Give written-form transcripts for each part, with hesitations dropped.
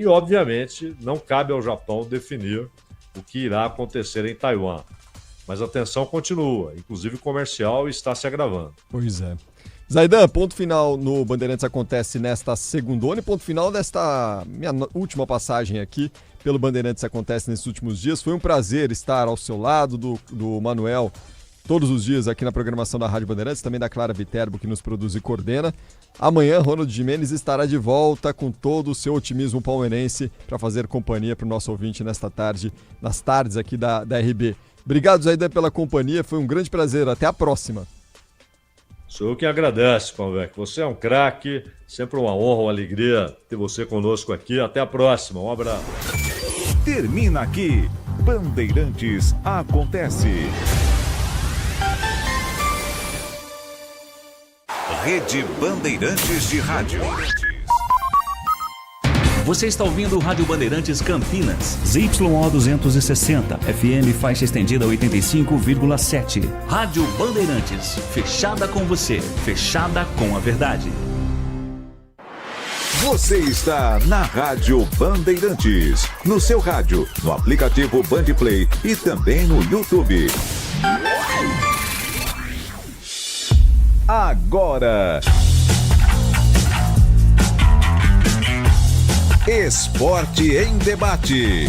E, obviamente, não cabe ao Japão definir o que irá acontecer em Taiwan. Mas a tensão continua, inclusive comercial, e está se agravando. Pois é. Zaidan, ponto final no Bandeirantes acontece nesta segundona e ponto final desta minha última passagem aqui pelo Bandeirantes acontece nesses últimos dias. Foi um prazer estar ao seu lado, do Manuel, todos os dias aqui na programação da Rádio Bandeirantes, também da Clara Viterbo, que nos produz e coordena. Amanhã, Ronald Gimenez estará de volta com todo o seu otimismo palmeirense para fazer companhia para o nosso ouvinte nesta tarde, nas tardes aqui da RB. Obrigado, Zaidan, pela companhia, foi um grande prazer. Até a próxima. Sou eu que agradeço, Palmec. Você é um craque, sempre uma honra, uma alegria ter você conosco aqui. Até a próxima, um abraço. Termina aqui, Bandeirantes Acontece. Rede Bandeirantes de Rádio. Você está ouvindo o Rádio Bandeirantes Campinas. ZYO 260, FM faixa estendida 85,7. Rádio Bandeirantes, fechada com você, fechada com a verdade. Você está na Rádio Bandeirantes, no seu rádio, no aplicativo Bandplay e também no YouTube. Agora, Esporte em Debate.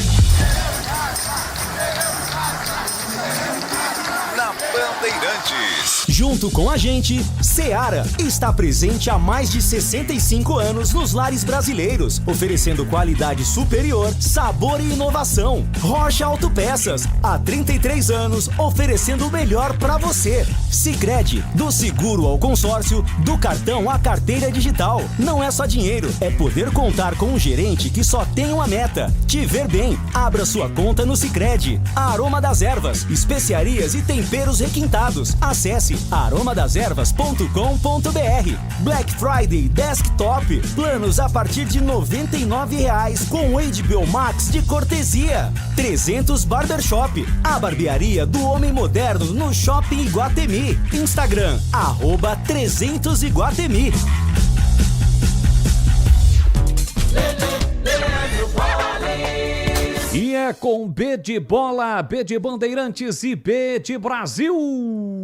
Na Bandeirantes. Junto com a gente, Seara está presente há mais de 65 anos nos lares brasileiros, oferecendo qualidade superior, sabor e inovação. Rocha Autopeças, há 33 anos, oferecendo o melhor para você. Sicredi, do seguro ao consórcio, do cartão à carteira digital. Não é só dinheiro, é poder contar com um gerente que só tem uma meta: te ver bem. Abra sua conta no Sicredi. Aroma das Ervas, especiarias e temperos requintados. Acesse aromadeservas.com.br. Black Friday Desktop, planos a partir de R$ 99,00 com HBO Max de cortesia. 300 Barbershop, a barbearia do homem moderno no Shopping Iguatemi. Instagram, @300Iguatemi. E é com B de bola, B de Bandeirantes e B de Brasil.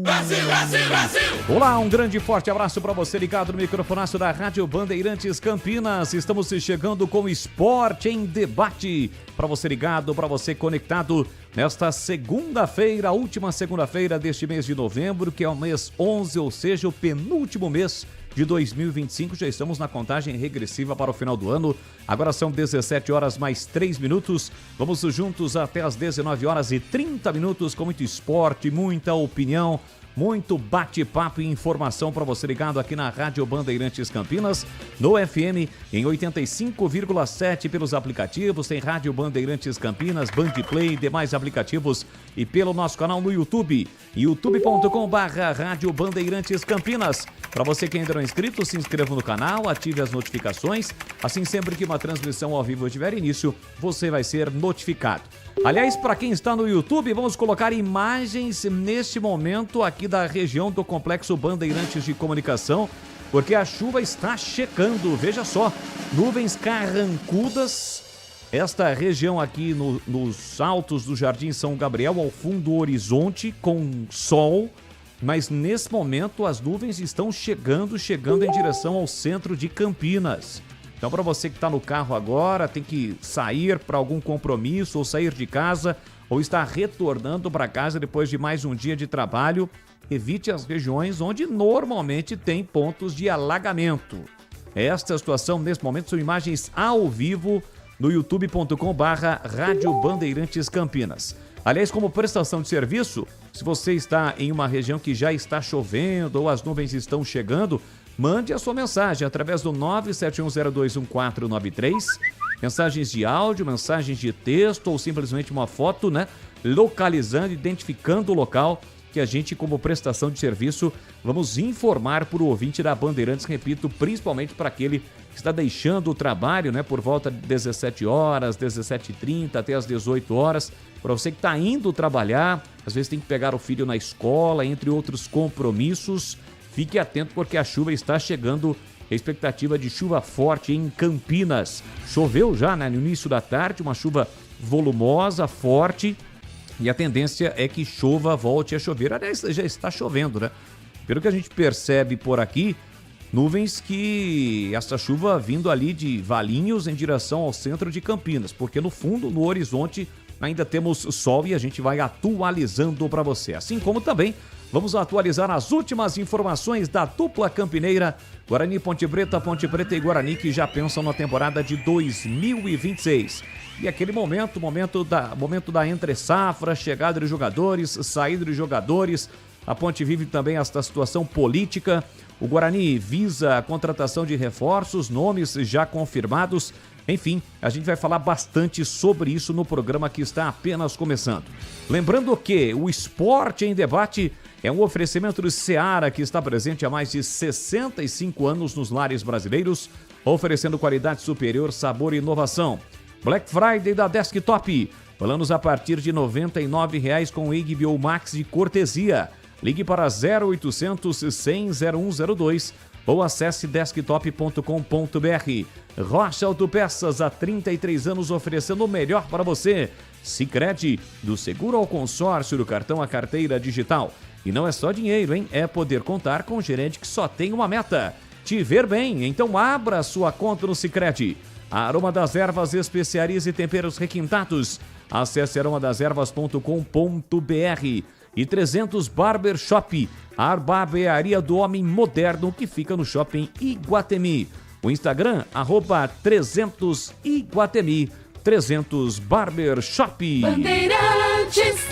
Brasil, Brasil, Brasil! Olá, um grande e forte abraço para você ligado no microfonaço da Rádio Bandeirantes Campinas. Estamos chegando com Esporte em Debate. Para você ligado, para você conectado nesta segunda-feira, última segunda-feira deste mês de novembro, que é o mês 11, ou seja, o penúltimo mês de 2025, já estamos na contagem regressiva para o final do ano. Agora são 17 horas mais 3 minutos. Vamos juntos até as 19 horas e 30 minutos com muito esporte, muita opinião, muito bate-papo e informação para você ligado aqui na Rádio Bandeirantes Campinas, no FM em 85,7 pelos aplicativos, tem Rádio Bandeirantes Campinas, Bandplay, demais aplicativos e pelo nosso canal no YouTube, youtube.com/Rádio Bandeirantes Campinas. Para você que ainda não é inscrito, se inscreva no canal, ative as notificações, assim sempre que uma transmissão ao vivo tiver início, você vai ser notificado. Aliás, para quem está no YouTube, vamos colocar imagens neste momento aqui da região do Complexo Bandeirantes de Comunicação, porque a chuva está chegando. Veja só, nuvens carrancudas. Esta região aqui nos altos do Jardim São Gabriel, ao fundo do horizonte, com sol. Mas nesse momento as nuvens estão chegando em direção ao centro de Campinas. Então, para você que está no carro agora, tem que sair para algum compromisso ou sair de casa ou está retornando para casa depois de mais um dia de trabalho, evite as regiões onde normalmente tem pontos de alagamento. Esta situação, nesse momento, são imagens ao vivo no youtube.com/Rádio Bandeirantes Campinas. Aliás, como prestação de serviço, se você está em uma região que já está chovendo ou as nuvens estão chegando, mande a sua mensagem através do 971021493, mensagens de áudio, mensagens de texto ou simplesmente uma foto, localizando, identificando o local que a gente, como prestação de serviço, vamos informar para o ouvinte da Bandeirantes, repito, principalmente para aquele que está deixando o trabalho, por volta de 17 horas, 17h30 até as 18 horas, para você que está indo trabalhar, às vezes tem que pegar o filho na escola, entre outros compromissos. Fique atento porque a chuva está chegando expectativa de chuva forte em Campinas. Choveu já, né, no início da tarde, uma chuva volumosa, forte, e a tendência é que chova, volte a chover. Aliás, já está chovendo, né? Pelo que a gente percebe por aqui, nuvens que essa chuva vindo ali de Valinhos em direção ao centro de Campinas, porque no fundo, no horizonte, ainda temos sol e a gente vai atualizando para você. Assim como também vamos atualizar as últimas informações da dupla campineira Guarani Ponte Preta e Guarani, que já pensam na temporada de 2026. E aquele momento da entre-safra, chegada de jogadores, saída de jogadores. A Ponte vive também esta situação política. O Guarani visa a contratação de reforços, nomes já confirmados. Enfim, a gente vai falar bastante sobre isso no programa que está apenas começando. Lembrando que o Esporte em Debate é um oferecimento do Seara, que está presente há mais de 65 anos nos lares brasileiros, oferecendo qualidade superior, sabor e inovação. Black Friday da Desktop, planos a partir de R$ 99,00 com HBO Max de cortesia. Ligue para 0800 100 0102 ou acesse desktop.com.br. Rocha Autopeças, há 33 anos oferecendo o melhor para você. Sicredi, do seguro ao consórcio, do cartão à carteira digital. E não é só dinheiro, hein? É poder contar com um gerente que só tem uma meta: te ver bem. Então abra sua conta no Sicredi. A Aroma das Ervas, especiarias e temperos requintados. Acesse aromadeservas.com.br. E 300 Barber Shop, a barbearia do homem moderno que fica no Shopping Iguatemi. O Instagram, @300Iguatemi, 300 Barber Shop. Bandeirantes.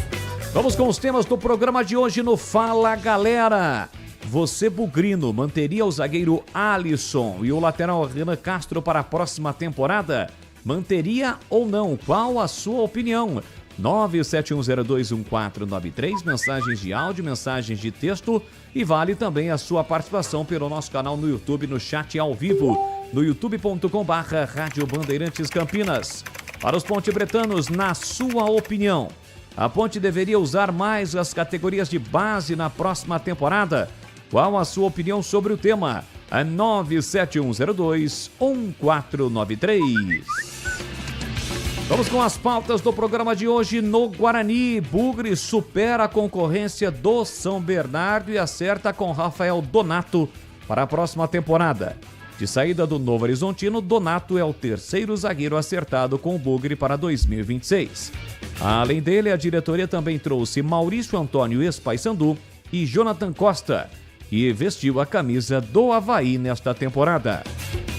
Vamos com os temas do programa de hoje no Fala Galera. Você, bugrino, manteria o zagueiro Alisson e o lateral Renan Castro para a próxima temporada? Manteria ou não? Qual a sua opinião? 971021493, mensagens de áudio, mensagens de texto, e vale também a sua participação pelo nosso canal no YouTube, no chat ao vivo, no youtube.com/Rádio Bandeirantes Campinas. Para os pontebretanos, na sua opinião, a Ponte deveria usar mais as categorias de base na próxima temporada? Qual a sua opinião sobre o tema? É 971021493. Vamos com as pautas do programa de hoje no Guarani. Bugre supera a concorrência do São Bernardo e acerta com Rafael Donato para a próxima temporada. De saída do Novo Horizontino, Donato é o terceiro zagueiro acertado com o Bugre para 2026. Além dele, a diretoria também trouxe Maurício Antônio ex-Paysandu e Jonathan Costa, que vestiu a camisa do Avaí nesta temporada.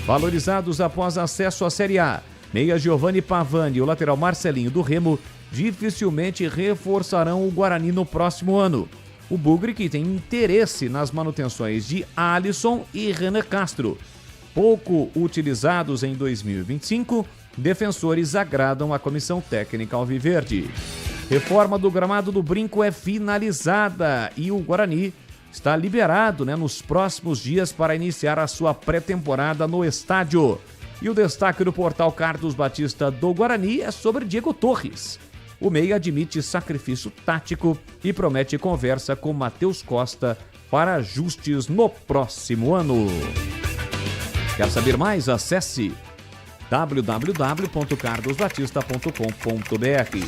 Valorizados após acesso à Série A, meia Giovanni Pavani e o lateral Marcelinho do Remo dificilmente reforçarão o Guarani no próximo ano. O Bugre, que tem interesse nas manutenções de Alisson e Renan Castro. Pouco utilizados em 2025, defensores agradam a comissão técnica alviverde. Reforma do gramado do Brinco é finalizada e o Guarani está liberado, nos próximos dias para iniciar a sua pré-temporada no estádio. E o destaque do portal Carlos Batista do Guarani é sobre Diego Torres. O meia admite sacrifício tático e promete conversa com Matheus Costa para ajustes no próximo ano. Quer saber mais? Acesse www.carlosbatista.com.br.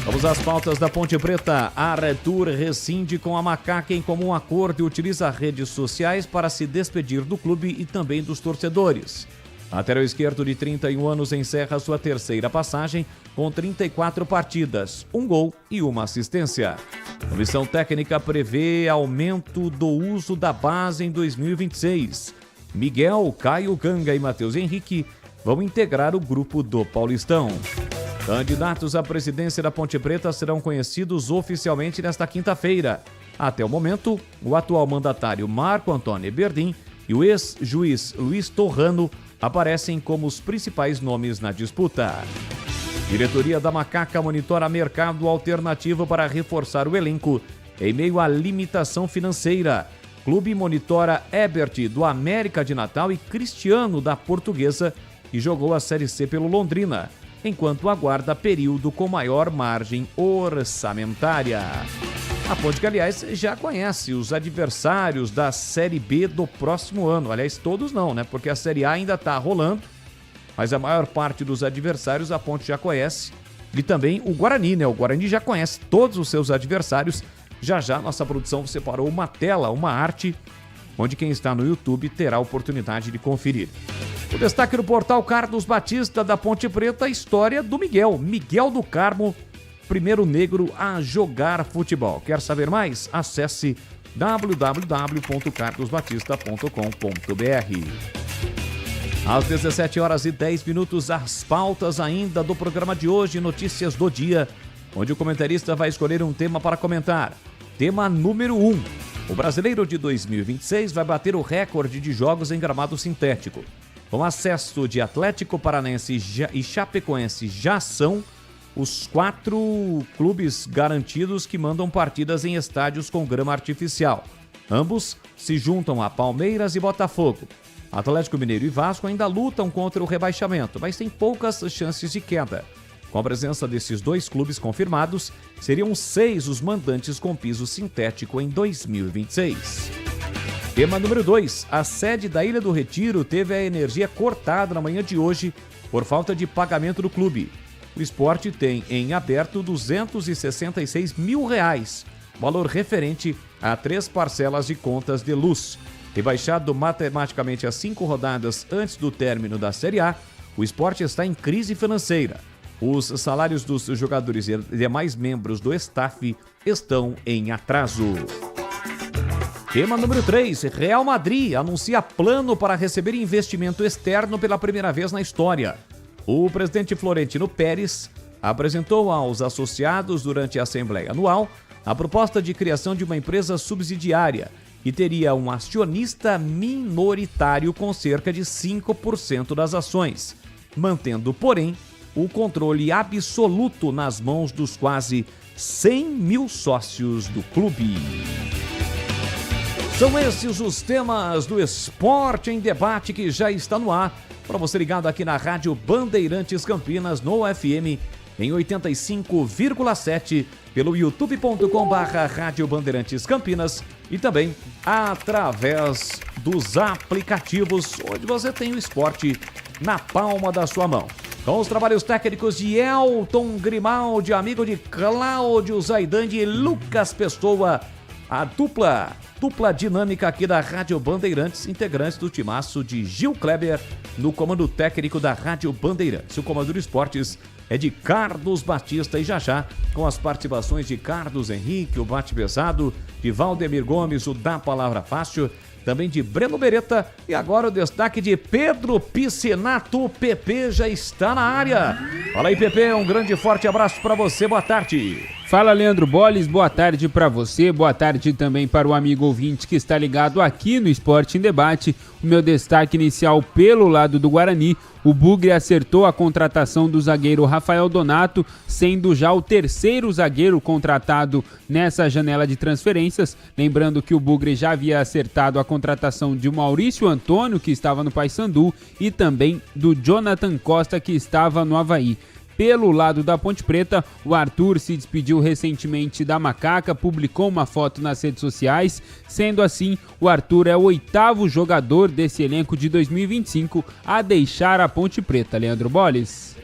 Vamos às pautas da Ponte Preta. Arthur rescinde com a Macaca em comum acordo e utiliza redes sociais para se despedir do clube e também dos torcedores. Lateral esquerdo de 31 anos encerra sua terceira passagem com 34 partidas, 1 gol e 1 assistência. Comissão técnica prevê aumento do uso da base em 2026. Miguel, Caio Ganga e Matheus Henrique vão integrar o grupo do Paulistão. Candidatos à presidência da Ponte Preta serão conhecidos oficialmente nesta quinta-feira. Até o momento, o atual mandatário Marco Antônio Eberdim e o ex-juiz Luiz Torrano aparecem como os principais nomes na disputa. Diretoria da Macaca monitora mercado alternativo para reforçar o elenco em meio à limitação financeira. Clube monitora Ebert do América de Natal e Cristiano da Portuguesa, que jogou a Série C pelo Londrina, enquanto aguarda período com maior margem orçamentária. A Ponte que, aliás, já conhece os adversários da Série B do próximo ano. Aliás, todos não, né? Porque a Série A ainda está rolando, mas a maior parte dos adversários a Ponte já conhece. E também o Guarani, né? O Guarani já conhece todos os seus adversários. Já já nossa produção separou uma tela, uma arte, onde quem está no YouTube terá a oportunidade de conferir. O destaque do portal Carlos Batista da Ponte Preta, a história do Miguel do Carmo, primeiro negro a jogar futebol. Quer saber mais? Acesse www.carlosbatista.com.br. Às 17h10, as pautas ainda do programa de hoje, notícias do dia, onde o comentarista vai escolher um tema para comentar. Tema número 1. O Brasileiro de 2026 vai bater o recorde de jogos em gramado sintético. Com acesso de Atlético Paranaense e Chapecoense, já são os 4 clubes garantidos que mandam partidas em estádios com grama artificial. Ambos se juntam a Palmeiras e Botafogo. Atlético Mineiro e Vasco ainda lutam contra o rebaixamento, mas têm poucas chances de queda. Com a presença desses 2 clubes confirmados, seriam 6 os mandantes com piso sintético em 2026. Tema número 2. A sede da Ilha do Retiro teve a energia cortada na manhã de hoje por falta de pagamento do clube. O Sport tem em aberto R$266 mil, valor referente a 3 parcelas de contas de luz. Rebaixado matematicamente a 5 rodadas antes do término da Série A, o Sport está em crise financeira. Os salários dos jogadores e demais membros do staff estão em atraso. Tema número 3. Real Madrid anuncia plano para receber investimento externo pela primeira vez na história. O presidente Florentino Pérez apresentou aos associados durante a Assembleia Anual a proposta de criação de uma empresa subsidiária que teria um acionista minoritário com cerca de 5% das ações, mantendo, porém, o controle absoluto nas mãos dos quase 100 mil sócios do clube. São esses os temas do Esporte em Debate que já está no ar. Para você ligado aqui na Rádio Bandeirantes Campinas, no FM, em 85,7, pelo youtube.com/Rádio Bandeirantes Campinas e também através dos aplicativos, onde você tem o esporte na palma da sua mão. Com os trabalhos técnicos de Elton Grimaldi, amigo de Cláudio Zaidandi e Lucas Pessoa, a dupla dinâmica aqui da Rádio Bandeirantes, integrantes do timaço de Gil Kleber no comando técnico da Rádio Bandeirantes. O comando de esportes é de Carlos Batista e já com as participações de Carlos Henrique, o Bate Pesado, de Valdemir Gomes, o Da Palavra Fácil, também de Breno Beretta e agora o destaque de Pedro Piscinato. O PP já está na área. Fala aí, PP, um grande e forte abraço para você, boa tarde. Fala, Leandro Bolles, boa tarde para você, boa tarde também para o amigo ouvinte que está ligado aqui no Esporte em Debate. O meu destaque inicial pelo lado do Guarani, o Bugre acertou a contratação do zagueiro Rafael Donato, sendo já o 3º zagueiro contratado nessa janela de transferências. Lembrando que o Bugre já havia acertado a contratação de Maurício Antônio, que estava no Paysandu, e também do Jonathan Costa, que estava no Avaí. Pelo lado da Ponte Preta, o Arthur se despediu recentemente da Macaca, publicou uma foto nas redes sociais. Sendo assim, o Arthur é o 8º jogador desse elenco de 2025 a deixar a Ponte Preta. Leandro Bolles.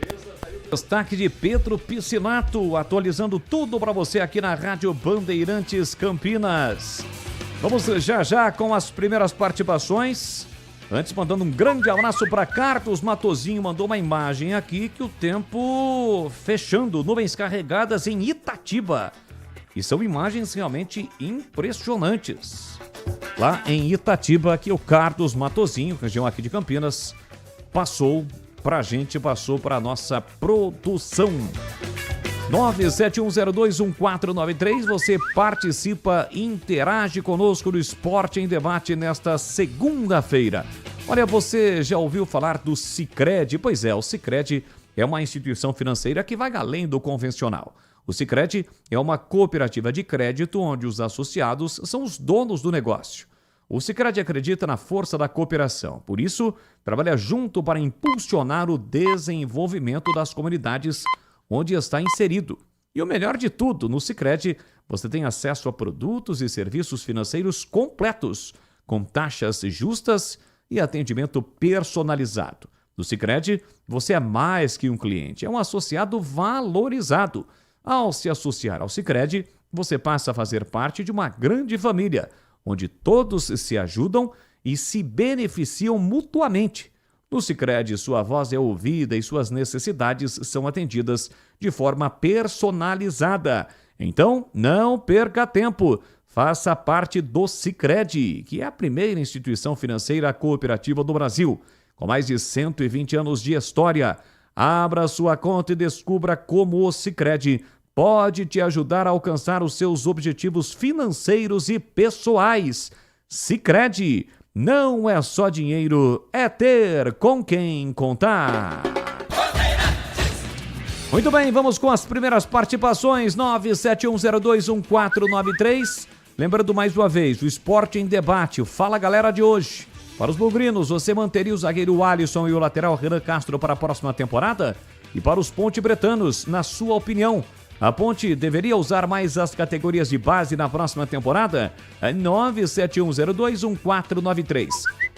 Destaque de Pedro Piscinato, atualizando tudo para você aqui na Rádio Bandeirantes Campinas. Vamos já com as primeiras participações. Antes, mandando um grande abraço para Carlos Matozinho, mandou uma imagem aqui que o tempo fechando, nuvens carregadas em Itatiba. E são imagens realmente impressionantes. Lá em Itatiba, que o Carlos Matozinho, região aqui de Campinas, passou pra gente, passou pra nossa produção. 971021493, você participa, interage conosco no Esporte em Debate nesta segunda-feira. Olha, você já ouviu falar do Sicredi? Pois é, o Sicredi é uma instituição financeira que vai além do convencional. O Sicredi é uma cooperativa de crédito onde os associados são os donos do negócio. O Sicredi acredita na força da cooperação, por isso trabalha junto para impulsionar o desenvolvimento das comunidades onde está inserido. E o melhor de tudo, no Sicredi você tem acesso a produtos e serviços financeiros completos, com taxas justas e atendimento personalizado. No Sicredi, você é mais que um cliente, é um associado valorizado. Ao se associar ao Sicredi, você passa a fazer parte de uma grande família, onde todos se ajudam e se beneficiam mutuamente. No Sicredi, sua voz é ouvida e suas necessidades são atendidas de forma personalizada. Então, não perca tempo. Faça parte do Sicredi, que é a primeira instituição financeira cooperativa do Brasil, com mais de 120 anos de história. Abra sua conta e descubra como o Sicredi pode te ajudar a alcançar os seus objetivos financeiros e pessoais. Sicredi, não é só dinheiro, é ter com quem contar. Muito bem, vamos com as primeiras participações, 971021493. Lembrando mais uma vez, o Esporte em Debate, o Fala Galera de hoje. Para os bugrinos, você manteria o zagueiro Alisson e o lateral Renan Castro para a próxima temporada? E para os ponte-bretanos, na sua opinião, a Ponte deveria usar mais as categorias de base na próxima temporada? 971021493.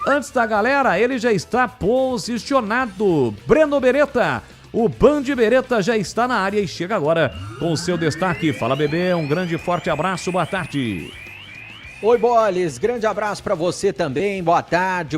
Antes da galera, ele já está posicionado. Breno Beretta. O Band Beretta já está na área e chega agora com o seu destaque. Fala, bebê, um grande e forte abraço, boa tarde. Oi, Boles, grande abraço para você também, boa tarde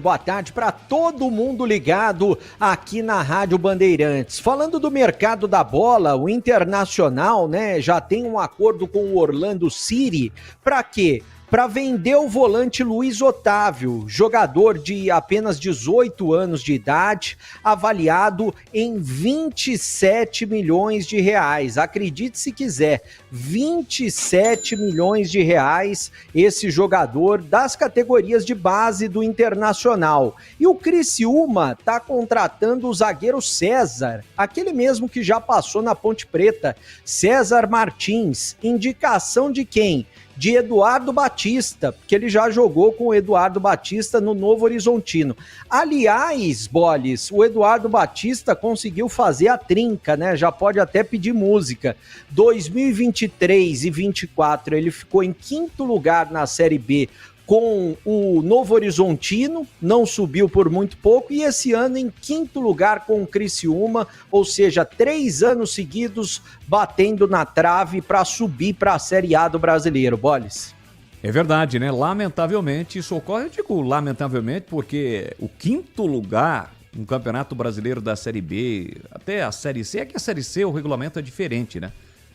para todo mundo ligado aqui na Rádio Bandeirantes. Falando do mercado da bola, o Internacional, né, já tem um acordo com o Orlando City, para quê? Para vender o volante Luiz Otávio, jogador de apenas 18 anos de idade, avaliado em 27 milhões de reais. Acredite se quiser, 27 milhões de reais esse jogador das categorias de base do Internacional. E o Criciúma está contratando o zagueiro César, aquele mesmo que já passou na Ponte Preta, César Martins. Indicação de quem? De Eduardo Batista, porque ele já jogou com o Eduardo Batista no Novo Horizontino. Aliás, Boles, o Eduardo Batista conseguiu fazer a trinca, né? Já pode até pedir música. 2023 e 2024 ele ficou em 5º lugar na Série B com o Novo Horizontino, não subiu por muito pouco, e esse ano em 5º lugar com o Criciúma, ou seja, 3 anos seguidos batendo na trave para subir para a Série A do Brasileiro, Boles. É verdade, né? Lamentavelmente, isso ocorre, eu digo lamentavelmente, porque o 5º lugar no Campeonato Brasileiro da Série B, até a Série C, é que a Série C o regulamento é diferente, né?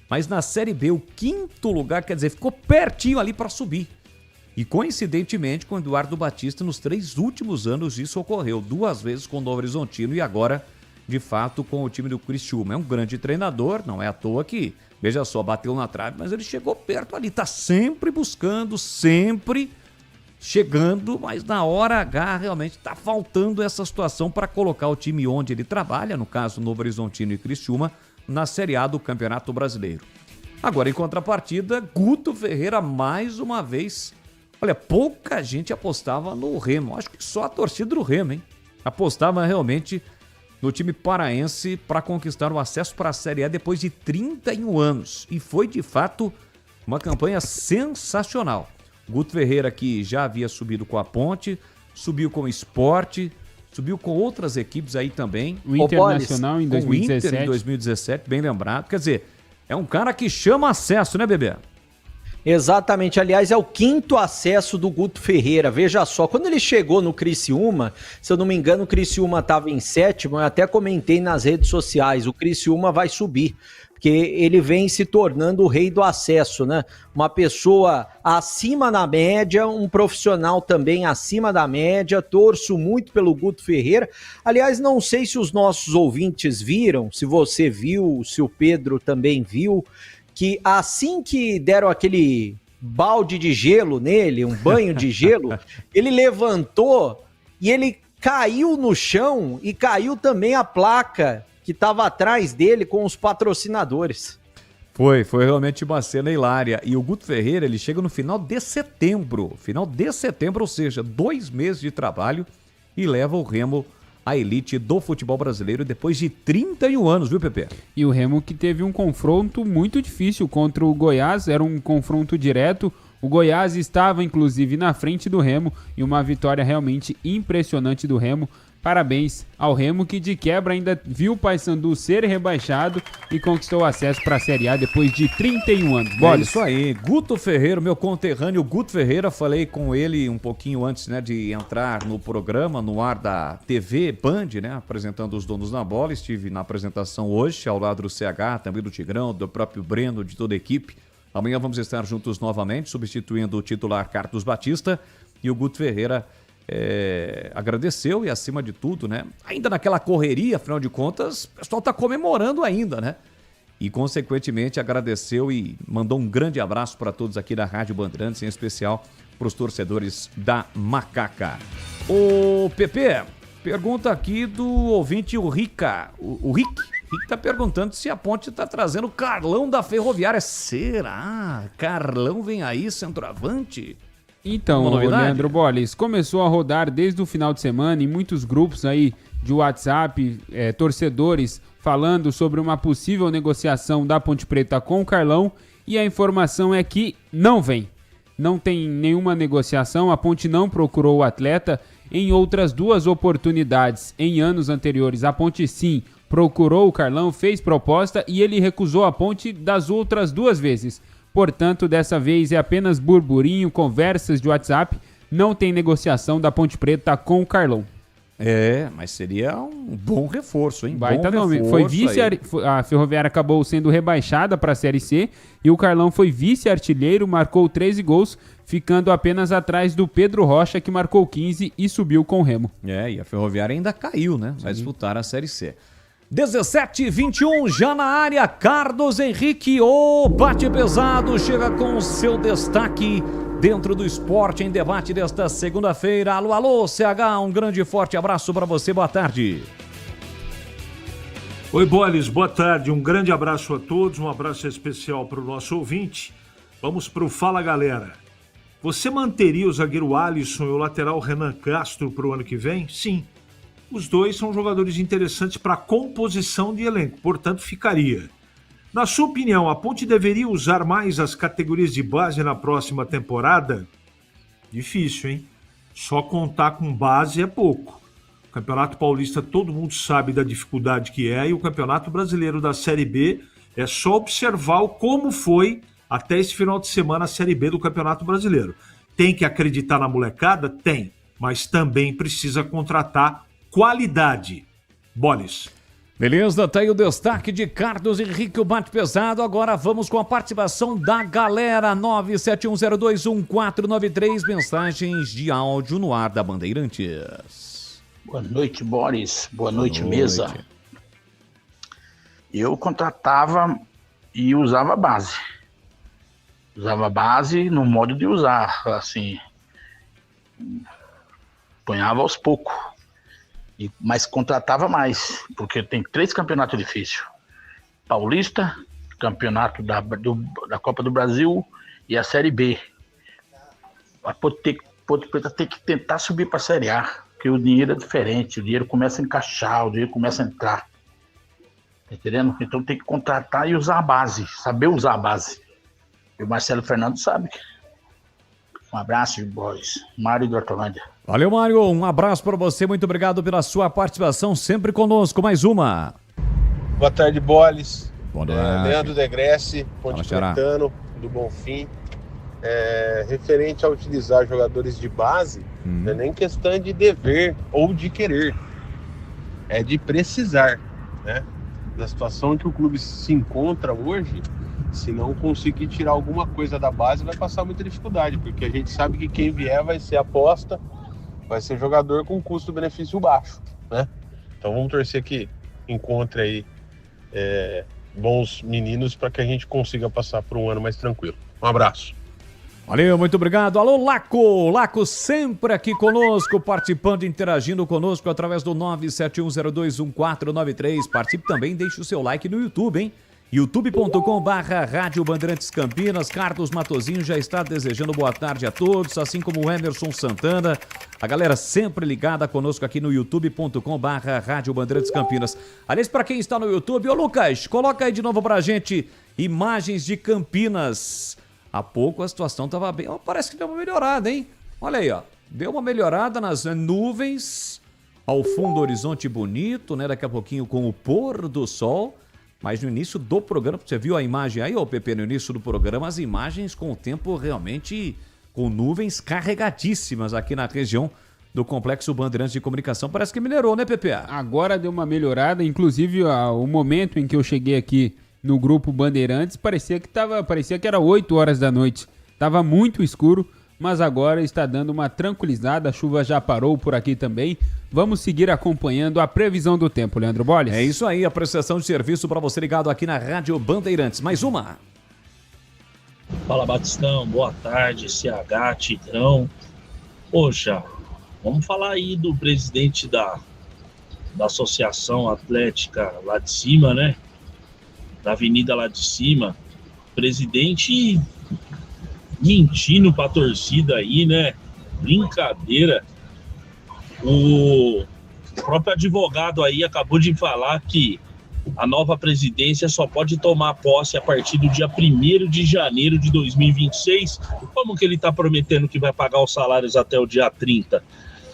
Mas na Série B, o 5º lugar, quer dizer, ficou pertinho ali para subir. E coincidentemente com o Eduardo Batista, nos 3 últimos anos isso ocorreu, 2 vezes com o Novo Horizontino e agora, de fato, com o time do Criciúma. É um grande treinador, não é à toa que, veja só, bateu na trave, mas ele chegou perto ali, tá sempre buscando, sempre chegando, mas na hora H realmente tá faltando essa situação para colocar o time onde ele trabalha, no caso Novo Horizontino e Criciúma, na Série A do Campeonato Brasileiro. Agora, em contrapartida, Guto Ferreira mais uma vez. Olha, pouca gente apostava no Remo. Acho que só a torcida do Remo, hein? Apostava realmente no time paraense para conquistar o acesso para a Série A depois de 31 anos. E foi, de fato, uma campanha sensacional. Guto Ferreira, que já havia subido com a Ponte, subiu com o Sport, subiu com outras equipes aí também. O Internacional em 2017. O Inter em 2017, bem lembrado. Quer dizer, é um cara que chama acesso, né, bebê? Exatamente, aliás, é o 5º acesso do Guto Ferreira. Veja só, quando ele chegou no Criciúma, se eu não me engano, o Criciúma estava em 7º, eu até comentei nas redes sociais, o Criciúma vai subir, porque ele vem se tornando o rei do acesso, né? Uma pessoa acima da média, um profissional também acima da média, torço muito pelo Guto Ferreira. Aliás, não sei se os nossos ouvintes viram, se você viu, se o Pedro também viu, que assim que deram aquele balde de gelo nele, um banho de gelo, ele levantou e ele caiu no chão e caiu também a placa que estava atrás dele com os patrocinadores. Foi realmente uma cena hilária. E o Guto Ferreira, ele chega no final de setembro, ou seja, 2 meses de trabalho, e leva o Remo à elite do futebol brasileiro depois de 31 anos, viu, Pepe? E o Remo que teve um confronto muito difícil contra o Goiás, era um confronto direto. O Goiás estava, inclusive, na frente do Remo e uma vitória realmente impressionante do Remo. Parabéns ao Remo, que de quebra ainda viu o Paysandu ser rebaixado e conquistou acesso para a Série A depois de 31 anos. É isso aí. Guto Ferreira, meu conterrâneo Guto Ferreira, falei com ele um pouquinho antes, né, de entrar no programa, no ar da TV Band, né, apresentando os donos da bola. Estive na apresentação hoje, ao lado do CH, também do Tigrão, do próprio Breno, de toda a equipe. Amanhã vamos estar juntos novamente, substituindo o titular Carlos Batista. E o Guto Ferreira agradeceu e, acima de tudo, né, ainda naquela correria, afinal de contas, o pessoal está comemorando ainda, né? E, consequentemente, agradeceu e mandou um grande abraço para todos aqui da Rádio Bandeirantes, em especial para os torcedores da Macaca. Ô, Pepe, pergunta aqui do ouvinte, o Rica. O Rick está perguntando se a Ponte está trazendo o Carlão da Ferroviária. Será? Carlão vem aí, centroavante? Então, Leandro Bolles, começou a rodar desde o final de semana em muitos grupos aí de WhatsApp, torcedores falando sobre uma possível negociação da Ponte Preta com o Carlão, e a informação é que não vem. Não tem nenhuma negociação, a Ponte não procurou o atleta. Em outras duas oportunidades, em anos anteriores, a Ponte sim procurou o Carlão, fez proposta e ele recusou a Ponte das outras duas vezes. Portanto, dessa vez é apenas burburinho, conversas de WhatsApp, não tem negociação da Ponte Preta com o Carlão. Mas seria um bom reforço, hein? Baita nome. Foi vice, a Ferroviária acabou sendo rebaixada para a Série C e o Carlão foi vice-artilheiro, marcou 13 gols, ficando apenas atrás do Pedro Rocha, que marcou 15 e subiu com o Remo. E a Ferroviária ainda caiu, né? Vai disputar a Série C. 17h21, já na área, Carlos Henrique, o bate pesado, chega com o seu destaque dentro do Esporte em Debate desta segunda-feira. Alô, alô, CH, um grande e forte abraço para você, boa tarde. Oi, Boles, boa tarde, um grande abraço a todos, um abraço especial para o nosso ouvinte. Vamos para o Fala Galera. Você manteria o zagueiro Alisson e o lateral Renan Castro para o ano que vem? Sim. Os dois são jogadores interessantes para a composição de elenco, portanto ficaria. Na sua opinião, a Ponte deveria usar mais as categorias de base na próxima temporada? Difícil, hein? Só contar com base é pouco. O Campeonato Paulista todo mundo sabe da dificuldade que é, e o Campeonato Brasileiro da Série B é só observar como foi até esse final de semana a Série B do Campeonato Brasileiro. Tem que acreditar na molecada? Tem, mas também precisa contratar qualidade. Boles. Beleza, tá aí o destaque de Carlos Henrique, o bate pesado. Agora vamos com a participação da galera. 971021493, mensagens de áudio no ar da Bandeirantes. Boa noite, Boris. Boa noite, mesa. Eu contratava e usava base. Usava base no modo de usar, assim, ponhava aos poucos. Mas contratava mais, porque tem 3 campeonatos difíceis. Paulista, campeonato da Copa do Brasil e a Série B. A Ponte Preta tem que tentar subir para a Série A, porque o dinheiro é diferente, o dinheiro começa a encaixar, o dinheiro começa a entrar. Tá entendendo? Então tem que contratar e usar a base, saber usar a base. E o Marcelo Fernando sabe. Um abraço, boys. Mário do Hortolândia. Valeu, Mário. Um abraço para você. Muito obrigado pela sua participação. Sempre conosco. Mais uma. Boa tarde, Boles. Boa tarde. Leandro Degresse, Ponte Pretano, do Bonfim. Referente a utilizar jogadores de base, não é nem questão de dever ou de querer. É de precisar, né? Na situação que o clube se encontra hoje, se não conseguir tirar alguma coisa da base, vai passar muita dificuldade, porque a gente sabe que quem vier vai ser aposta, vai ser jogador com custo-benefício baixo, né? Então vamos torcer que encontre aí bons meninos para que a gente consiga passar por um ano mais tranquilo. Um abraço. Valeu, muito obrigado. Alô, Laco! Laco sempre aqui conosco, participando, interagindo conosco através do 971021493. Participe também, deixe o seu like no YouTube, hein? youtube.com/Rádio Bandeirantes Campinas. Carlos Matozinho já está desejando boa tarde a todos, assim como o Emerson Santana. A galera sempre ligada conosco aqui no youtube.com/Rádio Bandeirantes Campinas. Aliás, para quem está no YouTube, ô Lucas, coloca aí de novo pra gente imagens de Campinas. Há pouco a situação estava bem, parece que deu uma melhorada, hein? Olha aí, ó, deu uma melhorada nas nuvens, ao fundo horizonte bonito, né? Daqui a pouquinho com o pôr do sol. Mas no início do programa, você viu a imagem aí, ô Pepe, no início do programa, as imagens com o tempo realmente com nuvens carregadíssimas aqui na região do Complexo Bandeirantes de Comunicação. Parece que melhorou, né, Pepe? Agora deu uma melhorada, inclusive o momento em que eu cheguei aqui no grupo Bandeirantes, parecia que era 8 horas da noite. Tava muito escuro, mas agora está dando uma tranquilizada, a chuva já parou por aqui também. Vamos seguir acompanhando a previsão do tempo, Leandro Bolles. É isso aí, a prestação de serviço para você ligado aqui na Rádio Bandeirantes. Mais uma. Fala, Batistão, boa tarde, CH, Tigrão. Poxa, vamos falar aí do presidente da Associação Atlética lá de cima, né? Da avenida lá de cima. Presidente mentindo pra torcida aí, né? Brincadeira. O próprio advogado aí acabou de falar que a nova presidência só pode tomar posse a partir do dia 1º de janeiro de 2026. Como que ele está prometendo que vai pagar os salários até o dia 30?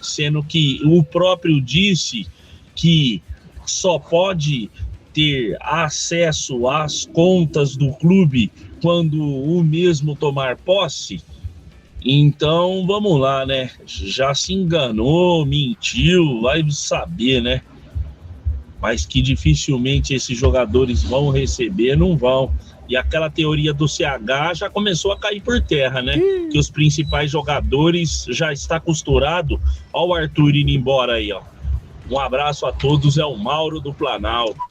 Sendo que o próprio disse que só pode ter acesso às contas do clube quando o mesmo tomar posse. Então, vamos lá, né? Já se enganou, mentiu, vai saber, né? Mas que dificilmente esses jogadores vão receber, não vão. E aquela teoria do CH já começou a cair por terra, né? Que os principais jogadores já está costurado. Ó o Arthur indo embora aí, ó. Um abraço a todos, é o Mauro do Planalto.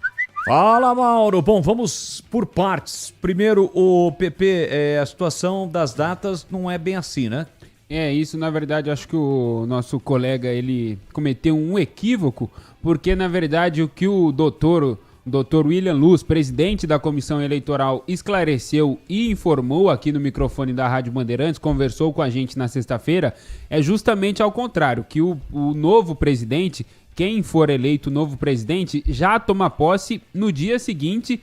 Fala, Mauro. Bom, vamos por partes. Primeiro, o PP, a situação das datas não é bem assim, né? É, isso na verdade acho que o nosso colega ele cometeu um equívoco, porque na verdade o que o doutor William Luz, presidente da comissão eleitoral, esclareceu e informou aqui no microfone da Rádio Bandeirantes, conversou com a gente na sexta-feira, é justamente ao contrário, que o novo presidente, quem for eleito novo presidente, já toma posse no dia seguinte,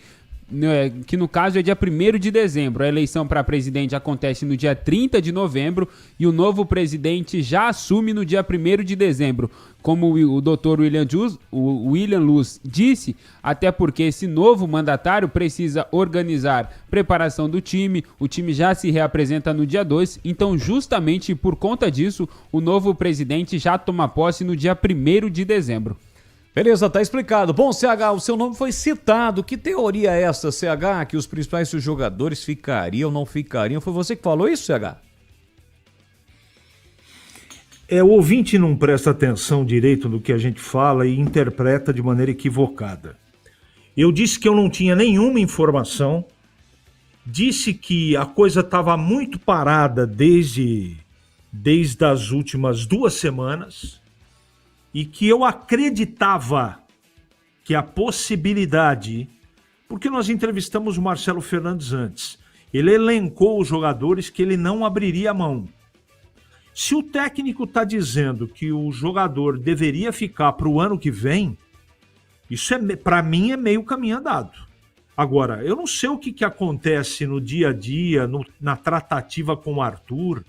que no caso é dia 1º de dezembro. A eleição para presidente acontece no dia 30 de novembro e o novo presidente já assume no dia 1º de dezembro. Como o doutor William Luz disse, até porque esse novo mandatário precisa organizar preparação do time, o time já se reapresenta no dia 2, então justamente por conta disso, o novo presidente já toma posse no dia 1º de dezembro. Beleza, tá explicado. Bom, CH, o seu nome foi citado. Que teoria é essa, CH? Que os principais jogadores ficariam, não ficariam? Foi você que falou isso, CH? O ouvinte não presta atenção direito no que a gente fala e interpreta de maneira equivocada. Eu disse que eu não tinha nenhuma informação, disse que a coisa estava muito parada desde as últimas 2 semanas, e que eu acreditava que a possibilidade, porque nós entrevistamos o Marcelo Fernandes antes, ele elencou os jogadores que ele não abriria a mão. Se o técnico está dizendo que o jogador deveria ficar para o ano que vem, isso para mim é meio caminho andado. Agora, eu não sei o que acontece no dia a dia, na tratativa com o Arthur,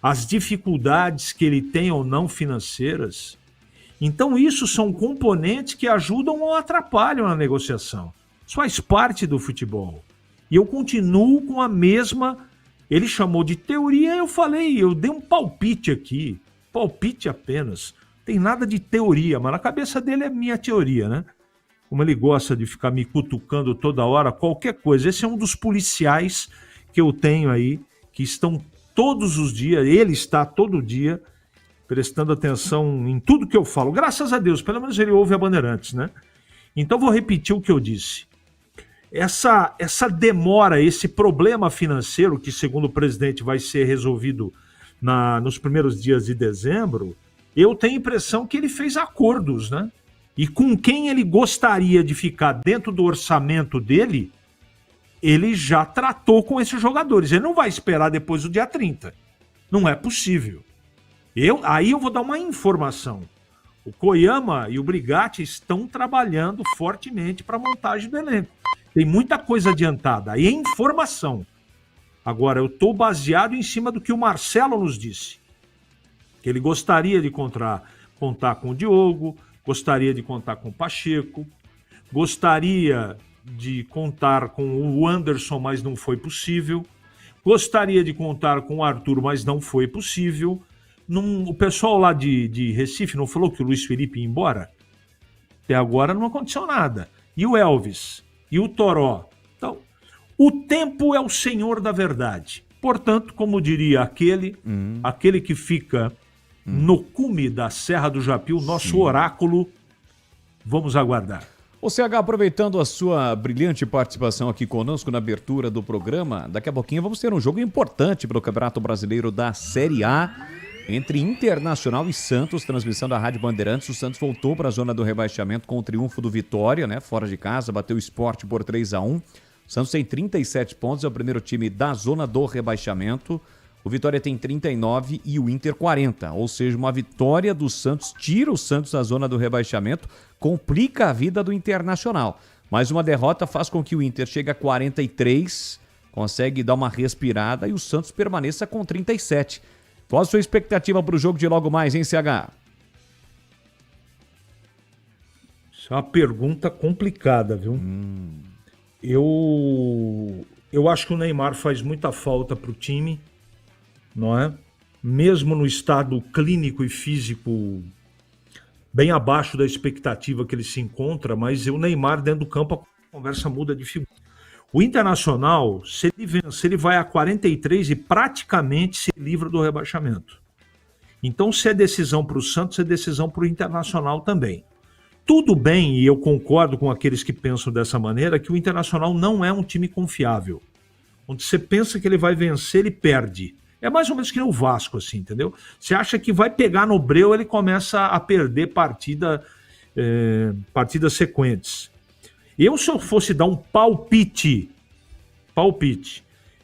as dificuldades que ele tem ou não financeiras. Então isso são componentes que ajudam ou atrapalham a negociação. Isso faz parte do futebol. E eu continuo com a mesma... Ele chamou de teoria, eu dei um palpite aqui. Palpite apenas. Não tem nada de teoria, mas na cabeça dele é minha teoria, né? Como ele gosta de ficar me cutucando toda hora, qualquer coisa. Esse é um dos policiais que eu tenho aí, que estão todos os dias, ele está todo dia prestando atenção em tudo que eu falo. Graças a Deus, pelo menos ele ouve a Bandeirantes, né? Então vou repetir o que eu disse. Essa demora, esse problema financeiro que, segundo o presidente, vai ser resolvido nos primeiros dias de dezembro, eu tenho a impressão que ele fez acordos, né? E com quem ele gostaria de ficar dentro do orçamento dele, ele já tratou com esses jogadores. Ele não vai esperar depois do dia 30. Não é possível. Aí eu vou dar uma informação. O Koyama e o Brigatti estão trabalhando fortemente para a montagem do elenco. Tem muita coisa adiantada. Aí é informação. Agora, eu estou baseado em cima do que o Marcelo nos disse. Que ele gostaria de contar com o Diogo, gostaria de contar com o Pacheco, gostaria de contar com o Anderson, mas não foi possível. Gostaria de contar com o Arthur, mas não foi possível. O pessoal lá de Recife não falou que o Luiz Felipe ia embora? Até agora não aconteceu nada. E o Elvis? E o Toró? Então, o tempo é o senhor da verdade. Portanto, como diria aquele que fica no cume da Serra do Japi, o nosso oráculo, vamos aguardar. O CH, aproveitando a sua brilhante participação aqui conosco na abertura do programa, daqui a pouquinho vamos ter um jogo importante para o Campeonato Brasileiro da Série A, entre Internacional e Santos, transmissão da Rádio Bandeirantes. O Santos voltou para a zona do rebaixamento com o triunfo do Vitória, né? Fora de casa, bateu o Sport por 3-1. O Santos tem 37 pontos, é o primeiro time da zona do rebaixamento. O Vitória tem 39 e o Inter 40. Ou seja, uma vitória do Santos tira o Santos da zona do rebaixamento, complica a vida do Internacional. Mas uma derrota faz com que o Inter chegue a 43, consegue dar uma respirada e o Santos permaneça com 37. Qual a sua expectativa para o jogo de logo mais, hein, CH? Isso é uma pergunta complicada, viu? Eu acho que o Neymar faz muita falta para o time, não é? Mesmo no estado clínico e físico bem abaixo da expectativa que ele se encontra, mas o Neymar dentro do campo, a conversa muda de figura. O Internacional, se ele vencer, ele vai a 43 e praticamente se livra do rebaixamento. Então, se é decisão para o Santos, é decisão para o Internacional também. Tudo bem, e eu concordo com aqueles que pensam dessa maneira, que o Internacional não é um time confiável. Onde você pensa que ele vai vencer, ele perde. É mais ou menos que nem o Vasco, assim, entendeu? Você acha que vai pegar no breu, ele começa a perder partidas sequentes. Se eu fosse dar um palpite,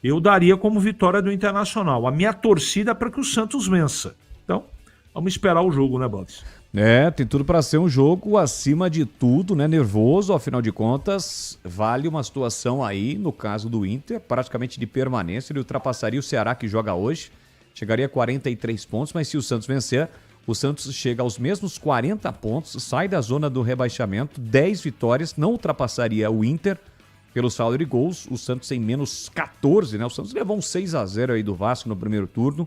eu daria como vitória do Internacional. A minha torcida é para que o Santos vença. Então, vamos esperar o jogo, né, Boris? Tem tudo para ser um jogo acima de tudo, né? Nervoso, afinal de contas, vale uma situação aí, no caso do Inter, praticamente de permanência. Ele ultrapassaria o Ceará, que joga hoje, chegaria a 43 pontos, mas se o Santos vencer, o Santos chega aos mesmos 40 pontos, sai da zona do rebaixamento, 10 vitórias, não ultrapassaria o Inter pelo saldo de gols. O Santos tem menos 14, né? O Santos levou um 6-0 aí do Vasco no primeiro turno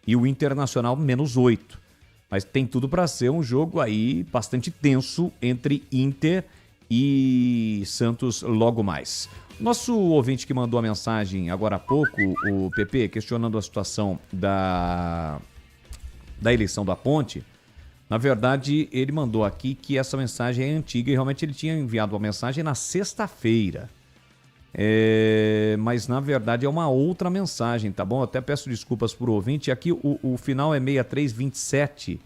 e o Internacional menos 8. Mas tem tudo para ser um jogo aí bastante tenso entre Inter e Santos logo mais. Nosso ouvinte que mandou a mensagem agora há pouco, o PP, questionando a situação da eleição da Ponte, na verdade ele mandou aqui que essa mensagem é antiga e realmente ele tinha enviado uma mensagem na sexta-feira. Mas na verdade é uma outra mensagem, tá bom? Eu até peço desculpas pro ouvinte. Aqui o final é 6327.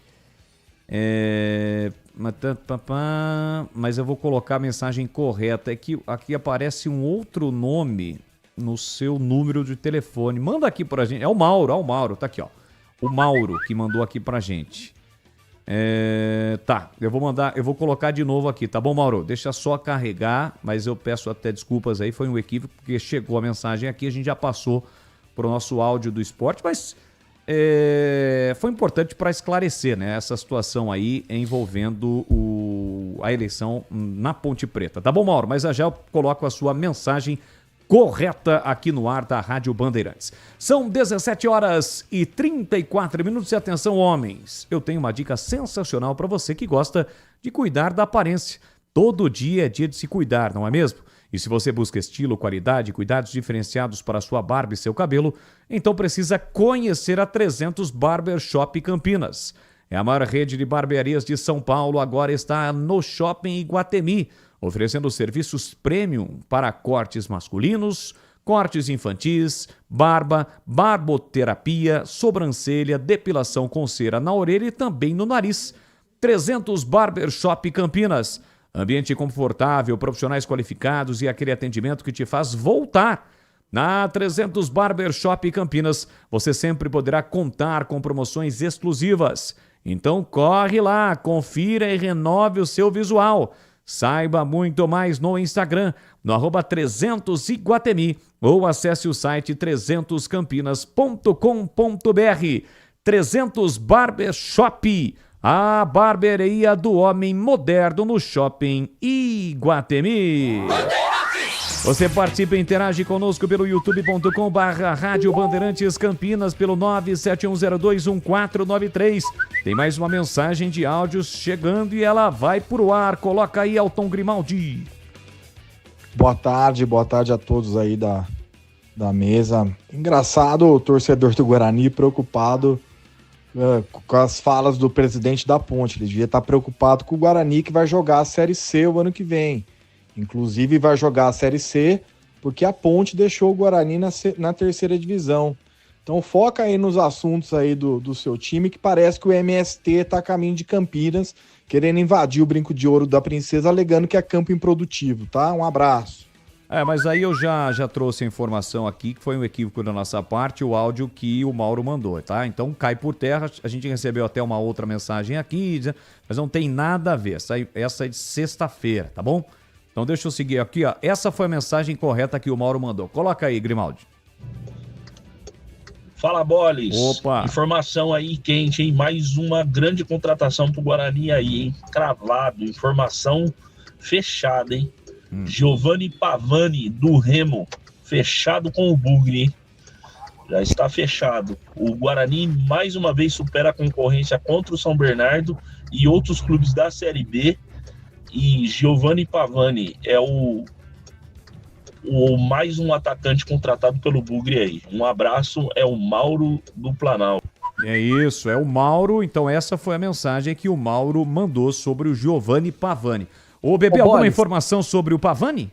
Mas eu vou colocar a mensagem correta. É que aqui aparece um outro nome no seu número de telefone. Manda aqui pra gente. É o Mauro, tá aqui, ó. O Mauro que mandou aqui pra gente. Tá, eu vou colocar de novo aqui, tá bom, Mauro? Deixa só carregar, mas eu peço até desculpas aí, foi um equívoco, porque chegou a mensagem aqui, a gente já passou pro nosso áudio do esporte, mas foi importante para esclarecer, né, essa situação aí envolvendo a eleição na Ponte Preta, tá bom, Mauro? Mas já eu coloco a sua mensagem correta aqui no ar da Rádio Bandeirantes. São 17h34 e atenção, homens. Eu tenho uma dica sensacional para você que gosta de cuidar da aparência. Todo dia é dia de se cuidar, não é mesmo? E se você busca estilo, qualidade e cuidados diferenciados para a sua barba e seu cabelo, então precisa conhecer a 300 Barbershop Campinas. É a maior rede de barbearias de São Paulo, agora está no Shopping Iguatemi, oferecendo serviços premium para cortes masculinos, cortes infantis, barba, barboterapia, sobrancelha, depilação com cera na orelha e também no nariz. 300 Barbershop Campinas. Ambiente confortável, profissionais qualificados e aquele atendimento que te faz voltar. Na 300 Barbershop Campinas, você sempre poderá contar com promoções exclusivas. Então corre lá, confira e renove o seu visual. Saiba muito mais no Instagram, no @300iguatemi, ou acesse o site 300campinas.com.br. 300 Barbershop, a barbearia do homem moderno no Shopping Iguatemi. Você participa e interage conosco pelo youtube.com/Rádio Bandeirantes Campinas, pelo 971021493. Tem mais uma mensagem de áudios chegando e ela vai pro ar. Coloca aí, Elton Grimaldi. Boa tarde a todos aí da mesa. Engraçado o torcedor do Guarani preocupado com as falas do presidente da Ponte. Ele devia estar preocupado com o Guarani, que vai jogar a Série C o ano que vem. Inclusive vai jogar a Série C porque a Ponte deixou o Guarani na terceira divisão. Então foca aí nos assuntos aí do seu time, que parece que o MST está a caminho de Campinas, querendo invadir o Brinco de Ouro da Princesa, alegando que é campo improdutivo, tá? Um abraço. Mas aí eu já trouxe a informação aqui, que foi um equívoco da nossa parte, o áudio que o Mauro mandou, tá? Então cai por terra, a gente recebeu até uma outra mensagem aqui, mas não tem nada a ver, essa é de sexta-feira, tá bom? Então deixa eu seguir aqui, ó. Essa foi a mensagem correta que o Mauro mandou. Coloca aí, Grimaldi. Fala, Boles. Opa. Informação aí quente, hein? Mais uma grande contratação pro Guarani aí, hein? Cravado. Informação fechada, hein? Giovanni Pavani, do Remo. Fechado com o Bugre, hein? Já está fechado. O Guarani mais uma vez supera a concorrência contra o São Bernardo e outros clubes da Série B. E Giovanni Pavani é o mais um atacante contratado pelo Bugre aí. Um abraço, é o Mauro do Planalto. É isso, é o Mauro. Então essa foi a mensagem que o Mauro mandou sobre o Giovanni Pavani. Ô, Bebê, alguma informação sobre o Pavani?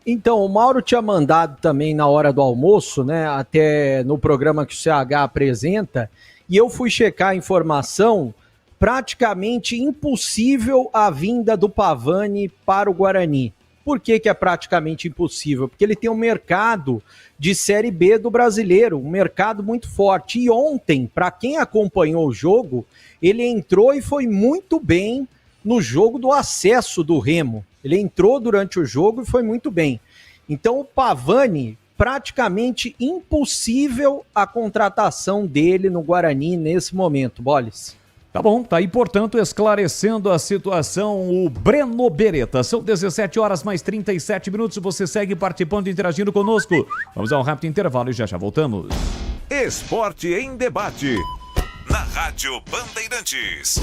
Então, o Mauro tinha mandado também na hora do almoço, né? Até no programa que o CH apresenta. E eu fui checar a informação. Praticamente impossível a vinda do Pavani para o Guarani. Por que é praticamente impossível? Porque ele tem um mercado de Série B do brasileiro, um mercado muito forte. E ontem, para quem acompanhou o jogo, ele entrou e foi muito bem no jogo do acesso do Remo. Ele entrou durante o jogo e foi muito bem. Então o Pavani, praticamente impossível a contratação dele no Guarani nesse momento, Boles. Tá bom, tá aí, portanto, esclarecendo a situação, o Breno Beretta. São 17 horas mais 37 minutos, você segue participando e interagindo conosco. Vamos a um rápido intervalo e já voltamos. Esporte em Debate, na Rádio Bandeirantes.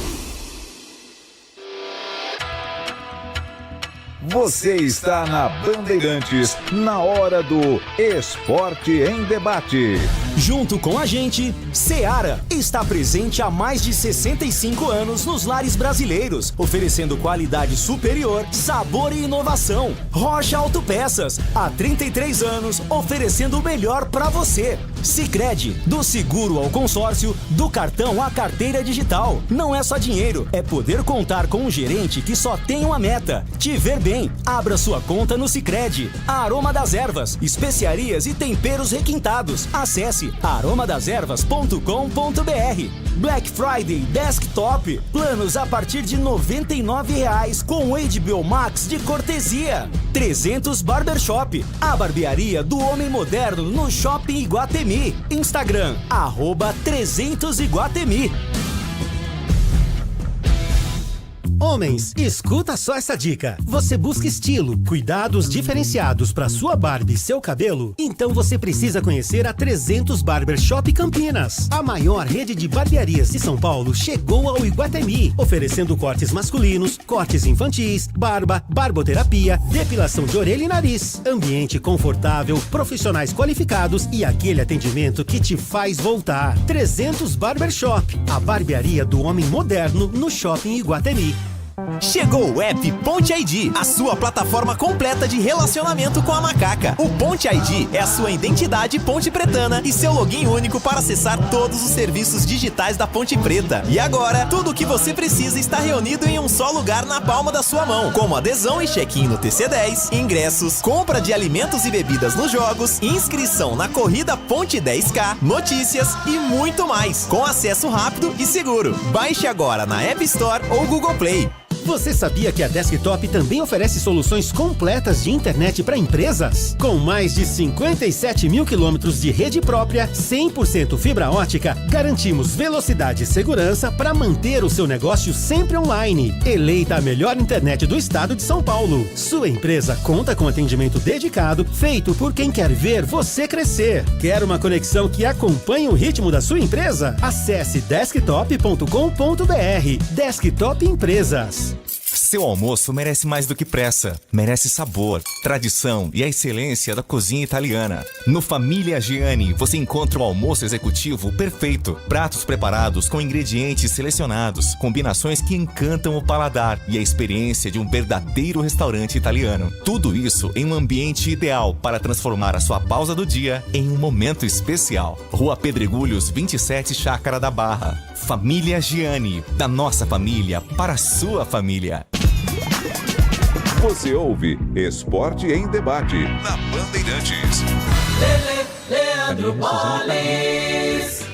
Você está na Bandeirantes, na hora do Esporte em Debate. Junto com a gente, Seara está presente há mais de 65 anos nos lares brasileiros, oferecendo qualidade superior, sabor e inovação. Rocha Autopeças, há 33 anos, oferecendo o melhor para você. Sicredi, do seguro ao consórcio, do cartão à carteira digital. Não é só dinheiro, é poder contar com um gerente que só tem uma meta: te ver bem. Abra sua conta no Sicredi. Aroma das Ervas, especiarias e temperos requintados. Acesse aromadeservas.com.br. Black Friday Desktop, planos a partir de R$ 99,00 com HBO Max de cortesia. 300 Barbershop, a barbearia do homem moderno no Shopping Iguatemi. Instagram, @300iguatemi. Homens, escuta só essa dica. Você busca estilo, cuidados diferenciados para sua barba e seu cabelo? Então você precisa conhecer a 300 Barbershop Campinas. A maior rede de barbearias de São Paulo chegou ao Iguatemi, oferecendo cortes masculinos, cortes infantis, barba, barboterapia, depilação de orelha e nariz. Ambiente confortável, profissionais qualificados e aquele atendimento que te faz voltar. 300 Barbershop, a barbearia do homem moderno no Shopping Iguatemi. Chegou o app Ponte ID, a sua plataforma completa de relacionamento com a macaca. O Ponte ID é a sua identidade ponte pretana e seu login único para acessar todos os serviços digitais da Ponte Preta. E agora, tudo o que você precisa está reunido em um só lugar na palma da sua mão, como adesão e check-in no TC10, ingressos, compra de alimentos e bebidas nos jogos, inscrição na corrida Ponte 10K, notícias e muito mais, com acesso rápido e seguro. Baixe agora na App Store ou Google Play. Você sabia que a Desktop também oferece soluções completas de internet para empresas? Com mais de 57 mil quilômetros de rede própria, 100% fibra ótica, garantimos velocidade e segurança para manter o seu negócio sempre online. Eleita a melhor internet do estado de São Paulo. Sua empresa conta com atendimento dedicado, feito por quem quer ver você crescer. Quer uma conexão que acompanhe o ritmo da sua empresa? Acesse desktop.com.br. Desktop Empresas. Seu almoço merece mais do que pressa. Merece sabor, tradição e a excelência da cozinha italiana. No Família Gianni, você encontra o almoço executivo perfeito. Pratos preparados com ingredientes selecionados, combinações que encantam o paladar e a experiência de um verdadeiro restaurante italiano. Tudo isso em um ambiente ideal para transformar a sua pausa do dia em um momento especial. Rua Pedregulhos 27, Chácara da Barra. Família Gianni, da nossa família para a sua família. Você ouve Esporte em Debate na Bandeirantes. Leandro Boles.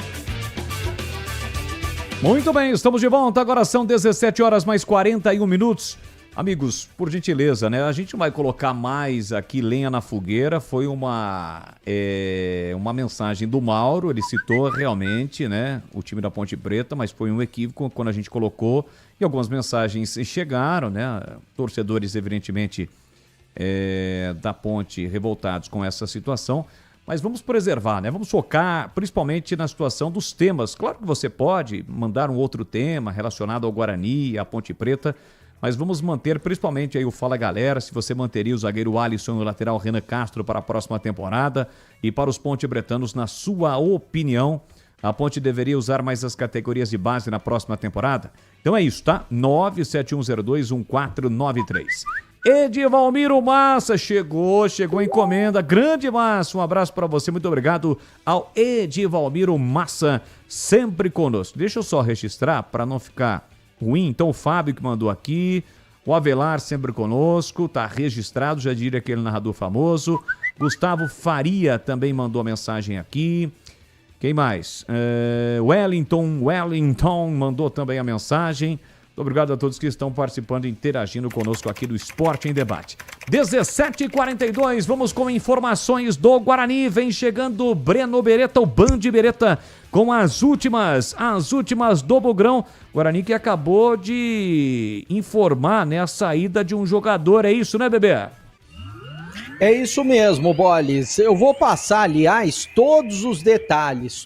Muito bem, estamos de volta. Agora são 17 horas mais 41 minutos. Amigos, por gentileza, né? A gente vai colocar mais aqui lenha na fogueira. Foi uma mensagem do Mauro. Ele citou realmente, né, o time da Ponte Preta, mas foi um equívoco quando a gente colocou. E algumas mensagens chegaram, né? Torcedores, evidentemente, da Ponte revoltados com essa situação. Mas vamos preservar, né? Vamos focar principalmente na situação dos temas. Claro que você pode mandar um outro tema relacionado ao Guarani, à Ponte Preta, mas vamos manter principalmente aí o Fala Galera, se você manteria o zagueiro Alisson e o lateral Renan Castro para a próxima temporada. E para os ponte-bretanos, na sua opinião, a Ponte deveria usar mais as categorias de base na próxima temporada? Então é isso, tá? 971021493. Edivalmiro Massa chegou a encomenda. Grande Massa, um abraço para você. Muito obrigado ao Edivalmiro Massa, sempre conosco. Deixa eu só registrar para não ficar ruim. Então o Fábio que mandou aqui, o Avelar sempre conosco, tá registrado, já diria aquele narrador famoso. Gustavo Faria também mandou a mensagem aqui. Quem mais? Wellington mandou também a mensagem. Muito obrigado a todos que estão participando e interagindo conosco aqui do Esporte em Debate. 17h42, vamos com informações do Guarani. Vem chegando Breno Beretta, o Band Beretta, com as últimas do Bugrão. Guarani que acabou de informar, né, a saída de um jogador. É isso, né, Bebê? É isso mesmo, Boles. Eu vou passar, aliás, todos os detalhes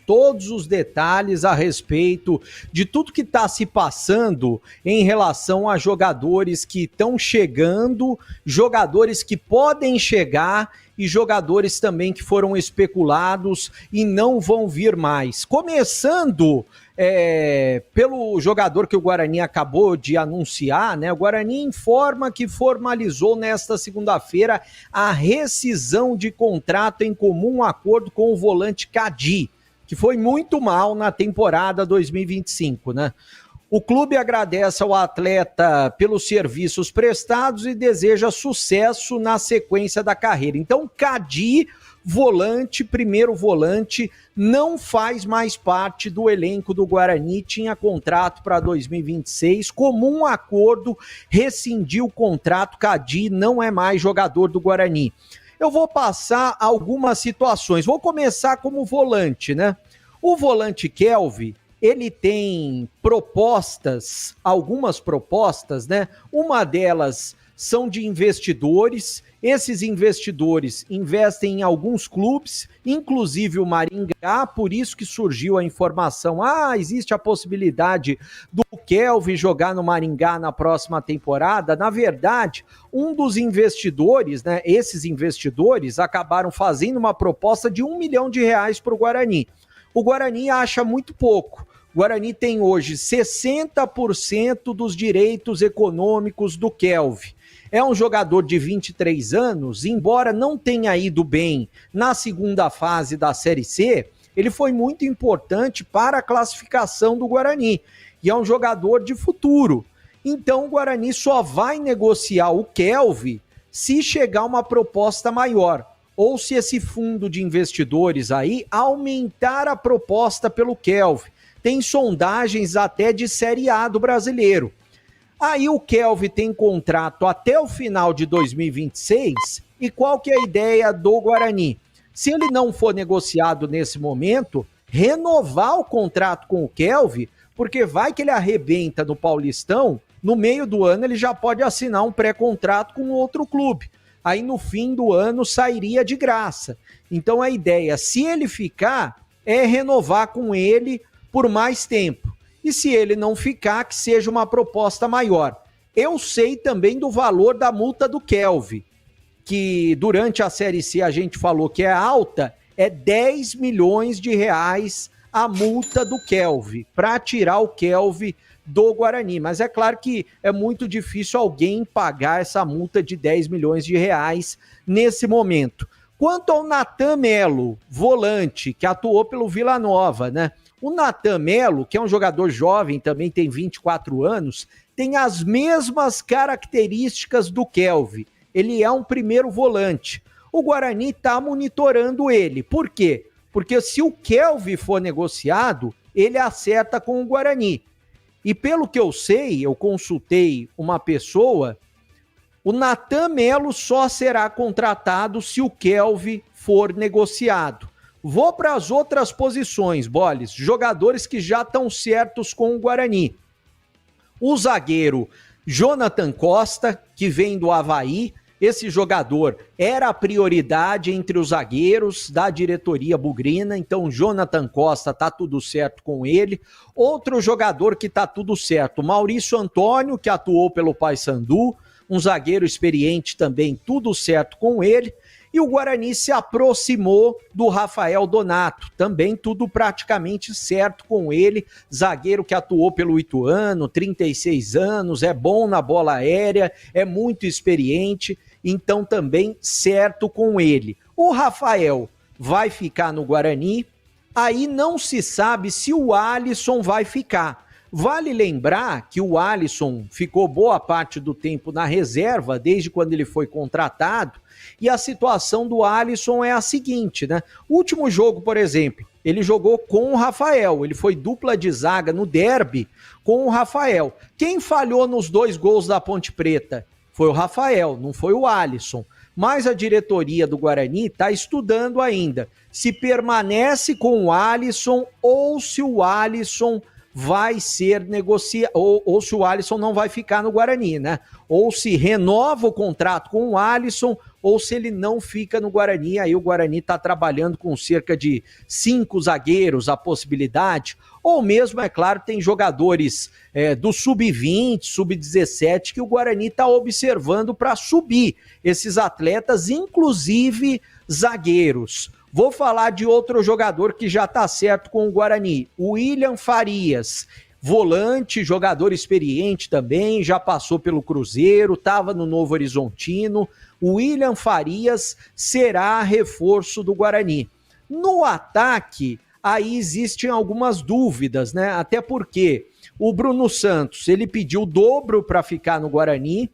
a respeito de tudo que está se passando em relação a jogadores que estão chegando, jogadores que podem chegar e jogadores também que foram especulados e não vão vir mais. Começando pelo jogador que o Guarani acabou de anunciar, né? O Guarani informa que formalizou nesta segunda-feira a rescisão de contrato em comum acordo com o volante Cadi, que foi muito mal na temporada 2025, né? O clube agradece ao atleta pelos serviços prestados e deseja sucesso na sequência da carreira. Então, Cadi, volante, primeiro volante, não faz mais parte do elenco do Guarani, tinha contrato para 2026, comum acordo, rescindiu o contrato, Cadi não é mais jogador do Guarani. Eu vou passar algumas situações, vou começar como volante, né? O volante Kelvin, ele tem propostas, algumas propostas, né? Uma delas são de investidores. Esses investidores investem em alguns clubes, inclusive o Maringá, por isso que surgiu a informação. Existe a possibilidade do Kelvin jogar no Maringá na próxima temporada. Na verdade, um dos investidores, né? Esses investidores acabaram fazendo uma proposta de R$1 milhão para o Guarani. O Guarani acha muito pouco. O Guarani tem hoje 60% dos direitos econômicos do Kelvin. É um jogador de 23 anos, embora não tenha ido bem na segunda fase da Série C, ele foi muito importante para a classificação do Guarani. E é um jogador de futuro. Então o Guarani só vai negociar o Kelvin se chegar uma proposta maior. Ou se esse fundo de investidores aí aumentar a proposta pelo Kelvin. Tem sondagens até de Série A do Brasileiro. Aí o Kelvin tem contrato até o final de 2026, e qual que é a ideia do Guarani? Se ele não for negociado nesse momento, renovar o contrato com o Kelvin, porque vai que ele arrebenta no Paulistão, no meio do ano ele já pode assinar um pré-contrato com outro clube. Aí no fim do ano sairia de graça. Então a ideia, se ele ficar, é renovar com ele por mais tempo. E se ele não ficar, que seja uma proposta maior. Eu sei também do valor da multa do Kelvin, que durante a Série C a gente falou que é alta, é 10 milhões de reais a multa do Kelvin, para tirar o Kelvin do Guarani. Mas é claro que é muito difícil alguém pagar essa multa de 10 milhões de reais nesse momento. Quanto ao Natan Melo, volante, que atuou pelo Vila Nova, né? O Natan Melo, que é um jogador jovem, também tem 24 anos, tem as mesmas características do Kelvin. Ele é um primeiro volante. O Guarani está monitorando ele. Por quê? Porque se o Kelvin for negociado, ele acerta com o Guarani. E pelo que eu sei, eu consultei uma pessoa, o Natan Melo só será contratado se o Kelvin for negociado. Vou para as outras posições, Boles, jogadores que já estão certos com o Guarani. O zagueiro Jonathan Costa, que vem do Avaí, esse jogador era a prioridade entre os zagueiros da diretoria bugrina, então Jonathan Costa tá tudo certo com ele. Outro jogador que tá tudo certo, Maurício Antônio, que atuou pelo Paysandu, um zagueiro experiente também, tudo certo com ele. E o Guarani se aproximou do Rafael Donato, também tudo praticamente certo com ele, zagueiro que atuou pelo Ituano, 36 anos, é bom na bola aérea, é muito experiente, então também certo com ele. O Rafael vai ficar no Guarani, aí não se sabe se o Alisson vai ficar. Vale lembrar que o Alisson ficou boa parte do tempo na reserva, desde quando ele foi contratado, e a situação do Alisson é a seguinte, né? O último jogo, por exemplo, ele jogou com o Rafael, ele foi dupla de zaga no derby com o Rafael. Quem falhou nos 2 gols da Ponte Preta? Foi o Rafael, não foi o Alisson. Mas a diretoria do Guarani está estudando ainda se permanece com o Alisson ou se o Alisson vai ser negociado, ou se o Alisson não vai ficar no Guarani, né? Ou se renova o contrato com o Alisson, ou se ele não fica no Guarani. Aí o Guarani está trabalhando com cerca de 5 zagueiros, a possibilidade, ou mesmo, é claro, tem jogadores do sub-20, sub-17, que o Guarani está observando para subir esses atletas, inclusive zagueiros. Vou falar de outro jogador que já está certo com o Guarani, o William Farias, volante, jogador experiente também, já passou pelo Cruzeiro, estava no Novo Horizontino. O William Farias será reforço do Guarani. No ataque, aí existem algumas dúvidas, né? Até porque o Bruno Santos, ele pediu o dobro para ficar no Guarani,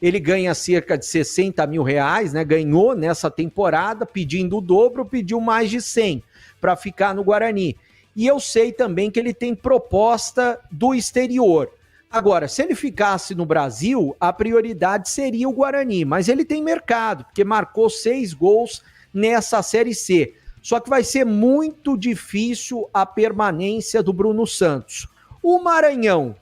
ele ganha cerca de 60 mil reais, né? Ganhou nessa temporada, pedindo o dobro, pediu mais de 100 para ficar no Guarani. E eu sei também que ele tem proposta do exterior. Agora, se ele ficasse no Brasil, a prioridade seria o Guarani, mas ele tem mercado, porque marcou 6 gols nessa Série C. Só que vai ser muito difícil a permanência do Bruno Santos. O Maranhão,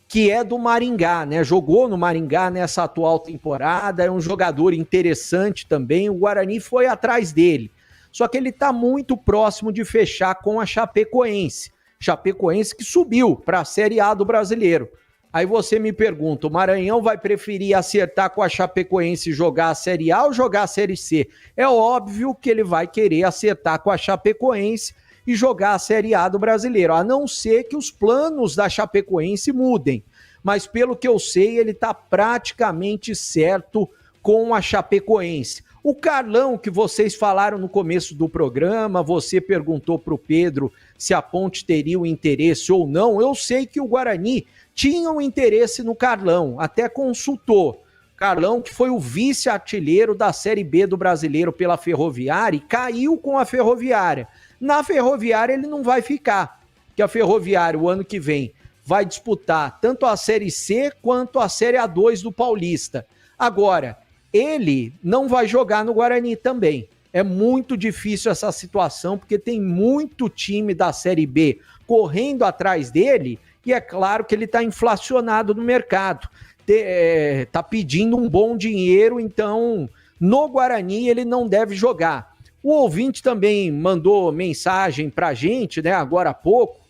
que é do Maringá, né? Jogou no Maringá nessa atual temporada, é um jogador interessante também, o Guarani foi atrás dele. Só que ele está muito próximo de fechar com a Chapecoense. Chapecoense que subiu para a Série A do Brasileiro. Aí você me pergunta, o Maranhão vai preferir acertar com a Chapecoense e jogar a Série A ou jogar a Série C? É óbvio que ele vai querer acertar com a Chapecoense, e jogar a Série A do Brasileiro, a não ser que os planos da Chapecoense mudem. Mas pelo que eu sei, ele está praticamente certo com a Chapecoense. O Carlão, que vocês falaram no começo do programa, você perguntou para o Pedro se a Ponte teria o interesse ou não. Eu sei que o Guarani tinha um interesse no Carlão, até consultou. Carlão, que foi o vice-artilheiro da Série B do Brasileiro pela Ferroviária e caiu com a Ferroviária. Na Ferroviária ele não vai ficar, porque a Ferroviária, o ano que vem, vai disputar tanto a Série C quanto a Série A2 do Paulista. Agora, ele não vai jogar no Guarani também. É muito difícil essa situação, porque tem muito time da Série B correndo atrás dele, e é claro que ele está inflacionado no mercado. Está pedindo um bom dinheiro, então no Guarani ele não deve jogar. O ouvinte também mandou mensagem para a gente, né, agora há pouco,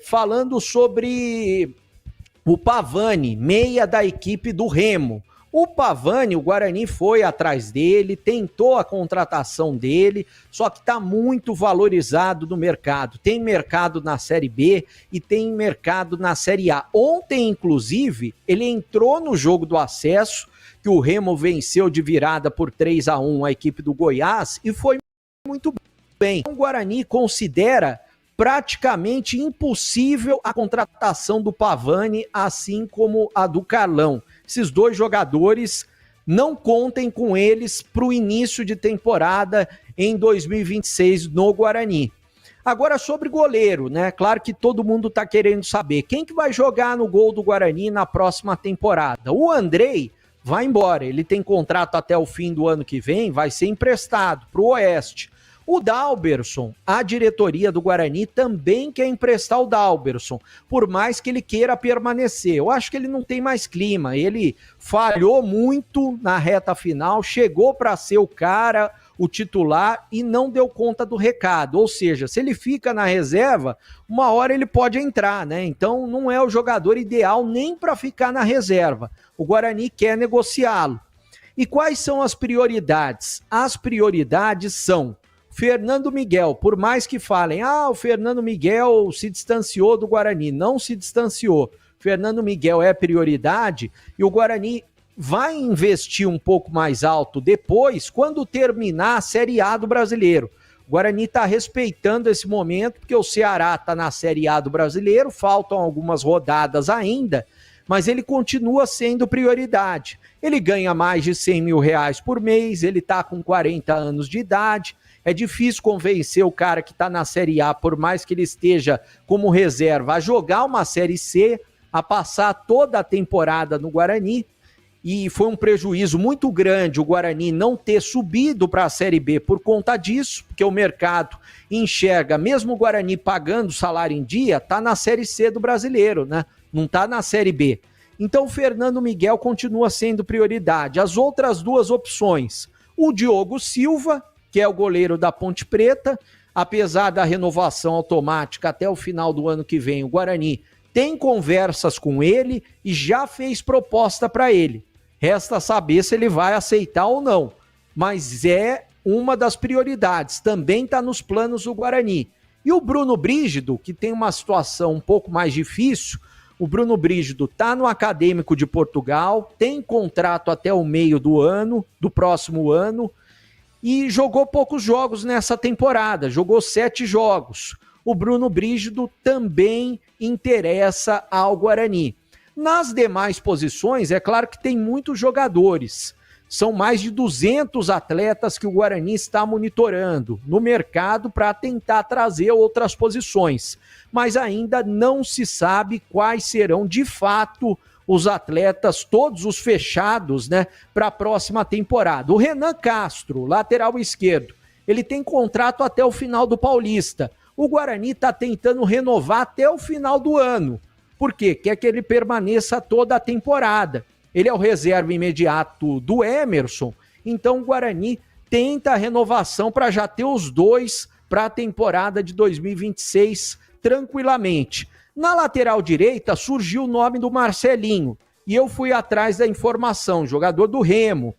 falando sobre o Pavani, meia da equipe do Remo. O Pavani, o Guarani foi atrás dele, tentou a contratação dele, só que está muito valorizado no mercado. Tem mercado na Série B e tem mercado na Série A. Ontem, inclusive, ele entrou no jogo do acesso, que o Remo venceu de virada por 3-1 a equipe do Goiás, e foi muito bem. O Guarani considera praticamente impossível a contratação do Pavani, assim como a do Carlão. Esses dois jogadores, não contem com eles para o início de temporada em 2026 no Guarani. Agora sobre goleiro, né? Claro que todo mundo está querendo saber quem que vai jogar no gol do Guarani na próxima temporada. O Andrei vai embora, ele tem contrato até o fim do ano que vem, vai ser emprestado para o Oeste. O Dalberson, a diretoria do Guarani também quer emprestar o Dalberson, por mais que ele queira permanecer. Eu acho que ele não tem mais clima, ele falhou muito na reta final, chegou para ser o cara, o titular, e não deu conta do recado. Ou seja, se ele fica na reserva, uma hora ele pode entrar, né? Então não é o jogador ideal nem para ficar na reserva. O Guarani quer negociá-lo. E quais são as prioridades? As prioridades são Fernando Miguel. Por mais que falem, o Fernando Miguel se distanciou do Guarani, não se distanciou. Fernando Miguel é prioridade e o Guarani vai investir um pouco mais alto depois, quando terminar a Série A do Brasileiro. O Guarani está respeitando esse momento, porque o Ceará está na Série A do Brasileiro, faltam algumas rodadas ainda, mas ele continua sendo prioridade. Ele ganha mais de R$100 mil por mês, ele está com 40 anos de idade. É difícil convencer o cara que está na Série A, por mais que ele esteja como reserva, a jogar uma Série C, a passar toda a temporada no Guarani. E foi um prejuízo muito grande o Guarani não ter subido para a Série B por conta disso, porque o mercado enxerga, mesmo o Guarani pagando salário em dia, está na Série C do Brasileiro, né? Não está na Série B. Então o Fernando Miguel continua sendo prioridade. As outras duas opções, o Diogo Silva, que é o goleiro da Ponte Preta, apesar da renovação automática até o final do ano que vem, o Guarani tem conversas com ele e já fez proposta para ele. Resta saber se ele vai aceitar ou não, mas é uma das prioridades, também está nos planos do Guarani. E o Bruno Brígido, que tem uma situação um pouco mais difícil, o Bruno Brígido está no Acadêmico de Portugal, tem contrato até o meio do próximo ano, e jogou poucos jogos nessa temporada, jogou 7 jogos. O Bruno Brígido também interessa ao Guarani. Nas demais posições, é claro que tem muitos jogadores. São mais de 200 atletas que o Guarani está monitorando no mercado para tentar trazer outras posições. Mas ainda não se sabe quais serão de fato os atletas, todos os fechados, né, para a próxima temporada. O Renan Castro, lateral esquerdo, ele tem contrato até o final do Paulista. O Guarani está tentando renovar até o final do ano. Por quê? Quer que ele permaneça toda a temporada. Ele é o reserva imediato do Emerson, então o Guarani tenta a renovação para já ter os dois para a temporada de 2026 tranquilamente. Na lateral direita surgiu o nome do Marcelinho, e eu fui atrás da informação, jogador do Remo.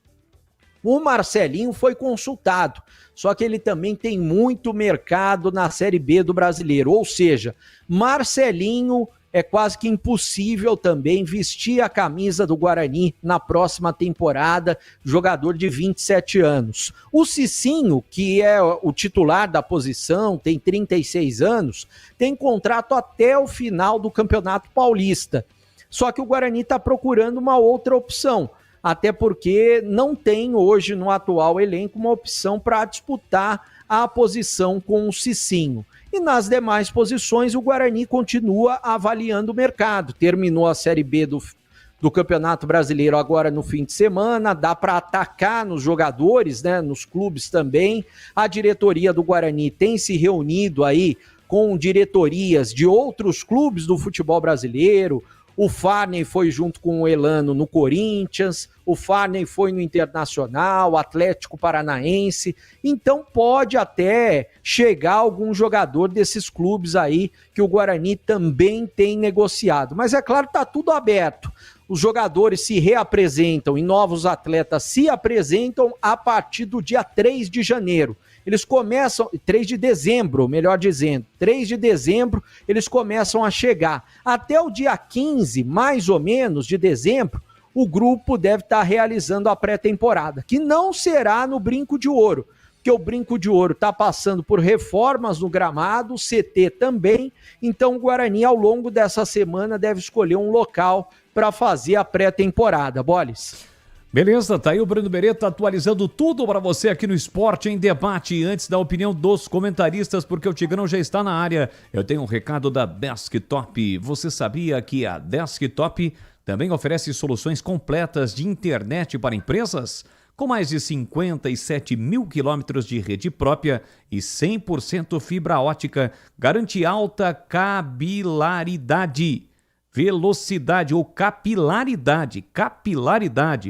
O Marcelinho foi consultado, só que ele também tem muito mercado na Série B do Brasileiro, ou seja, Marcelinho é quase que impossível também vestir a camisa do Guarani na próxima temporada, jogador de 27 anos. O Cicinho, que é o titular da posição, tem 36 anos, tem contrato até o final do Campeonato Paulista. Só que o Guarani está procurando uma outra opção, até porque não tem hoje no atual elenco uma opção para disputar a posição com o Cicinho. E nas demais posições o Guarani continua avaliando o mercado. Terminou a Série B do Campeonato Brasileiro agora no fim de semana, dá para atacar nos jogadores, né, nos clubes também. A diretoria do Guarani tem se reunido aí com diretorias de outros clubes do futebol brasileiro. O Farney foi junto com o Elano no Corinthians, o Farney foi no Internacional, Atlético Paranaense, então pode até chegar algum jogador desses clubes aí que o Guarani também tem negociado. Mas é claro, está tudo aberto. Os jogadores se reapresentam e novos atletas se apresentam a partir do dia 3 de janeiro. Eles começam, 3 de dezembro, melhor dizendo, 3 de dezembro eles começam a chegar. Até o dia 15, mais ou menos, de dezembro, o grupo deve estar realizando a pré-temporada, que não será no Brinco de Ouro, porque o Brinco de Ouro está passando por reformas no gramado, o CT também, então o Guarani ao longo dessa semana deve escolher um local para fazer a pré-temporada. Boles. Beleza, tá aí o Bruno Beretta atualizando tudo para você aqui no Esporte em Debate. Antes da opinião dos comentaristas, porque o Tigrão já está na área, eu tenho um recado da Desktop. Você sabia que a Desktop também oferece soluções completas de internet para empresas? Com mais de 57 mil quilômetros de rede própria e 100% fibra ótica, garante alta capilaridade. Velocidade ou capilaridade,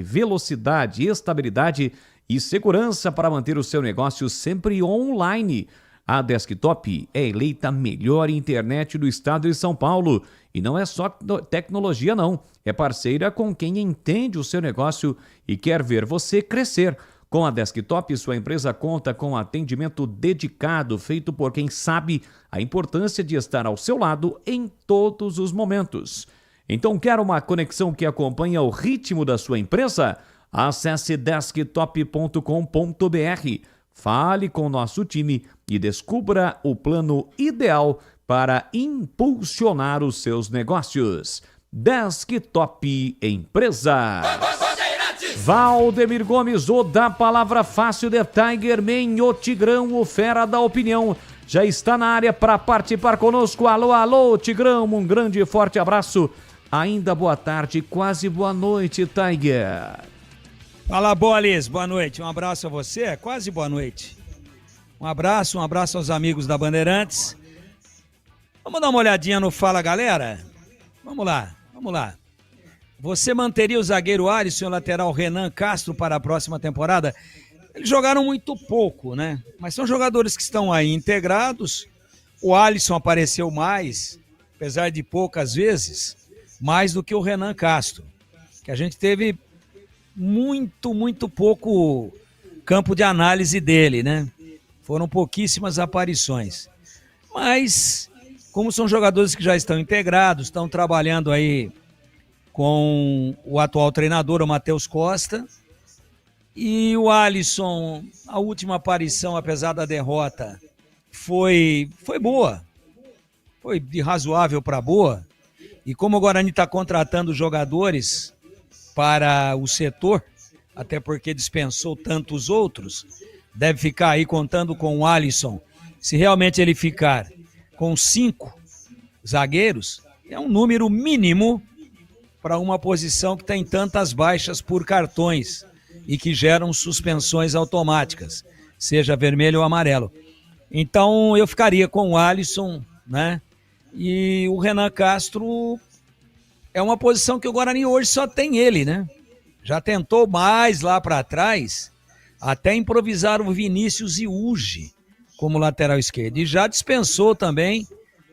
velocidade, estabilidade e segurança para manter o seu negócio sempre online. A Desktop é eleita a melhor internet do estado de São Paulo. E não é só tecnologia não, é parceira com quem entende o seu negócio e quer ver você crescer. Com a Desktop, sua empresa conta com atendimento dedicado, feito por quem sabe a importância de estar ao seu lado em todos os momentos. Então, quer uma conexão que acompanha o ritmo da sua empresa? Acesse desktop.com.br, fale com o nosso time e descubra o plano ideal para impulsionar os seus negócios. Desktop Empresas. Valdemir Gomes, o da palavra fácil de Tiger Man, o Tigrão, o fera da opinião, já está na área para participar conosco. Alô, alô, Tigrão, um grande e forte abraço. Ainda boa tarde, quase boa noite, Tiger. Fala, Bolis, boa noite. Um abraço a você, quase boa noite. Um abraço aos amigos da Bandeirantes. Vamos dar uma olhadinha no Fala, galera? Vamos lá. Você manteria o zagueiro Alisson e o lateral Renan Castro para a próxima temporada? Eles jogaram muito pouco, né? Mas são jogadores que estão aí integrados. O Alisson apareceu mais, apesar de poucas vezes, mais do que o Renan Castro, que a gente teve muito pouco campo de análise dele, né? Foram pouquíssimas aparições. Mas, como são jogadores que já estão integrados, estão trabalhando aí com o atual treinador, o Matheus Costa, e o Alisson, a última aparição, apesar da derrota, foi boa, foi de razoável para boa, e como o Guarani está contratando jogadores para o setor, até porque dispensou tantos outros, deve ficar aí contando com o Alisson. Se realmente ele ficar com 5 zagueiros, é um número mínimo para uma posição que tem tantas baixas por cartões e que geram suspensões automáticas, seja vermelho ou amarelo. Então eu ficaria com o Alisson, né? E o Renan Castro é uma posição que o Guarani hoje só tem ele, né? Já tentou mais lá para trás, até improvisar o Vinícius Iuge como lateral esquerdo. E já dispensou também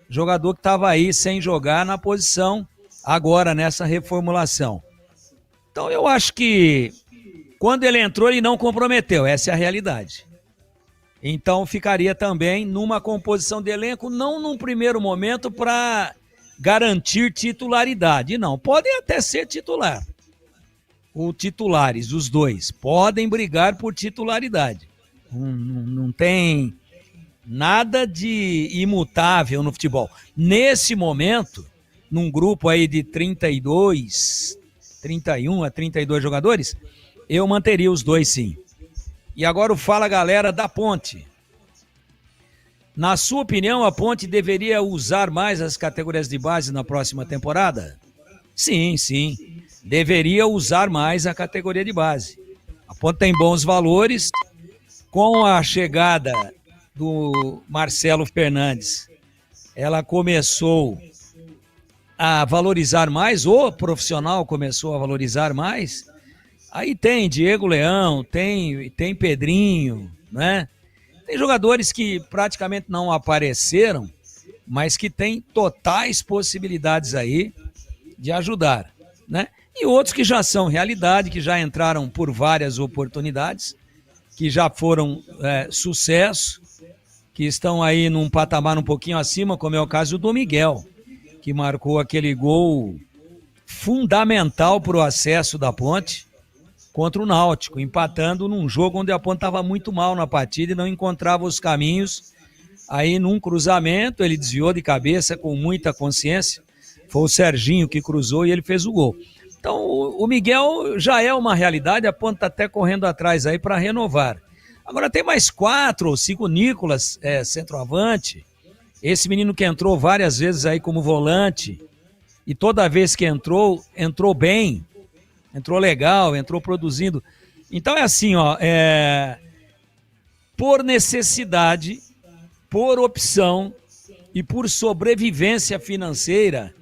jogador que estava aí sem jogar na posição agora nessa reformulação. Então eu acho que Quando ele entrou, ele não comprometeu, essa é a realidade. Então ficaria também numa composição de elenco, não num primeiro momento para garantir titularidade, não. Podem até ser titular. Ou titulares, os dois, podem brigar por titularidade. Não tem nada de imutável no futebol. Nesse momento, num grupo aí de 31 a 32 jogadores, eu manteria os dois sim. E agora o Fala Galera da Ponte. Na sua opinião, a Ponte deveria usar mais as categorias de base na próxima temporada? Sim, sim. Deveria usar mais a categoria de base. A Ponte tem bons valores. Com a chegada do Marcelo Fernandes, ela começou a valorizar mais, o profissional começou a valorizar mais. Aí tem Diego Leão, tem Pedrinho, né? Tem jogadores que praticamente não apareceram, mas que têm totais possibilidades aí de ajudar, né? E outros que já são realidade, que já entraram por várias oportunidades, que já foram sucesso, que estão aí num patamar um pouquinho acima, como é o caso do Miguel, que marcou aquele gol fundamental para o acesso da Ponte contra o Náutico, empatando num jogo onde a Ponte estava muito mal na partida e não encontrava os caminhos. Aí num cruzamento ele desviou de cabeça com muita consciência, foi o Serginho que cruzou e ele fez o gol. Então o Miguel já é uma realidade, a Ponte está até correndo atrás aí para renovar. Agora tem mais 4 ou 5, Nicolas, centroavante, esse menino que entrou várias vezes aí como volante, e toda vez que entrou bem, entrou legal, entrou produzindo. Então é assim, ó, por necessidade, por opção e por sobrevivência financeira,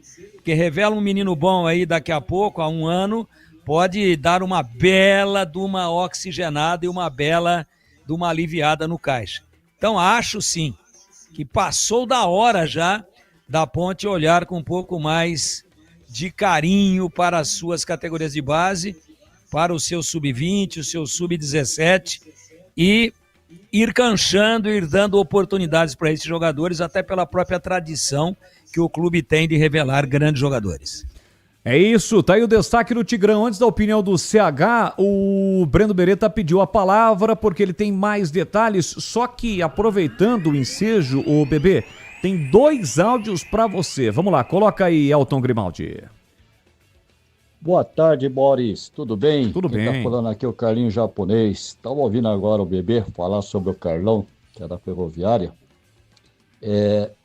que revela um menino bom aí daqui a pouco, há um ano, pode dar uma bela de uma oxigenada e uma bela de uma aliviada no caixa. Então acho sim que passou da hora já da Ponte olhar com um pouco mais de carinho para as suas categorias de base, para o seu sub-20, o seu sub-17 e ir canchando, ir dando oportunidades para esses jogadores, até pela própria tradição que o clube tem de revelar grandes jogadores. É isso, tá aí o destaque do Tigrão. Antes da opinião do CH, o Breno Beretta pediu a palavra porque ele tem mais detalhes, só que aproveitando o ensejo, o bebê, tem 2 áudios para você. Vamos lá, coloca aí, Elton Grimaldi. Boa tarde, Boris. Tudo bem? Tudo bem. Quem tá falando aqui é o Carlinho Japonês. Estava ouvindo agora o bebê falar sobre o Carlão, que é da Ferroviária.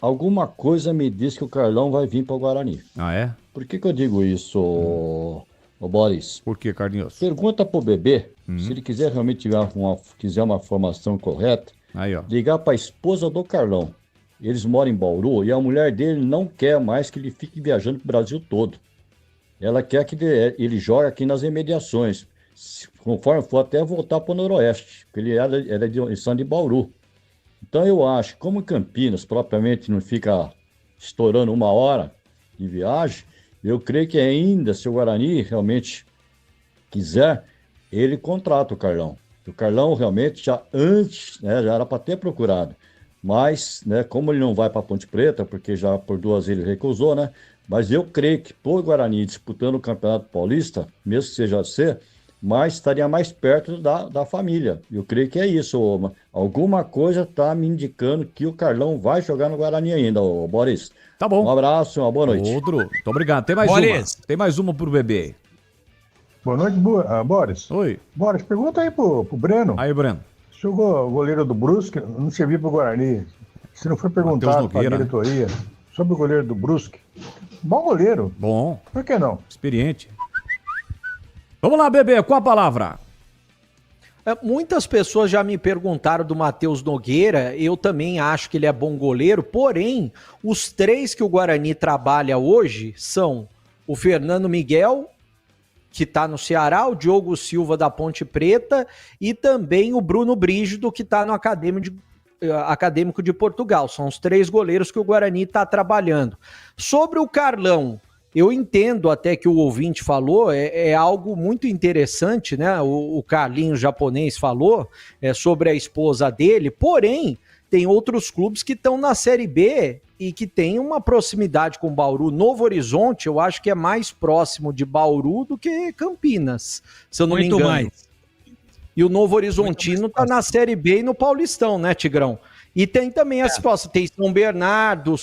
Alguma coisa me diz que o Carlão vai vir para o Guarani. Ah, é? Por que eu digo isso, ô Boris? Por que, Carlinhos? Pergunta pro bebê, se ele quiser realmente quiser uma formação correta, aí, ó, ligar para a esposa do Carlão. Eles moram em Bauru e a mulher dele não quer mais que ele fique viajando pro Brasil todo. Ela quer que ele jogue aqui nas imediações. Conforme for até voltar para o Noroeste, porque eles são de Bauru. Então eu acho, como Campinas propriamente não fica estourando 1 hora de viagem, eu creio que ainda, se o Guarani realmente quiser, ele contrata o Carlão. O Carlão realmente já antes, né, já era para ter procurado. Mas, né, como ele não vai para Ponte Preta, porque já por 2 ele recusou, né? Mas eu creio que por Guarani disputando o Campeonato Paulista, mesmo que seja C, mas estaria mais perto da família. Eu creio que é isso. Alguma coisa está me indicando que o Carlão vai jogar no Guarani ainda, Boris. Tá bom. Um abraço, uma boa noite. Outro. Muito obrigado. Tem mais Boris. uma. Tem mais uma pro bebê. Boa noite, Boris. Oi. Boris, pergunta aí pro Breno. Aí, Breno. Jogou o goleiro do Brusque, não serviu pro Guarani. Se não foi perguntado para a diretoria sobre o goleiro do Brusque. Bom goleiro. Bom. Por que não? Experiente. Vamos lá, bebê, qual a palavra? Muitas pessoas já me perguntaram do Matheus Nogueira, eu também acho que ele é bom goleiro, porém, os 3 que o Guarani trabalha hoje são o Fernando Miguel, que está no Ceará, o Diogo Silva da Ponte Preta e também o Bruno Brígido, que está no Acadêmico de Portugal. São os 3 goleiros que o Guarani está trabalhando. Sobre o Carlão, eu entendo até que o ouvinte falou, é algo muito interessante, né? O Carlinhos japonês falou sobre a esposa dele, porém, tem outros clubes que estão na Série B e que tem uma proximidade com Bauru. Novo Horizonte, eu acho que é mais próximo de Bauru do que Campinas, se eu não me engano. Muito mais. E o Novo Horizontino está na Série B e no Paulistão, né, Tigrão? E tem também a situação, tem São Bernardo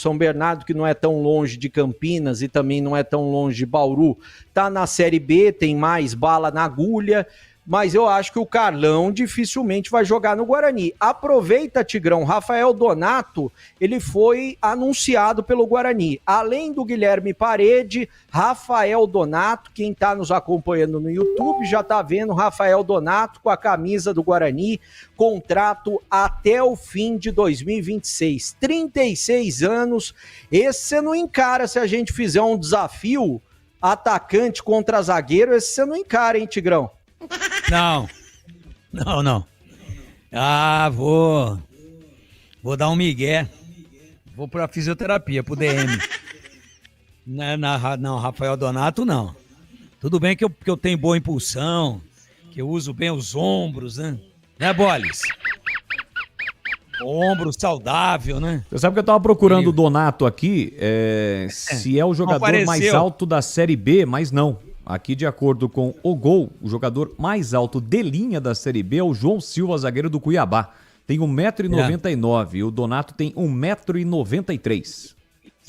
que não é tão longe de Campinas e também não é tão longe de Bauru, tá na Série B, tem mais bala na agulha, mas eu acho que o Carlão dificilmente vai jogar no Guarani. Aproveita, Tigrão, Rafael Donato, ele foi anunciado pelo Guarani. Além do Guilherme Parede, Rafael Donato, quem está nos acompanhando no YouTube já está vendo Rafael Donato com a camisa do Guarani, contrato até o fim de 2026. 36 anos, esse você não encara se a gente fizer um desafio atacante contra zagueiro, esse você não encara, hein, Tigrão? Não. Ah, vou dar um migué. Vou pra fisioterapia, pro DM. Não, Rafael Donato, não. Tudo bem que eu tenho boa impulsão, que eu uso bem os ombros, né? Né, Boles? Ombro saudável, né? Você sabe que eu tava procurando o Donato aqui, se é o jogador mais alto da Série B, mas não. Aqui, de acordo com o Gol, o jogador mais alto de linha da Série B é o João Silva, zagueiro do Cuiabá. Tem 1,99m e o Donato tem 1,93m.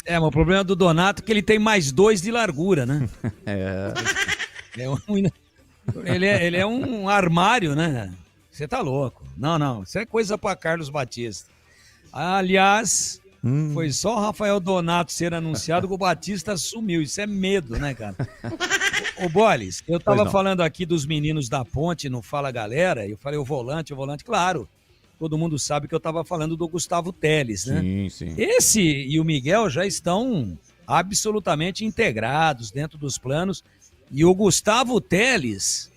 Mas o problema do Donato é que ele tem mais 2 de largura, né? Ele é um armário, né? Você tá louco. Não, isso é coisa pra Carlos Batista. Aliás, foi só o Rafael Donato ser anunciado que o Batista sumiu. Isso é medo, né, cara? Ô, Boles, eu tava falando aqui dos meninos da Ponte no Fala Galera, eu falei o volante, claro, todo mundo sabe que eu tava falando do Gustavo Teles, né? Sim. Esse e o Miguel já estão absolutamente integrados dentro dos planos, e o Gustavo Teles,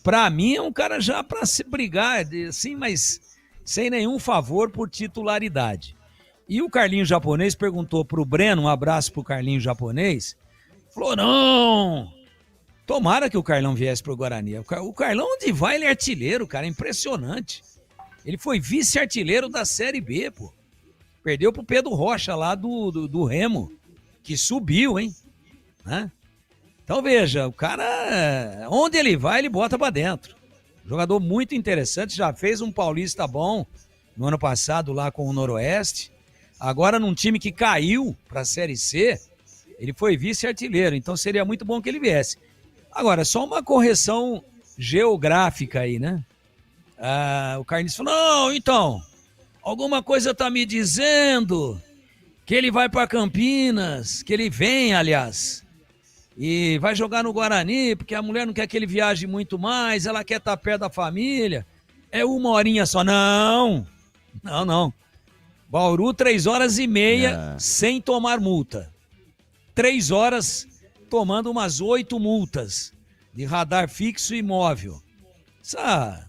pra mim, é um cara já pra se brigar, assim, mas sem nenhum favor por titularidade. E o Carlinho Japonês perguntou pro Breno, um abraço pro Carlinho Japonês, falou, não... Tomara que o Carlão viesse pro Guarani. O Carlão, onde vai, ele é artilheiro, cara, é impressionante. Ele foi vice-artilheiro da Série B, pô. Perdeu pro Pedro Rocha lá do Remo, que subiu, hein? Né? Então veja, o cara, onde ele vai, ele bota pra dentro. Jogador muito interessante, já fez um paulista bom no ano passado lá com o Noroeste. Agora num time que caiu pra Série C, ele foi vice-artilheiro, então seria muito bom que ele viesse. Agora, só uma correção geográfica aí, né? O Carlinhos falou, não, então, alguma coisa tá me dizendo que ele vai para Campinas, que ele vem, aliás, e vai jogar no Guarani, porque a mulher não quer que ele viaje muito mais, ela quer estar perto da família, é 1 horinha só. Não. Bauru, 3h30 sem tomar multa. 3 horas tomando umas 8 multas de radar fixo e móvel. Essa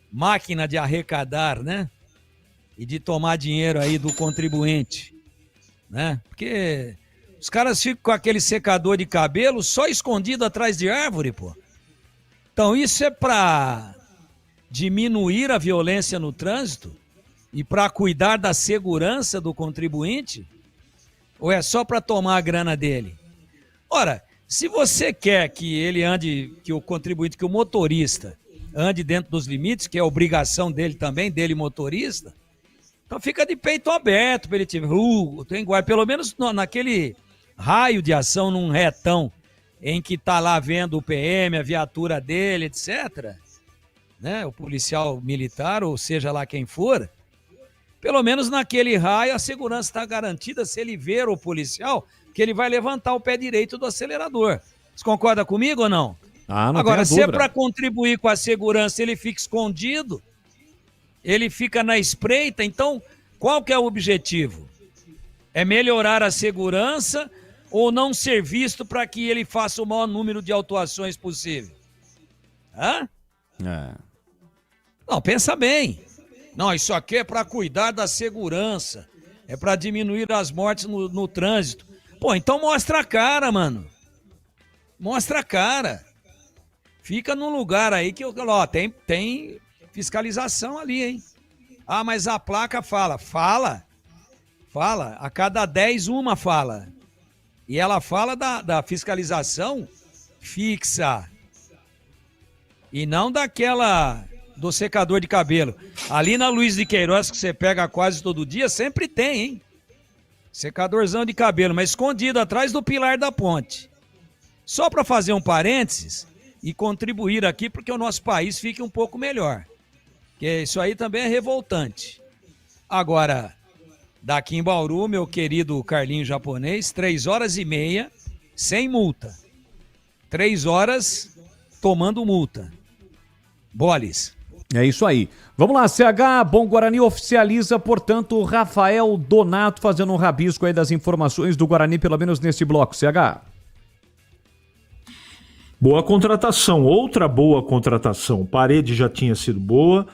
máquina de arrecadar, né? E de tomar dinheiro aí do contribuinte, né? Porque os caras ficam com aquele secador de cabelo só escondido atrás de árvore, pô. Então isso é para diminuir a violência no trânsito e para cuidar da segurança do contribuinte? Ou é só para tomar a grana dele? Ora, se você quer que ele ande, que o contribuinte, que o motorista ande dentro dos limites, que é obrigação dele também, dele motorista, então fica de peito aberto para ele tem guarda, pelo menos naquele raio de ação, num retão, em que tá lá vendo o PM, a viatura dele, etc., né, o policial militar, ou seja lá quem for, pelo menos naquele raio a segurança está garantida. Se ele ver o policial, que ele vai levantar o pé direito do acelerador. Você concorda comigo ou não? Não Agora, se é para contribuir com a segurança, ele fica escondido, ele fica na espreita, então qual que é o objetivo? É melhorar a segurança ou não ser visto para que ele faça o maior número de autuações possível? Não, pensa bem. Não, isso aqui é para cuidar da segurança, é para diminuir as mortes no trânsito. Pô, então mostra a cara, mano. Mostra a cara. Fica num lugar aí que, ó, tem fiscalização ali, hein? Ah, mas a placa fala. Fala. A cada 10, uma fala. E ela fala da fiscalização fixa. E não daquela do secador de cabelo. Ali na Luiz de Queiroz, que você pega quase todo dia, sempre tem, hein? Secadorzão de cabelo, mas escondido atrás do pilar da ponte. Só para fazer um parênteses e contribuir aqui porque o nosso país fique um pouco melhor. Porque isso aí também é revoltante. Agora, daqui em Bauru, meu querido Carlinho japonês, 3h30 sem multa. 3 horas tomando multa. Boles. É isso aí. Vamos lá, CH, Bom Guarani oficializa, portanto, Rafael Donato fazendo um rabisco aí das informações do Guarani, pelo menos neste bloco, CH. Boa contratação, outra boa contratação. Parede já tinha sido boa.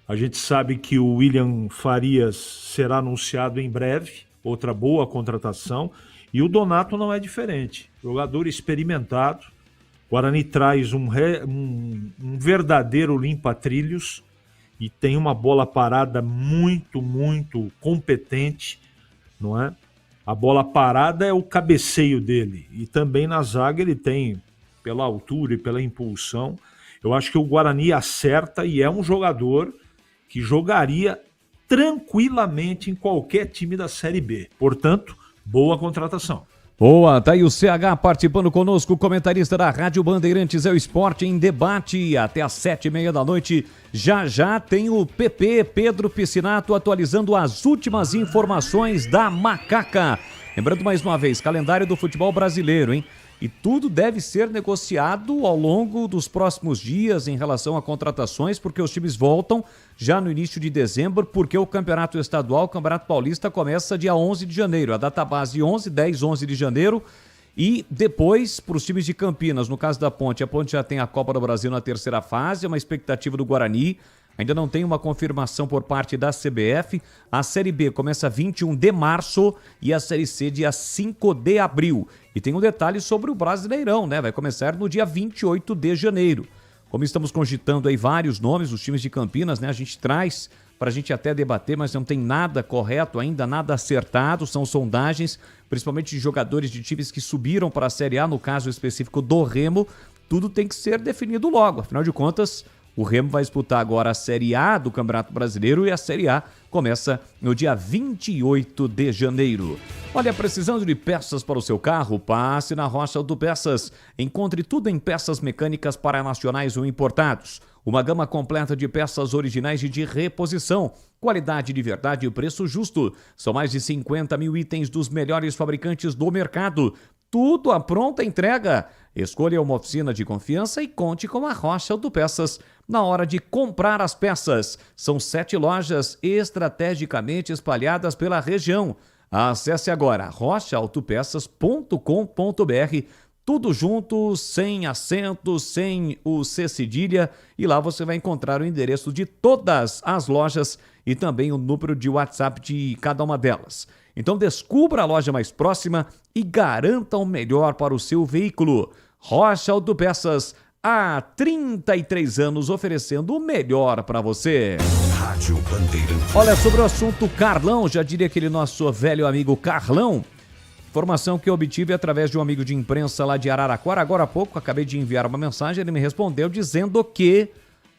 A gente sabe que o William Farias será anunciado em breve, outra boa contratação. E o Donato não é diferente. Jogador experimentado. O Guarani traz um verdadeiro limpa-trilhos e tem uma bola parada muito, muito competente, não é? A bola parada é o cabeceio dele. E também na zaga ele tem, pela altura e pela impulsão, eu acho que o Guarani acerta e é um jogador que jogaria tranquilamente em qualquer time da Série B. Portanto, boa contratação. Boa, tá aí o CH participando conosco, comentarista da Rádio Bandeirantes, é o Esporte em Debate, até às 7h30 da noite. Já tem o PP, Pedro Piscinato, atualizando as últimas informações da Macaca. Lembrando mais uma vez, calendário do futebol brasileiro, hein? E tudo deve ser negociado ao longo dos próximos dias em relação a contratações, porque os times voltam já no início de dezembro, porque o campeonato estadual, o Campeonato Paulista, começa dia 11 de janeiro. A data base 10, 11 de janeiro. E depois, para os times de Campinas, no caso da Ponte, a Ponte já tem a Copa do Brasil na terceira fase, é uma expectativa do Guarani. Ainda não tem uma confirmação por parte da CBF. A Série B começa 21 de março e a Série C dia 5 de abril. E tem um detalhe sobre o Brasileirão, né? Vai começar no dia 28 de janeiro. Como estamos cogitando aí vários nomes, os times de Campinas, né? A gente traz para a gente até debater, mas não tem nada correto ainda, nada acertado. São sondagens, principalmente de jogadores de times que subiram para a Série A, no caso específico do Remo. Tudo tem que ser definido logo. Afinal de contas, o Remo vai disputar agora a Série A do Campeonato Brasileiro e a Série A começa no dia 28 de janeiro. Olha, precisando de peças para o seu carro? Passe na Rocha Autopeças. Encontre tudo em peças mecânicas para nacionais ou importados. Uma gama completa de peças originais e de reposição. Qualidade de verdade e preço justo. São mais de 50 mil itens dos melhores fabricantes do mercado. Tudo à pronta entrega. Escolha uma oficina de confiança e conte com a Rocha Autopeças na hora de comprar as peças. São 7 lojas estrategicamente espalhadas pela região. Acesse agora rochaautopeças.com.br, tudo junto, sem acento, sem o C cedilha, e lá você vai encontrar o endereço de todas as lojas e também o número de WhatsApp de cada uma delas. Então descubra a loja mais próxima e garanta o melhor para o seu veículo. Rocha Autopeças, há 33 anos oferecendo o melhor para você. Rádio Bandeirantes. Olha, sobre o assunto Carlão, já diria aquele nosso velho amigo Carlão, informação que eu obtive através de um amigo de imprensa lá de Araraquara. Agora há pouco, acabei de enviar uma mensagem, ele me respondeu dizendo que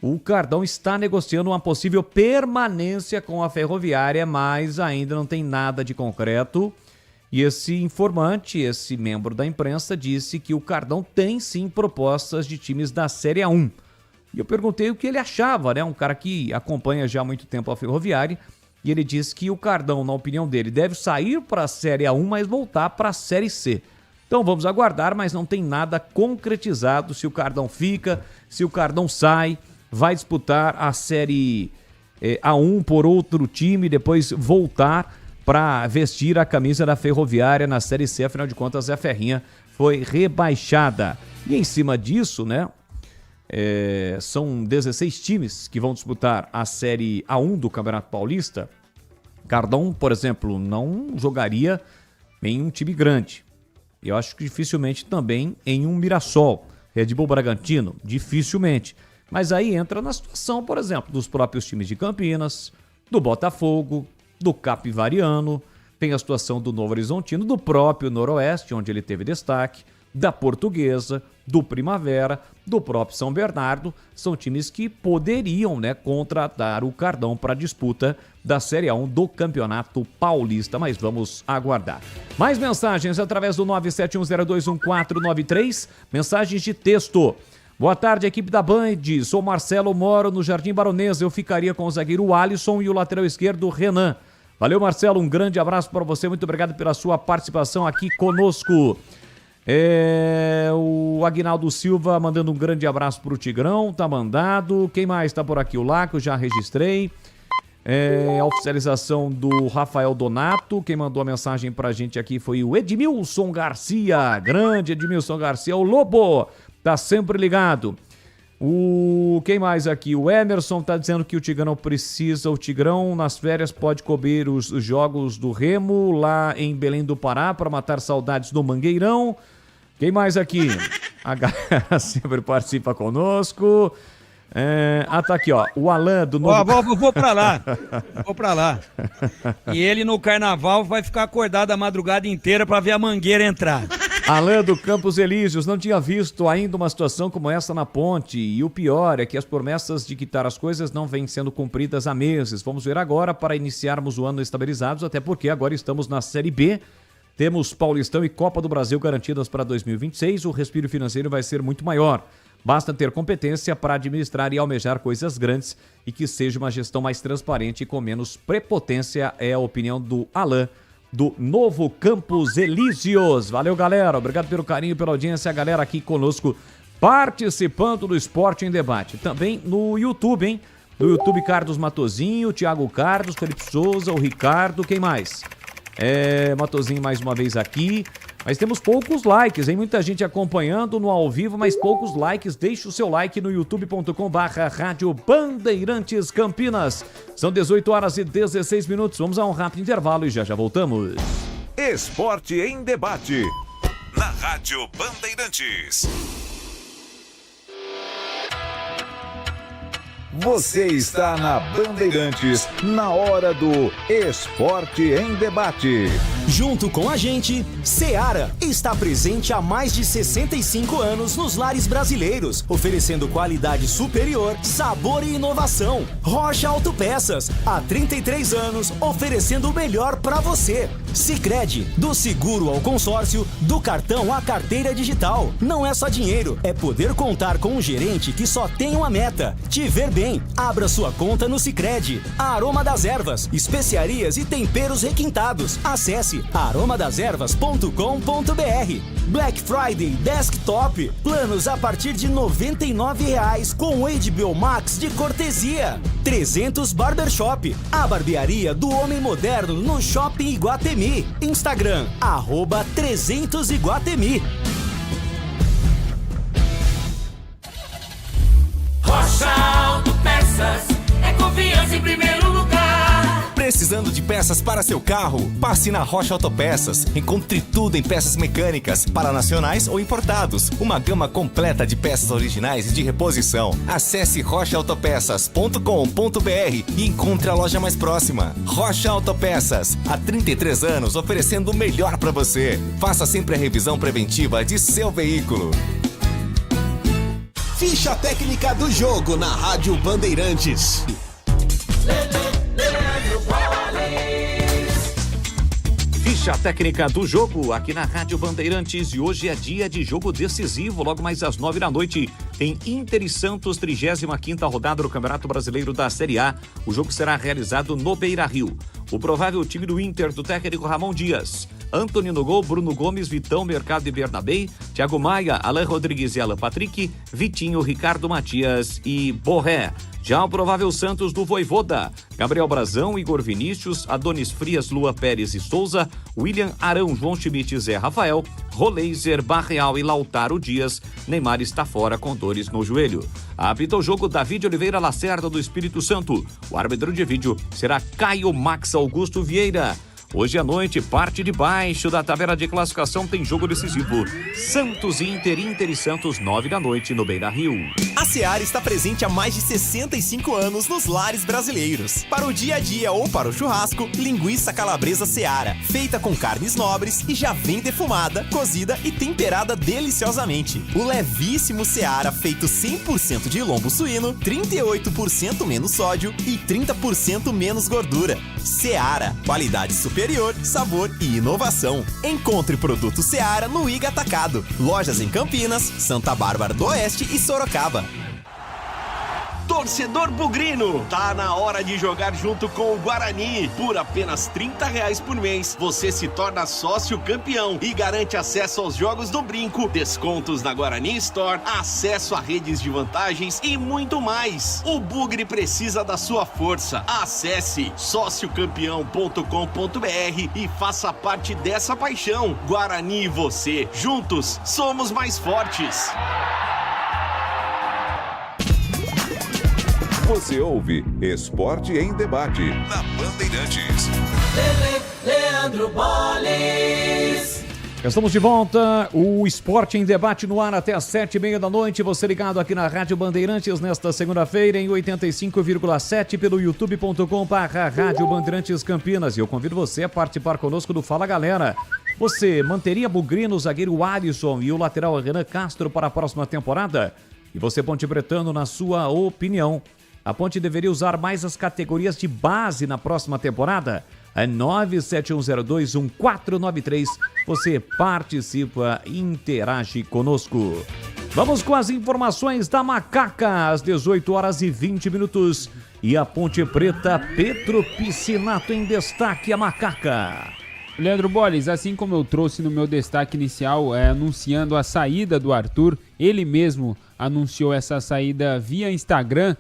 o Carlão está negociando uma possível permanência com a Ferroviária, mas ainda não tem nada de concreto. E esse informante, esse membro da imprensa, disse que o Cardão tem sim propostas de times da Série A1. E eu perguntei o que ele achava, né? Um cara que acompanha já há muito tempo a Ferroviária. E ele disse que o Cardão, na opinião dele, deve sair para a Série A1, mas voltar para a Série C. Então vamos aguardar, mas não tem nada concretizado se o Cardão fica, se o Cardão sai, vai disputar a Série A1 por outro time, depois voltar para vestir a camisa da Ferroviária na Série C. Afinal de contas, a Ferrinha foi rebaixada. E em cima disso, né, são 16 times que vão disputar a Série A1 do Campeonato Paulista. Cardão, por exemplo, não jogaria em um time grande. Eu acho que dificilmente também em um Mirassol. Red Bull Bragantino, dificilmente. Mas aí entra na situação, por exemplo, dos próprios times de Campinas, do Botafogo, do Capivariano, tem a situação do Novo Horizontino, do próprio Noroeste, onde ele teve destaque, da Portuguesa, do Primavera, do próprio São Bernardo. São times que poderiam, né, contratar o Cardão para a disputa da Série A1 do Campeonato Paulista, mas vamos aguardar. Mais mensagens através do 971021493, mensagens de texto. Boa tarde, equipe da Band. Sou Marcelo, moro no Jardim Baronesa. Eu ficaria com o zagueiro Alisson e o lateral esquerdo Renan. Valeu, Marcelo. Um grande abraço para você. Muito obrigado pela sua participação aqui conosco. O Aguinaldo Silva mandando um grande abraço para o Tigrão. Tá mandado. Quem mais tá por aqui? O Laco, já registrei. A oficialização do Rafael Donato. Quem mandou a mensagem pra gente aqui foi o Edmilson Garcia. Grande Edmilson Garcia. O Lobo tá sempre ligado. Quem mais aqui? O Emerson tá dizendo que o Tigrão precisa. O Tigrão nas férias pode cobrir os jogos do Remo lá em Belém do Pará para matar saudades do Mangueirão. Quem mais aqui? A galera sempre participa conosco. Tá aqui, ó. O Alan do Novo... Vou pra lá. Vou pra lá. E ele no carnaval vai ficar acordado a madrugada inteira pra ver a Mangueira entrar. Alan do Campos Elíseos, não tinha visto ainda uma situação como essa na ponte. E o pior é que as promessas de quitar as coisas não vêm sendo cumpridas há meses. Vamos ver agora para iniciarmos o ano estabilizados, até porque agora estamos na Série B. Temos Paulistão e Copa do Brasil garantidas para 2026. O respiro financeiro vai ser muito maior. Basta ter competência para administrar e almejar coisas grandes e que seja uma gestão mais transparente e com menos prepotência, é a opinião do Alan, do Novo Campos Elíseos. Valeu, galera. Obrigado pelo carinho, pela audiência. A galera aqui conosco participando do Esporte em Debate. Também no YouTube, hein? No YouTube, Carlos Matozinho, Thiago Carlos, Felipe Souza, o Ricardo. Quem mais? Matozinho mais uma vez aqui. Mas temos poucos likes, hein? Muita gente acompanhando no ao vivo, mas poucos likes. Deixe o seu like no youtube.com/Rádio Bandeirantes Campinas. São 18 horas e 16 minutos. Vamos a um rápido intervalo e já voltamos. Esporte em Debate, na Rádio Bandeirantes. Você está na Bandeirantes, na hora do Esporte em Debate. Junto com a gente, Seara está presente há mais de 65 anos nos lares brasileiros, oferecendo qualidade superior, sabor e inovação. Rocha Autopeças, há 33 anos, oferecendo o melhor para você. Sicredi, do seguro ao consórcio, do cartão à carteira digital. Não é só dinheiro, é poder contar com um gerente que só tem uma meta: te ver bem. Abra sua conta no Sicredi. Aroma das Ervas, especiarias e temperos requintados. Acesse aromadeservas.com.br. Black Friday Desktop, planos a partir de R$ 99,00 com HBO Max de cortesia. 300 Barbershop, a barbearia do homem moderno no Shopping Iguatemi. Instagram, @300Iguatemi. Rocha Autopeças, é confiança em primeiro lugar. Precisando de peças para seu carro? Passe na Rocha Autopeças. Encontre tudo em peças mecânicas, para nacionais ou importados. Uma gama completa de peças originais e de reposição. Acesse rochaautopeças.com.br e encontre a loja mais próxima. Rocha Autopeças, há 33 anos oferecendo o melhor para você. Faça sempre a revisão preventiva de seu veículo. Ficha técnica do jogo na Rádio Bandeirantes. Ficha técnica do jogo aqui na Rádio Bandeirantes e hoje é dia de jogo decisivo. Logo mais às 9 da noite tem Inter e Santos, 35ª rodada do Campeonato Brasileiro da Série A. O jogo será realizado no Beira-Rio. O provável time do Inter, do técnico Ramon Dias: Antony no gol, Bruno Gomes, Vitão, Mercado e Bernabé, Thiago Maia, Alain Rodrigues e Alan Patrick, Vitinho, Ricardo Matias e Borré. Já o provável Santos do Vojvoda: Gabriel Brazão, Igor Vinícius, Adonis Frias, Lua Pérez e Souza, William Arão, João Schmidt e Zé Rafael, Roleiser, Barreal e Lautaro Dias. Neymar está fora com dores no joelho. Apita o jogo David Oliveira Lacerda do Espírito Santo. O árbitro de vídeo será Caio Max Augusto Vieira. Hoje à noite, parte de baixo da tabela de classificação tem jogo decisivo. Santos e Inter e Santos, 9h no Beira-Rio. A Seara está presente há mais de 65 anos nos lares brasileiros. Para o dia a dia ou para o churrasco, linguiça calabresa Seara, feita com carnes nobres e já vem defumada, cozida e temperada deliciosamente. O levíssimo Seara, feito 100% de lombo suíno, 38% menos sódio e 30% menos gordura. Seara, qualidade superior, sabor e inovação. Encontre produto Seara no Iga Atacado. Lojas em Campinas, Santa Bárbara do Oeste e Sorocaba. Torcedor bugrino, tá na hora de jogar junto com o Guarani. Por apenas R$30 por mês, você se torna sócio campeão e garante acesso aos jogos do Brinco, descontos na Guarani Store, acesso a redes de vantagens e muito mais. O Bugre precisa da sua força. Acesse sociocampeão.com.br e faça parte dessa paixão. Guarani e você, juntos, somos mais fortes. Você ouve Esporte em Debate na Bandeirantes. Leandro Bolles. Estamos de volta, o Esporte em Debate no ar até às 7h30. Você ligado aqui na Rádio Bandeirantes nesta segunda-feira em 85,7 pelo youtube.com/Rádio Bandeirantes Campinas. E eu convido você a participar conosco do Fala Galera. Você manteria Bugrino, o zagueiro Alisson e o lateral Renan Castro para a próxima temporada? E você, Ponte Pretano, na sua opinião, a Ponte deveria usar mais as categorias de base na próxima temporada? É 971021493. Você participa e interage conosco. Vamos com as informações da Macaca, às 18h20. E a Ponte Preta, Pedro Piscinato em destaque, a Macaca. Leandro Bolles, assim como eu trouxe no meu destaque inicial, anunciando a saída do Arthur, ele mesmo anunciou essa saída via Instagram.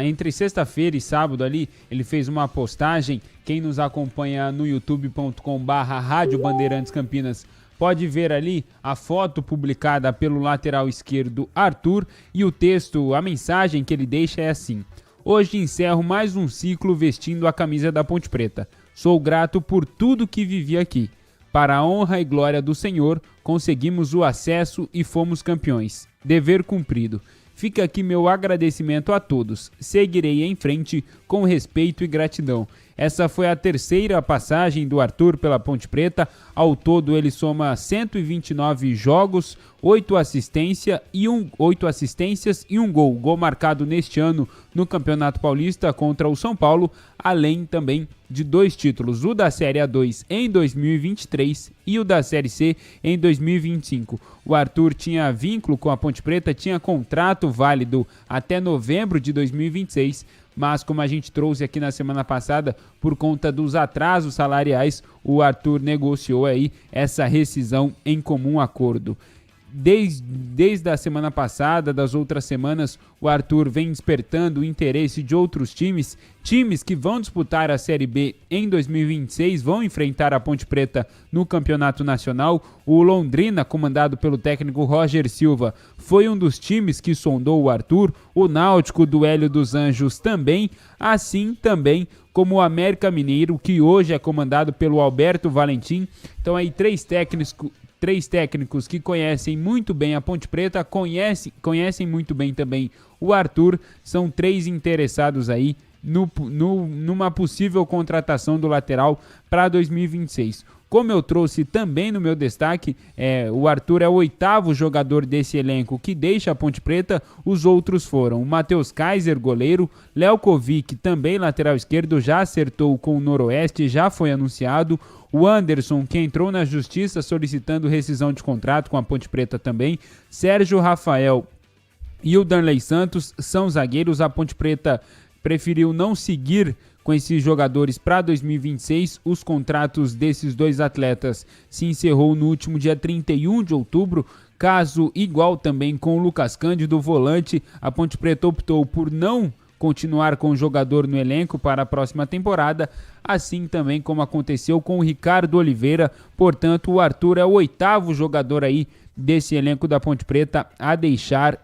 Entre sexta-feira e sábado ali, ele fez uma postagem. Quem nos acompanha no youtube.com/Rádio Bandeirantes Campinas pode ver ali a foto publicada pelo lateral esquerdo Arthur e o texto, a mensagem que ele deixa é assim: hoje encerro mais um ciclo vestindo a camisa da Ponte Preta. Sou grato por tudo que vivi aqui. Para a honra e glória do Senhor, conseguimos o acesso e fomos campeões. Dever cumprido. Fica aqui meu agradecimento a todos. Seguirei em frente com respeito e gratidão. Essa foi a terceira passagem do Arthur pela Ponte Preta. Ao todo ele soma 129 jogos, 8 assistências e um gol. Gol marcado neste ano no Campeonato Paulista contra o São Paulo, além também de 2 títulos, o da Série A2 em 2023 e o da Série C em 2025. O Arthur tinha vínculo com a Ponte Preta, tinha contrato válido até novembro de 2026, mas como a gente trouxe aqui na semana passada, por conta dos atrasos salariais, o Arthur negociou aí essa rescisão em comum acordo. Desde a semana passada, das outras semanas, o Arthur vem despertando o interesse de outros times que vão disputar a Série B em 2026, vão enfrentar a Ponte Preta no Campeonato Nacional. O Londrina, comandado pelo técnico Roger Silva, foi um dos times que sondou o Arthur, o Náutico do Hélio dos Anjos também, assim também como o América Mineiro, que hoje é comandado pelo Alberto Valentim. Então aí três técnicos que conhecem muito bem a Ponte Preta, conhecem muito bem também o Arthur, são 3 interessados aí numa possível contratação do lateral para 2026. Como eu trouxe também no meu destaque, o Arthur é o 8º jogador desse elenco que deixa a Ponte Preta. Os outros foram o Matheus Kaiser, goleiro, Léo Kovic, também lateral esquerdo, já acertou com o Noroeste, já foi anunciado. O Anderson, que entrou na justiça solicitando rescisão de contrato com a Ponte Preta também. Sérgio Rafael e o Darley Santos são zagueiros. A Ponte Preta preferiu não seguir com esses jogadores para 2026. Os contratos desses 2 atletas se encerrou no último dia 31 de outubro. Caso igual também com o Lucas Cândido, volante. A Ponte Preta optou por não continuar com o jogador no elenco para a próxima temporada. assim também como aconteceu com o Ricardo Oliveira. Portanto, o Arthur é o 8º jogador aí desse elenco da Ponte Preta a deixar,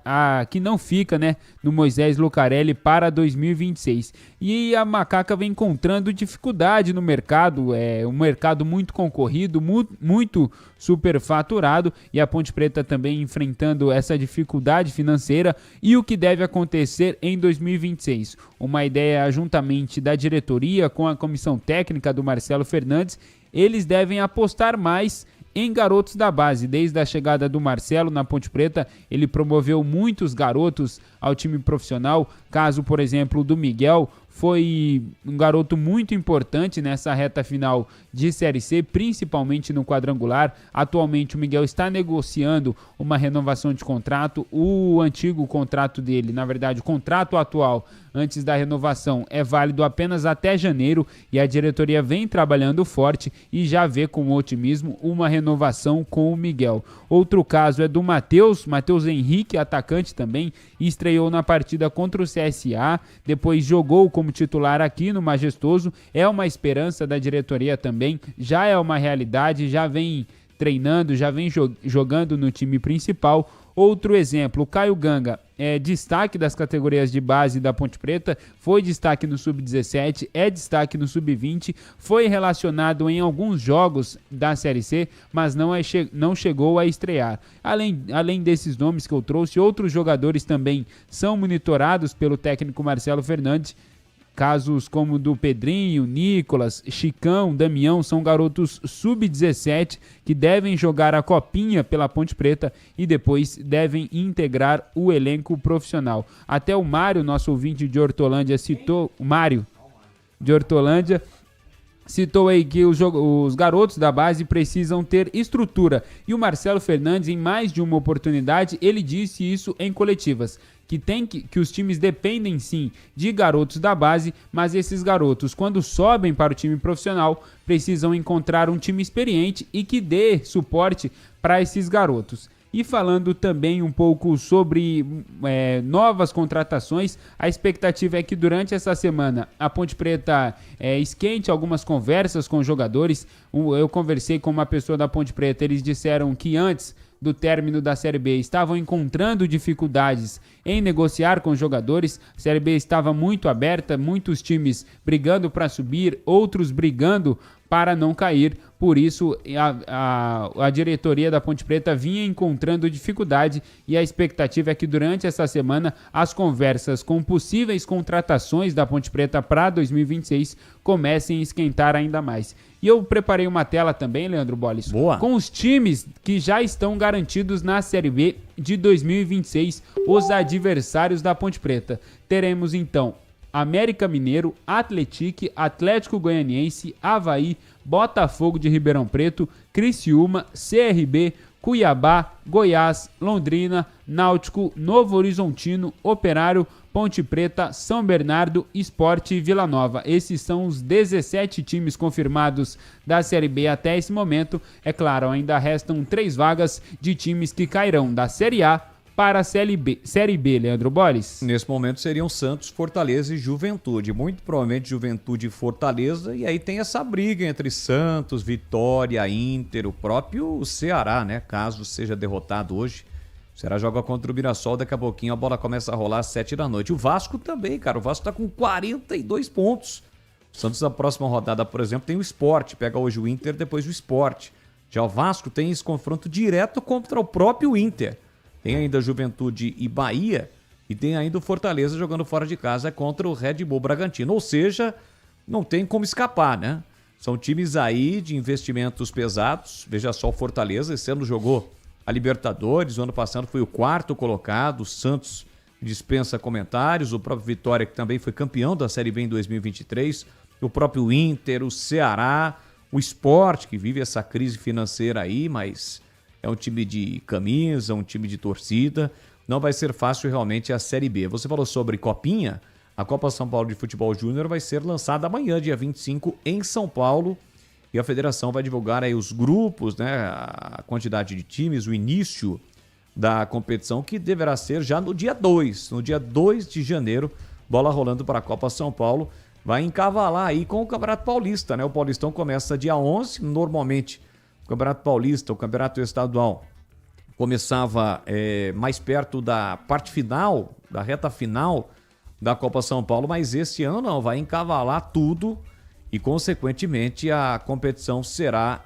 que não fica, né, no Moisés Lucarelli para 2026. E a Macaca vem encontrando dificuldade no mercado, um mercado muito concorrido, muito superfaturado, e a Ponte Preta também enfrentando essa dificuldade financeira. E o que deve acontecer em 2026? Uma ideia juntamente da diretoria com a comissão técnica do Marcelo Fernandes, eles devem apostar mais em garotos da base. Desde a chegada do Marcelo na Ponte Preta, ele promoveu muitos garotos ao time profissional. Caso, por exemplo, do Miguel, foi um garoto muito importante nessa reta final de Série C, principalmente no quadrangular. Atualmente o Miguel está negociando uma renovação de contrato. O antigo contrato dele, na verdade o contrato atual antes da renovação, é válido apenas até janeiro, e a diretoria vem trabalhando forte e já vê com otimismo uma renovação com o Miguel. Outro caso é do Matheus Henrique, atacante também, estreou na partida contra o CSA, depois jogou como titular aqui no Majestoso. É uma esperança da diretoria também, já é uma realidade, já vem treinando, já vem jogando no time principal. Outro exemplo, o Caio Ganga, é destaque das categorias de base da Ponte Preta, foi destaque no Sub-17, é destaque no Sub-20, foi relacionado em alguns jogos da Série C, mas não chegou a estrear. Além desses nomes que eu trouxe, outros jogadores também são monitorados pelo técnico Marcelo Fernandes. Casos como do Pedrinho, Nicolas, Chicão, Damião, são garotos sub-17 que devem jogar a copinha pela Ponte Preta e depois devem integrar o elenco profissional. Até o Mário, nosso ouvinte de Hortolândia, citou aí que os garotos da base precisam ter estrutura. E o Marcelo Fernandes, em mais de uma oportunidade, ele disse isso em coletivas, que os times dependem sim de garotos da base, mas esses garotos, quando sobem para o time profissional, precisam encontrar um time experiente e que dê suporte para esses garotos. E falando também um pouco sobre novas contratações, a expectativa é que durante essa semana a Ponte Preta esquente algumas conversas com jogadores. Eu conversei com uma pessoa da Ponte Preta, eles disseram que antes do término da Série B estavam encontrando dificuldades em negociar com jogadores. A Série B estava muito aberta, muitos times brigando para subir, outros brigando para não cair. Por isso a diretoria da Ponte Preta vinha encontrando dificuldade, e a expectativa é que durante essa semana as conversas com possíveis contratações da Ponte Preta para 2026 comecem a esquentar ainda mais. E eu preparei uma tela também, Leandro Bolles, com os times que já estão garantidos na Série B de 2026, os adversários da Ponte Preta. Teremos então América Mineiro, Atlético Goianiense, Avaí, Botafogo de Ribeirão Preto, Criciúma, CRB, Cuiabá, Goiás, Londrina, Náutico, Novo Horizontino, Operário, Ponte Preta, São Bernardo, Sport e Vila Nova. Esses são os 17 times confirmados da Série B até esse momento. É claro, ainda restam 3 vagas de times que cairão da Série A para a Série B, Leandro Bolles. Nesse momento seriam Santos, Fortaleza e Juventude. Muito provavelmente Juventude e Fortaleza. E aí tem essa briga entre Santos, Vitória, Inter, o próprio Ceará, né? Caso seja derrotado hoje. O Ceará joga contra o Mirassol, daqui a pouquinho a bola começa a rolar às 7 da noite. O Vasco também, cara. O Vasco tá com 42 pontos. O Santos, na próxima rodada, por exemplo, tem o Sport. Pega hoje o Inter, depois o Sport. Já o Vasco tem esse confronto direto contra o próprio Inter. Tem ainda Juventude e Bahia, e tem ainda o Fortaleza jogando fora de casa contra o Red Bull Bragantino. Ou seja, não tem como escapar, né? São times aí de investimentos pesados. Veja só o Fortaleza, esse ano jogou a Libertadores, o ano passado foi o 4º colocado, o Santos dispensa comentários, o próprio Vitória, que também foi campeão da Série B em 2023, o próprio Inter, o Ceará, o Sport, que vive essa crise financeira aí, mas é um time de camisa, um time de torcida. Não vai ser fácil realmente a Série B. Você falou sobre Copinha. A Copa São Paulo de Futebol Júnior vai ser lançada amanhã, dia 25, em São Paulo. E a federação vai divulgar aí os grupos, né, a quantidade de times, o início da competição, que deverá ser já no dia 2. No dia 2 de janeiro, bola rolando para a Copa São Paulo. vai encavalar aí com o Campeonato Paulista, né? O Paulistão começa dia 11, normalmente o Campeonato Paulista, o Campeonato Estadual, começava mais perto da parte final, da reta final da Copa São Paulo, mas esse ano não, vai encavalar tudo e, consequentemente, a competição será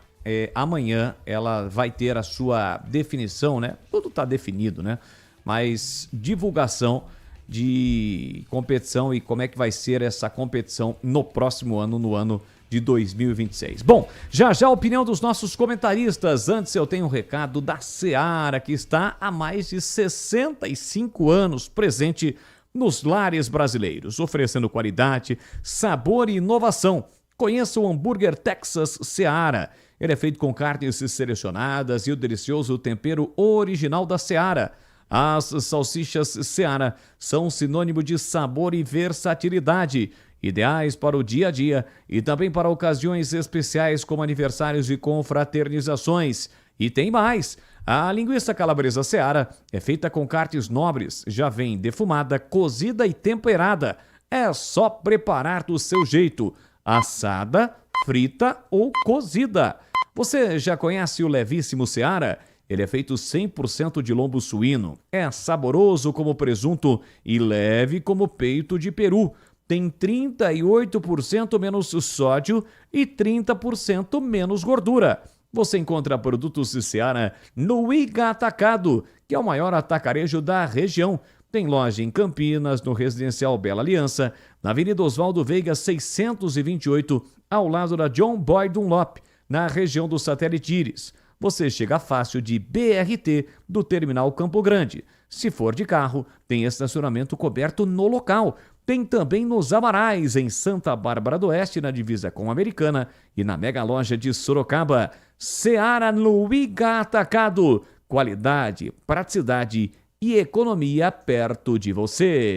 amanhã, ela vai ter a sua definição, né? Tudo está definido, né? Mas divulgação de competição e como é que vai ser essa competição no próximo ano, no ano de 2026. Bom, já a opinião dos nossos comentaristas. Antes eu tenho um recado da Seara, que está há mais de 65 anos presente nos lares brasileiros, oferecendo qualidade, sabor e inovação. Conheça o hambúrguer Texas Seara. Ele é feito com carnes selecionadas e o delicioso tempero original da Seara. As salsichas Seara são sinônimo de sabor e versatilidade, ideais para o dia a dia e também para ocasiões especiais como aniversários e confraternizações. E tem mais! A linguiça calabresa Seara é feita com carnes nobres, já vem defumada, cozida e temperada. É só preparar do seu jeito, assada, frita ou cozida. Você já conhece o levíssimo Seara? Ele é feito 100% de lombo suíno. É saboroso como presunto e leve como peito de peru. Tem 38% menos sódio e 30% menos gordura. Você encontra produtos de Seara no Iga Atacado, que é o maior atacarejo da região. Tem loja em Campinas, no Residencial Bela Aliança, na Avenida Oswaldo Veiga 628, ao lado da John Boy Dunlop, na região do Satélite Íris. Você chega fácil de BRT do Terminal Campo Grande. Se for de carro, tem estacionamento coberto no local. Tem também nos Amarais, em Santa Bárbara do Oeste, na divisa com a Americana, e na mega loja de Sorocaba. Seara no Iga Atacado. Qualidade, praticidade e economia perto de você.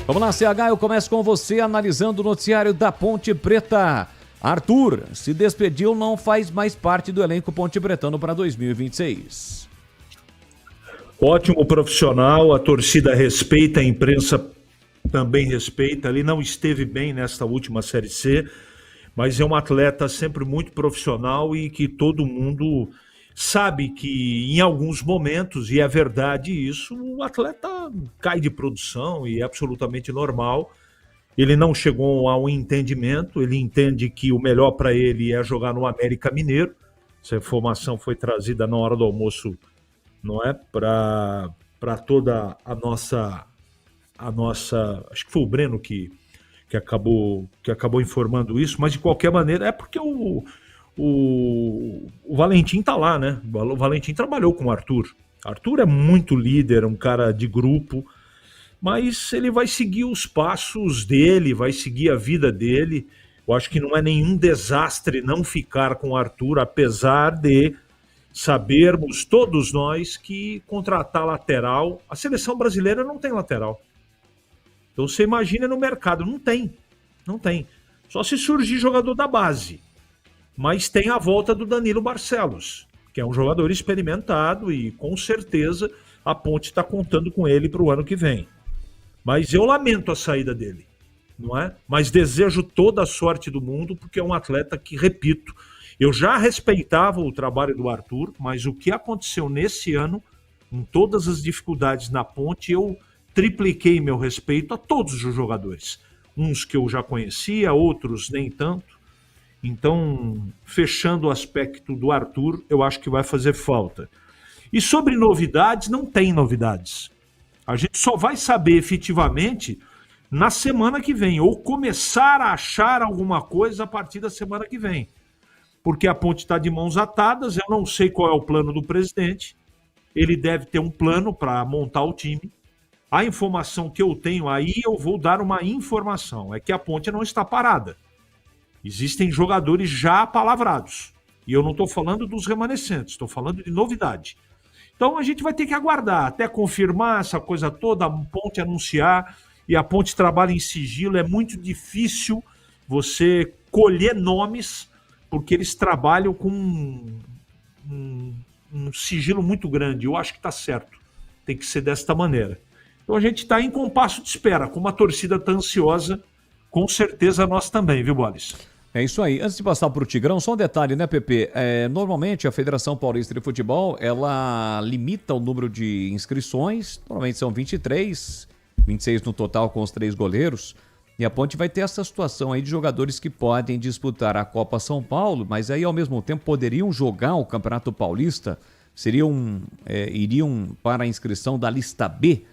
Vamos lá, CH, eu começo com você analisando o noticiário da Ponte Preta. Arthur se despediu, não faz mais parte do elenco pontepretano para 2026. Ótimo profissional, a torcida respeita, a imprensa também respeita. Ele não esteve bem nesta última Série C, mas é um atleta sempre muito profissional e que todo mundo sabe que em alguns momentos, e é verdade isso, o atleta cai de produção e é absolutamente normal. Ele não chegou a um entendimento, ele entende que o melhor para ele é jogar no América Mineiro. Essa informação foi trazida na hora do almoço, não é? Para toda a nossa, acho que foi o Breno que acabou informando isso, mas de qualquer maneira é porque o Valentim tá lá, né? O Valentim trabalhou com o Arthur. Arthur é muito líder, um cara de grupo, mas ele vai seguir os passos dele, vai seguir a vida dele. Eu acho que não é nenhum desastre não ficar com o Arthur, apesar de sabermos todos nós que contratar lateral, a seleção brasileira não tem lateral. Então você imagina no mercado, não tem. Só se surgir jogador da base. Mas tem a volta do Danilo Barcelos, que é um jogador experimentado e com certeza a Ponte está contando com ele para o ano que vem. Mas eu lamento a saída dele, não é? Mas desejo toda a sorte do mundo, porque é um atleta que, repito, eu já respeitava o trabalho do Arthur, mas o que aconteceu nesse ano, com todas as dificuldades na Ponte, eu tripliquei meu respeito a todos os jogadores. Uns que eu já conhecia, outros nem tanto. Então, fechando o aspecto do Arthur, eu acho que vai fazer falta. E sobre novidades, não tem novidades. A gente só vai saber efetivamente na semana que vem, ou começar a achar alguma coisa a partir da semana que vem. Porque a Ponte está de mãos atadas, eu não sei qual é o plano do presidente, ele deve ter um plano para montar o time. A informação que eu tenho aí, eu vou dar uma informação, é que a Ponte não está parada. Existem jogadores já palavrados, e eu não estou falando dos remanescentes, estou falando de novidade. Então a gente vai ter que aguardar até confirmar essa coisa toda, a Ponte anunciar, e a Ponte trabalha em sigilo, é muito difícil você colher nomes, porque eles trabalham com um sigilo muito grande. Eu acho que está certo, tem que ser desta maneira. Então a gente está em compasso de espera, como a torcida está ansiosa com certeza nós também, viu, Bolis? É isso aí. Antes de passar para o Tigrão, só um detalhe, né, Pepe? Normalmente a Federação Paulista de Futebol, ela limita o número de inscrições, normalmente são 23, 26 no total com os 3 goleiros, e a Ponte vai ter essa situação aí de jogadores que podem disputar a Copa São Paulo, mas aí ao mesmo tempo poderiam jogar o Campeonato Paulista, iriam para a inscrição da lista B.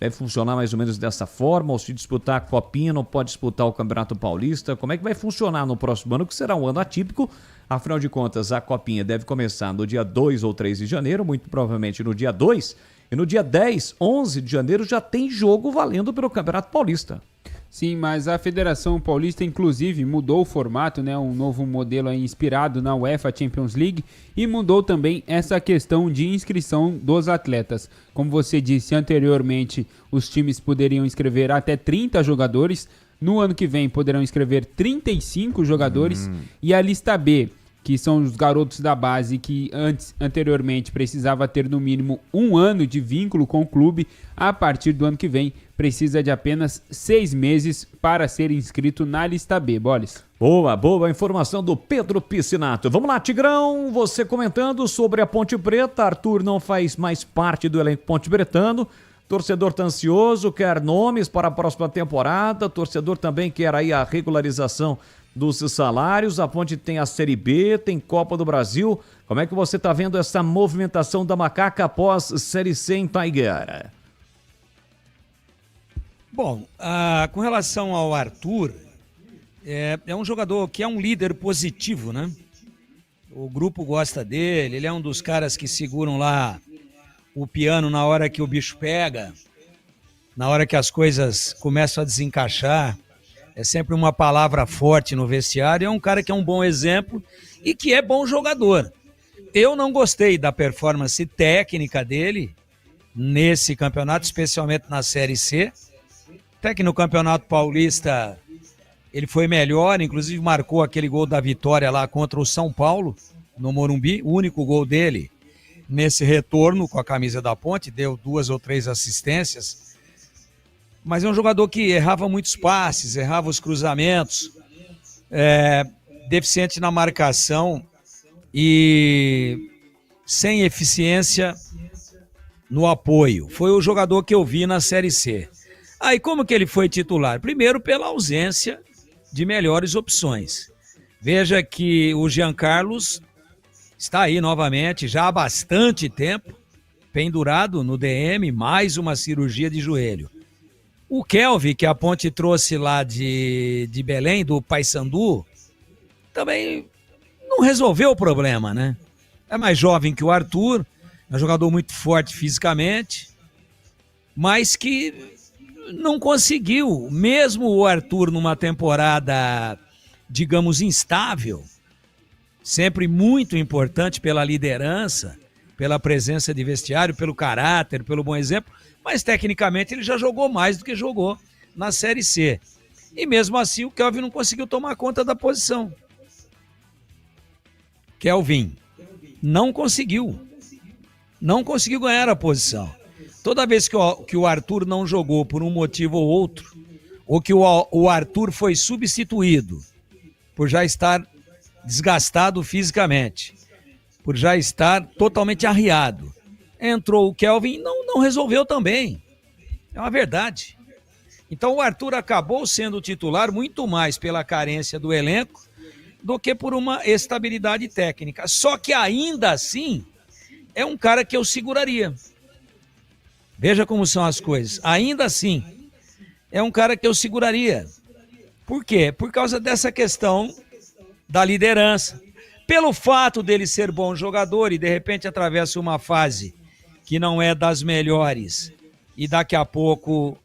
Deve funcionar mais ou menos dessa forma, ou se disputar a Copinha não pode disputar o Campeonato Paulista. Como é que vai funcionar no próximo ano, que será um ano atípico? Afinal de contas, a Copinha deve começar no dia 2 ou 3 de janeiro, muito provavelmente no dia 2, e no dia 10, 11 de janeiro já tem jogo valendo pelo Campeonato Paulista. Sim, mas a Federação Paulista, inclusive, mudou o formato, né? Um novo modelo aí inspirado na UEFA Champions League, e mudou também essa questão de inscrição dos atletas. Como você disse anteriormente, os times poderiam inscrever até 30 jogadores. No ano que vem poderão inscrever 35 jogadores. E a lista B, que são os garotos da base que anteriormente precisava ter no mínimo 1 ano de vínculo com o clube, a partir do ano que vem precisa de apenas 6 meses para ser inscrito na lista B, Bolis. Boa informação do Pedro Piscinato. Vamos lá, Tigrão, você comentando sobre a Ponte Preta. Arthur não faz mais parte do elenco ponte-bretano. Torcedor tá ansioso, quer nomes para a próxima temporada. Torcedor também quer aí a regularização dos salários. A Ponte tem a Série B, tem Copa do Brasil. Como é que você está vendo essa movimentação da Macaca após Série C em Taiguara? Bom, com relação ao Arthur, é um jogador que é um líder positivo, né? O grupo gosta dele, ele é um dos caras que seguram lá o piano na hora que o bicho pega, na hora que as coisas começam a desencaixar. É sempre uma palavra forte no vestiário, é um cara que é um bom exemplo e que é bom jogador. Eu não gostei da performance técnica dele nesse campeonato, especialmente na Série C. Até que no Campeonato Paulista ele foi melhor, inclusive marcou aquele gol da vitória lá contra o São Paulo, no Morumbi, o único gol dele nesse retorno com a camisa da Ponte, deu 2 ou 3 assistências. Mas é um jogador que errava muitos passes, errava os cruzamentos, deficiente na marcação e sem eficiência no apoio. Foi o jogador que eu vi na Série C. Aí como que ele foi titular? Primeiro pela ausência de melhores opções. Veja que o Jean Carlos está aí novamente, já há bastante tempo, pendurado no DM, mais uma cirurgia de joelho. O Kelvin, que a Ponte trouxe lá de Belém, do Paysandu, também não resolveu o problema, né? É mais jovem que o Arthur, é um jogador muito forte fisicamente, mas que não conseguiu, mesmo o Arthur numa temporada, digamos, instável, sempre muito importante pela liderança, pela presença de vestiário, pelo caráter, pelo bom exemplo, mas tecnicamente ele já jogou mais do que jogou na Série C. E mesmo assim o Kelvin não conseguiu tomar conta da posição. Kelvin não conseguiu ganhar a posição. Toda vez que o Arthur não jogou por um motivo ou outro, ou que o Arthur foi substituído por já estar desgastado fisicamente, por já estar totalmente arriado, entrou o Kelvin e não resolveu também. É uma verdade. Então o Arthur acabou sendo titular muito mais pela carência do elenco do que por uma estabilidade técnica. Só que ainda assim é um cara que eu seguraria. Veja como são as coisas. Ainda assim é um cara que eu seguraria. Por quê? Por causa dessa questão da liderança. Pelo fato dele ser bom jogador e de repente atravessa uma fase que não é das melhores e daqui a pouco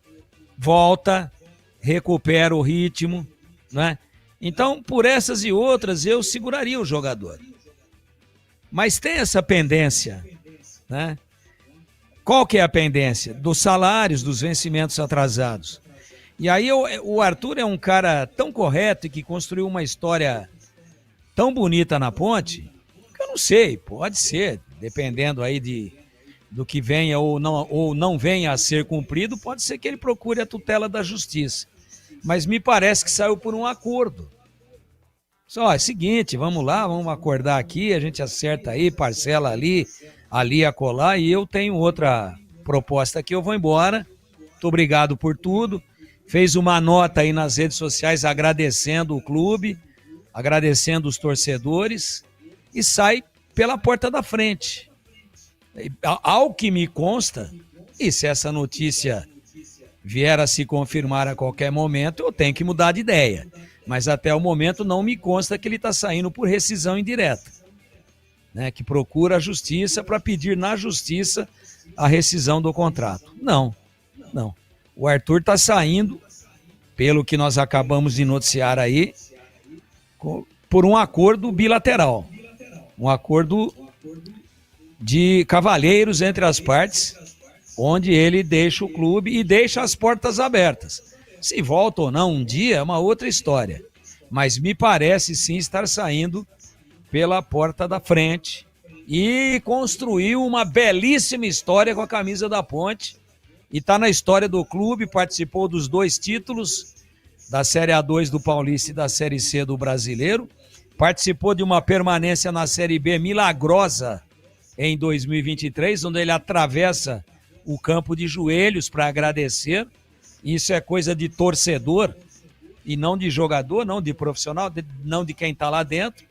volta, recupera o ritmo, né? Então, por essas e outras, eu seguraria o jogador. Mas tem essa pendência, né? Qual que é a pendência? Dos salários, dos vencimentos atrasados. E aí o Arthur é um cara tão correto e que construiu uma história tão bonita na Ponte, que eu não sei, pode ser, dependendo aí do que venha ou não venha a ser cumprido, pode ser que ele procure a tutela da justiça. mas me parece que saiu por um acordo. Só é o seguinte, vamos lá, vamos acordar aqui, a gente acerta aí, parcela ali acolá, e eu tenho outra proposta aqui, eu vou embora. Muito obrigado por tudo. Fez uma nota aí nas redes sociais agradecendo o clube, agradecendo os torcedores e sai pela porta da frente. Ao que me consta, e se essa notícia vier a se confirmar a qualquer momento, eu tenho que mudar de ideia. Mas até o momento não me consta que ele está saindo por rescisão indireta, né? Que procura a justiça para pedir na justiça a rescisão do contrato. Não. O Arthur está saindo, pelo que nós acabamos de noticiar aí, por um acordo bilateral. Um acordo de cavalheiros entre as partes, onde ele deixa o clube e deixa as portas abertas. Se volta ou não um dia é uma outra história, mas me parece sim estar saindo pela porta da frente e construiu uma belíssima história com a camisa da Ponte e está na história do clube, participou dos 2 títulos, da Série A2 do Paulista e da Série C do Brasileiro, participou de uma permanência na Série B milagrosa em 2023, onde ele atravessa o campo de joelhos para agradecer. Isso é coisa de torcedor e não de jogador, não de profissional, não de quem está lá dentro.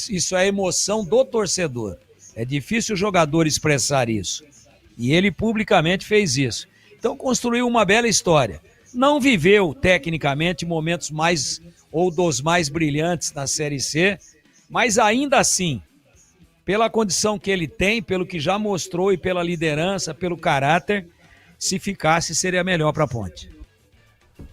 Isso é a emoção do torcedor. É difícil o jogador expressar isso. E ele publicamente fez isso. Então construiu uma bela história. Não viveu tecnicamente momentos mais ou dos mais brilhantes na Série C, mas ainda assim, pela condição que ele tem, pelo que já mostrou e pela liderança, pelo caráter, se ficasse, seria melhor para a Ponte.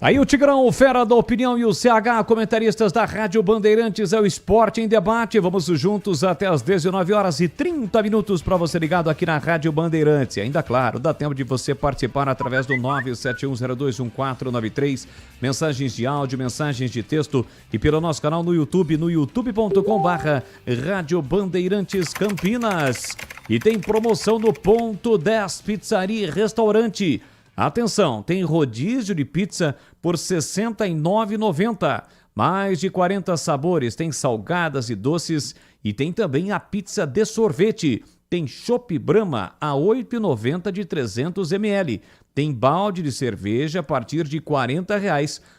Aí o Tigrão, o Fera da Opinião e o CH, comentaristas da Rádio Bandeirantes, é o Esporte em Debate. Vamos juntos até as 19h30 para você ligado aqui na Rádio Bandeirantes. E ainda, claro, dá tempo de você participar através do 971021493, mensagens de áudio, mensagens de texto e pelo nosso canal no YouTube, no youtube.com/Rádio Bandeirantes Campinas. E tem promoção no Ponto 10 Pizzaria e Restaurante. Atenção, tem rodízio de pizza por R$ 69,90. Mais de 40 sabores, tem salgadas e doces e tem também a pizza de sorvete. Tem chopp Brahma a R$ 8,90 de 300 ml. Tem balde de cerveja a partir de R$ 40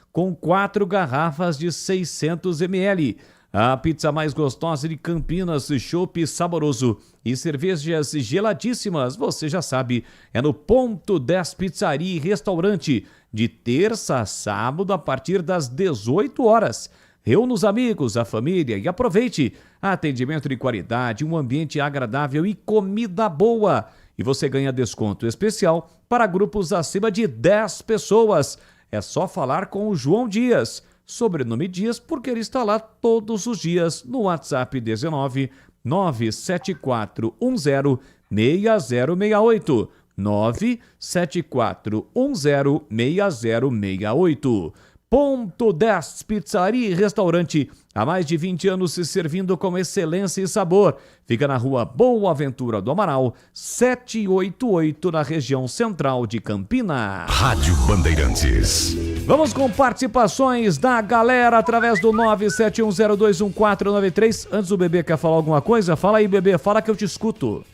com 4 garrafas de 600 ml. A pizza mais gostosa de Campinas, chopp saboroso e cervejas geladíssimas, você já sabe, é no Ponto 10 Pizzaria e Restaurante, de terça a sábado a partir das 18 horas. Reúna os amigos, a família e aproveite. Atendimento de qualidade, um ambiente agradável e comida boa. E você ganha desconto especial para grupos acima de 10 pessoas. É só falar com o João Dias. Sobrenome Dias, porque ele está lá todos os dias no WhatsApp 19 97410 6068. 97410 6068. Ponto 10 Pizzaria e Restaurante, há mais de 20 anos se servindo com excelência e sabor. Fica na rua Boa Ventura do Amaral, 788, na região central de Campinas. Rádio Bandeirantes. Vamos com participações da galera através do 971021493. Antes o Bebê quer falar alguma coisa? Fala aí, Bebê, fala que eu te escuto.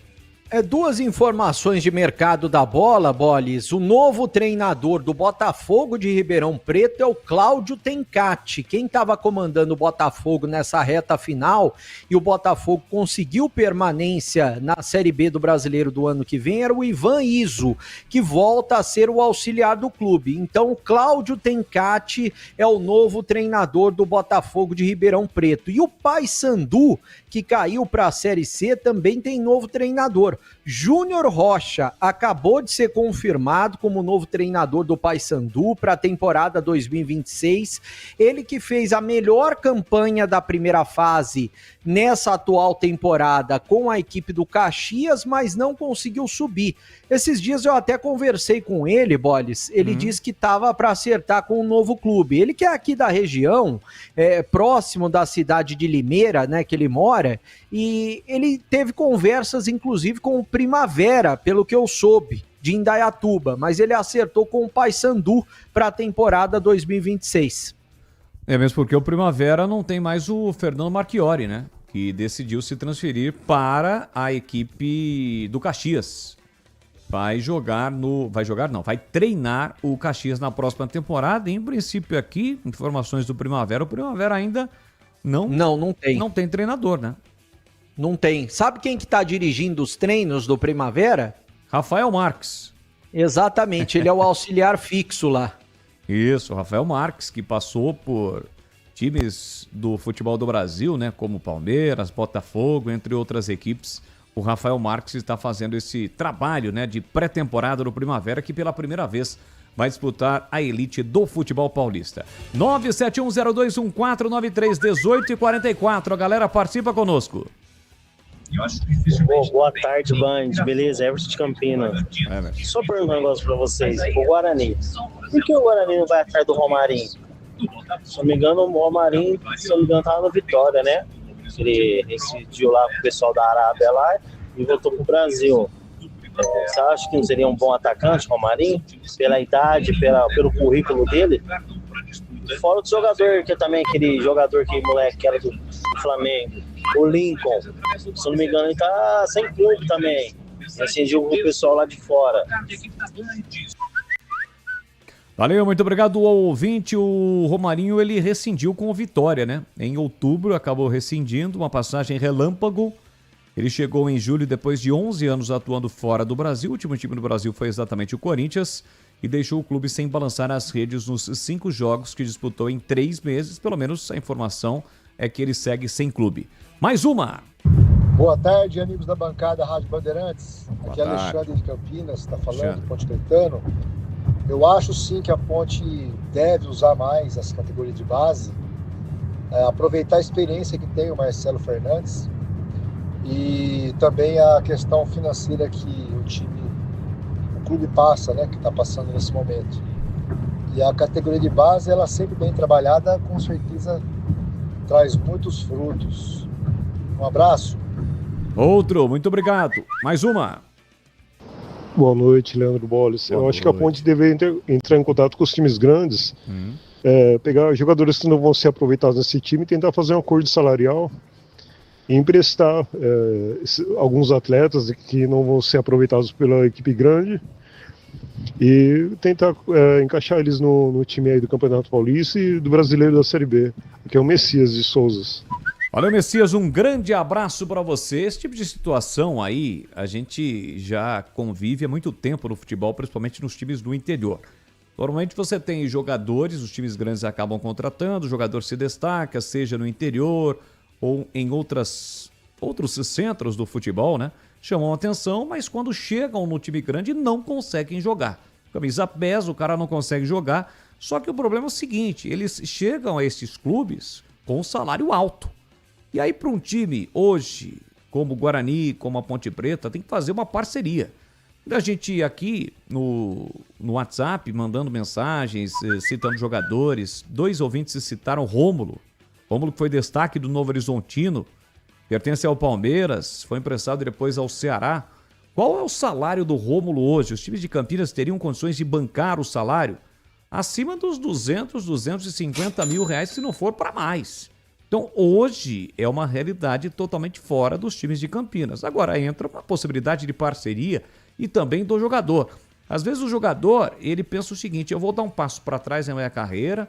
Duas informações de mercado da bola, Bolis. O novo treinador do Botafogo de Ribeirão Preto é o Cláudio Tencati. Quem estava comandando o Botafogo nessa reta final e o Botafogo conseguiu permanência na Série B do Brasileiro do ano que vem era o Ivan Iso, que volta a ser o auxiliar do clube. Então o Cláudio Tencati é o novo treinador do Botafogo de Ribeirão Preto. E o Paysandu, que caiu para a Série C, também tem novo treinador. Júnior Rocha acabou de ser confirmado como novo treinador do Paysandu para a temporada 2026. Ele que fez a melhor campanha da primeira fase nessa atual temporada com a equipe do Caxias, mas não conseguiu subir. Esses dias eu até conversei com ele, Bolis. Ele disse que estava para acertar com um novo clube. Ele que é aqui da região, próximo da cidade de Limeira, né, que ele mora, e ele teve conversas, inclusive, com o Primavera, pelo que eu soube, de Indaiatuba, mas ele acertou com o Paysandu para a temporada 2026. É mesmo porque o Primavera não tem mais o Fernando Marchiori, né? Que decidiu se transferir para a equipe do Caxias. Vai treinar o Caxias na próxima temporada. Em princípio aqui, informações do Primavera, o Primavera ainda não tem. Não tem treinador, né? Não tem. Sabe quem que tá dirigindo os treinos do Primavera? Rafael Marques. Exatamente, ele é o auxiliar fixo lá. Isso, Rafael Marques, que passou por times do futebol do Brasil, né? Como Palmeiras, Botafogo, entre outras equipes. O Rafael Marques está fazendo esse trabalho, né, de pré-temporada do Primavera, que pela primeira vez vai disputar a elite do futebol paulista. 971021493, 18h44. A galera participa conosco. Boa tarde, Band. Beleza? Everton de Campinas. Só perguntar um negócio pra vocês. O Guarani. Por que o Guarani não vai atrás do Romarinho? Se não me engano, o Romarinho, tava no Vitória, né? Ele decidiu lá com o pessoal da Arábia lá e voltou pro Brasil. Você acha que não seria um bom atacante, Romarinho? Pela idade, pelo currículo dele? Fora do jogador, que também aquele jogador que moleque que era do Flamengo, o Lincoln. Se não me engano, ele tá sem clube também. Rescindiu com o pessoal lá de fora. Valeu, muito obrigado ao ouvinte. O Romarinho, ele rescindiu com o Vitória, né? Em outubro, acabou rescindindo, uma passagem relâmpago. Ele chegou em julho, depois de 11 anos atuando fora do Brasil. O último time do Brasil foi exatamente o Corinthians e deixou o clube sem balançar as redes nos 5 jogos que disputou em 3 meses. Pelo menos a informação é que ele segue sem clube. Mais uma! Boa tarde, amigos da bancada Rádio Bandeirantes. Aqui é Alexandre de Campinas, está falando, Ponte Caetano. Eu acho sim que a Ponte deve usar mais as categorias de base, aproveitar a experiência que tem o Marcelo Fernandes e também a questão financeira que o clube passa, né, que está passando nesse momento. E a categoria de base, ela sempre bem trabalhada, com certeza traz muitos frutos. Um abraço. Outro, muito obrigado. Mais uma. Boa noite, Leandro Bolles. Eu acho que a Ponte deveria entrar em contato com os times grandes, pegar jogadores que não vão ser aproveitados nesse time e tentar fazer um acordo salarial e emprestar alguns atletas que não vão ser aproveitados pela equipe grande e tentar encaixar eles no time aí do Campeonato Paulista e do Brasileiro da Série B, que é o Messias de Souzas. Valeu, Messias, um grande abraço para você. Esse tipo de situação aí, a gente já convive há muito tempo no futebol, principalmente nos times do interior. Normalmente você tem jogadores, os times grandes acabam contratando, o jogador se destaca, seja no interior ou em outros centros do futebol, né? Chamam a atenção, mas quando chegam no time grande não conseguem jogar. Camisa pesa, o cara não consegue jogar. Só que o problema é o seguinte, eles chegam a esses clubes com um salário alto. E aí, para um time hoje, como o Guarani, como a Ponte Preta, tem que fazer uma parceria. A gente aqui no WhatsApp, mandando mensagens, citando jogadores, 2 ouvintes citaram o Rômulo. Rômulo que foi destaque do Novo Horizontino, pertence ao Palmeiras, foi emprestado depois ao Ceará. Qual é o salário do Rômulo hoje? Os times de Campinas teriam condições de bancar o salário acima dos 200, 250 mil reais, se não for para mais. Então, hoje é uma realidade totalmente fora dos times de Campinas. Agora, entra uma possibilidade de parceria e também do jogador. Às vezes o jogador, ele pensa o seguinte, eu vou dar um passo para trás na minha carreira,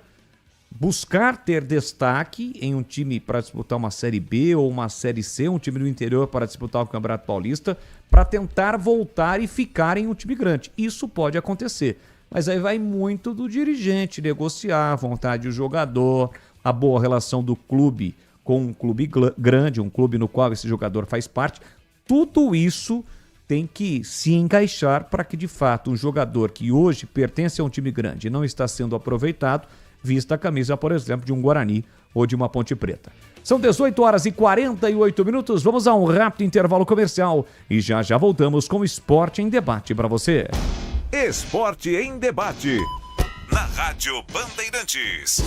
buscar ter destaque em um time para disputar uma Série B ou uma Série C, um time do interior para disputar o Campeonato Paulista, para tentar voltar e ficar em um time grande. Isso pode acontecer, mas aí vai muito do dirigente negociar a vontade do jogador, a boa relação do clube com um clube grande, um clube no qual esse jogador faz parte. Tudo isso tem que se encaixar para que, de fato, um jogador que hoje pertence a um time grande e não está sendo aproveitado, vista a camisa, por exemplo, de um Guarani ou de uma Ponte Preta. São 18h48. Vamos a um rápido intervalo comercial e já voltamos com o Esporte em Debate para você. Esporte em Debate, na Rádio Bandeirantes.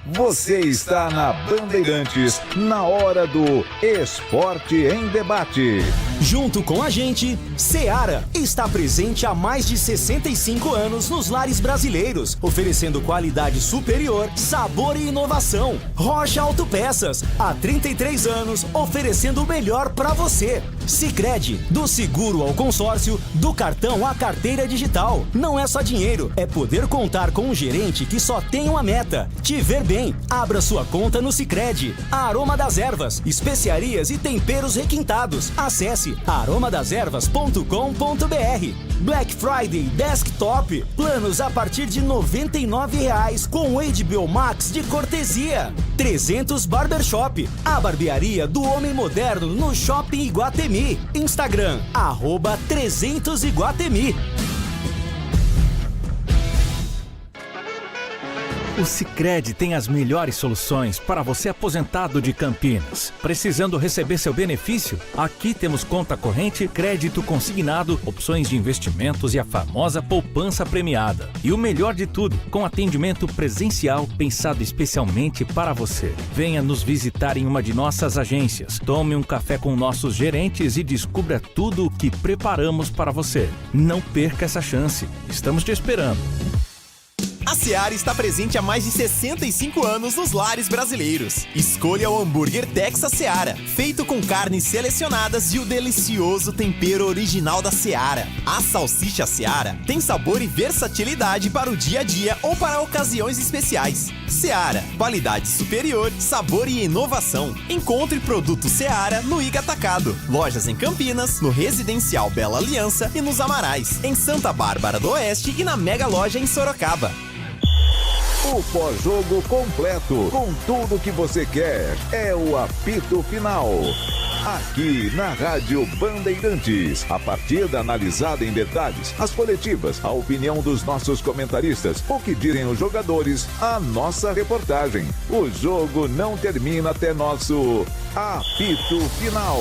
Você está na Bandeirantes, na hora do Esporte em Debate. Junto com a gente, Seara está presente há mais de 65 anos nos lares brasileiros, oferecendo qualidade superior, sabor e inovação. Rocha Autopeças, há 33 anos, oferecendo o melhor para você. Sicredi, do seguro ao consórcio, do cartão à carteira digital. Não é só dinheiro, é poder contar com um gerente que só tem uma meta: te ver bem. Abra sua conta no Sicredi. Aroma das Ervas, especiarias e temperos requintados. Acesse aromadeservas.com.br. Black Friday Desktop, planos a partir de R$ 99,00 com HBO Max de cortesia. 300 Barbershop, a barbearia do homem moderno no Shopping Iguatemi. Instagram, @300Iguatemi. O Sicredi tem as melhores soluções para você aposentado de Campinas. Precisando receber seu benefício? Aqui temos conta corrente, crédito consignado, opções de investimentos e a famosa poupança premiada. E o melhor de tudo, com atendimento presencial pensado especialmente para você. Venha nos visitar em uma de nossas agências. Tome um café com nossos gerentes e descubra tudo o que preparamos para você. Não perca essa chance. Estamos te esperando. A Seara está presente há mais de 65 anos nos lares brasileiros. Escolha o hambúrguer Texas Seara, feito com carnes selecionadas e o delicioso tempero original da Seara. A salsicha Seara tem sabor e versatilidade para o dia a dia ou para ocasiões especiais. Seara, qualidade superior, sabor e inovação. Encontre produto Seara no Iga Atacado. Lojas em Campinas, no Residencial Bela Aliança e nos Amarais, em Santa Bárbara do Oeste e na Mega Loja em Sorocaba. O pós-jogo completo, com tudo que você quer, é o apito final. Aqui na Rádio Bandeirantes, a partida analisada em detalhes, as coletivas, a opinião dos nossos comentaristas, o que dizem os jogadores, a nossa reportagem. O jogo não termina até nosso apito final.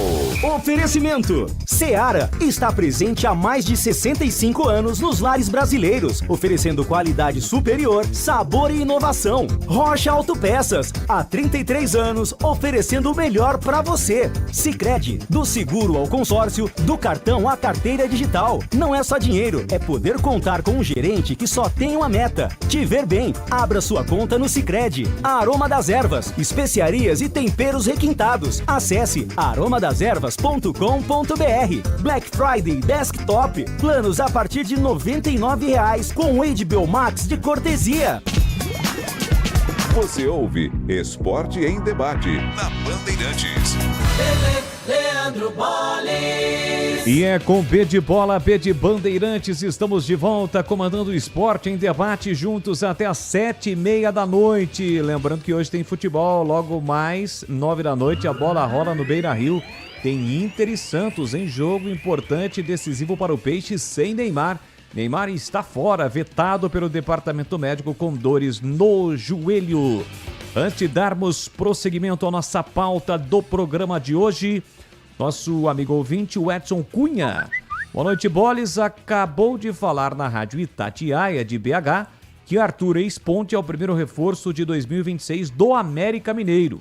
Oferecimento: Seara está presente há mais de 65 anos nos lares brasileiros, oferecendo qualidade superior, sabor e inovação. Rocha Autopeças, há 33 anos, oferecendo o melhor para você. Sicredi, do seguro ao consórcio, do cartão à carteira digital. Não é só dinheiro, é poder contar com um gerente que só tem uma meta: te ver bem. Abra sua conta no Sicredi. Aroma das Ervas, especiarias e temperos requintados. Acesse aromadeservas.com.br. Black Friday Desktop, planos a partir de R$ 99,00 com HBO Max de cortesia. Você ouve Esporte em Debate na Bandeirantes. Leandro Boles. E é com B de Bola, B de Bandeirantes, estamos de volta comandando o Esporte em Debate juntos até às 7:30 da noite. Lembrando que hoje tem futebol, logo mais 9 da noite a bola rola no Beira-Rio. Tem Inter e Santos em jogo importante e decisivo para o Peixe sem Neymar. Neymar está fora, vetado pelo departamento médico com dores no joelho. Antes de darmos prosseguimento à nossa pauta do programa de hoje, nosso amigo ouvinte, o Edson Cunha. Boa noite, Boles. Acabou de falar na Rádio Itatiaia de BH que Arthur Ex-Ponte é o primeiro reforço de 2026 do América Mineiro.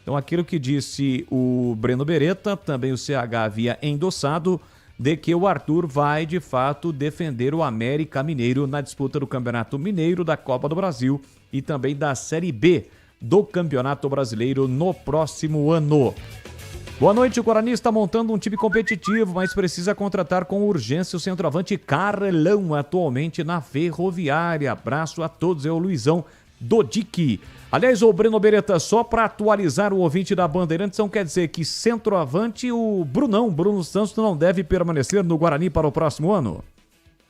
Então, aquilo que disse o Breno Beretta, também o CH havia endossado, de que o Arthur vai, de fato, defender o América Mineiro na disputa do Campeonato Mineiro, da Copa do Brasil e também da Série B do Campeonato Brasileiro no próximo ano. Boa noite, o Guarani está montando um time competitivo, mas precisa contratar com urgência o centroavante Carlão, atualmente na Ferroviária. Abraço a todos, é o Luizão Dodic. Aliás, o Breno Beretta, só para atualizar o ouvinte da Bandeirantes, não quer dizer que centroavante o Bruno Santos não deve permanecer no Guarani para o próximo ano?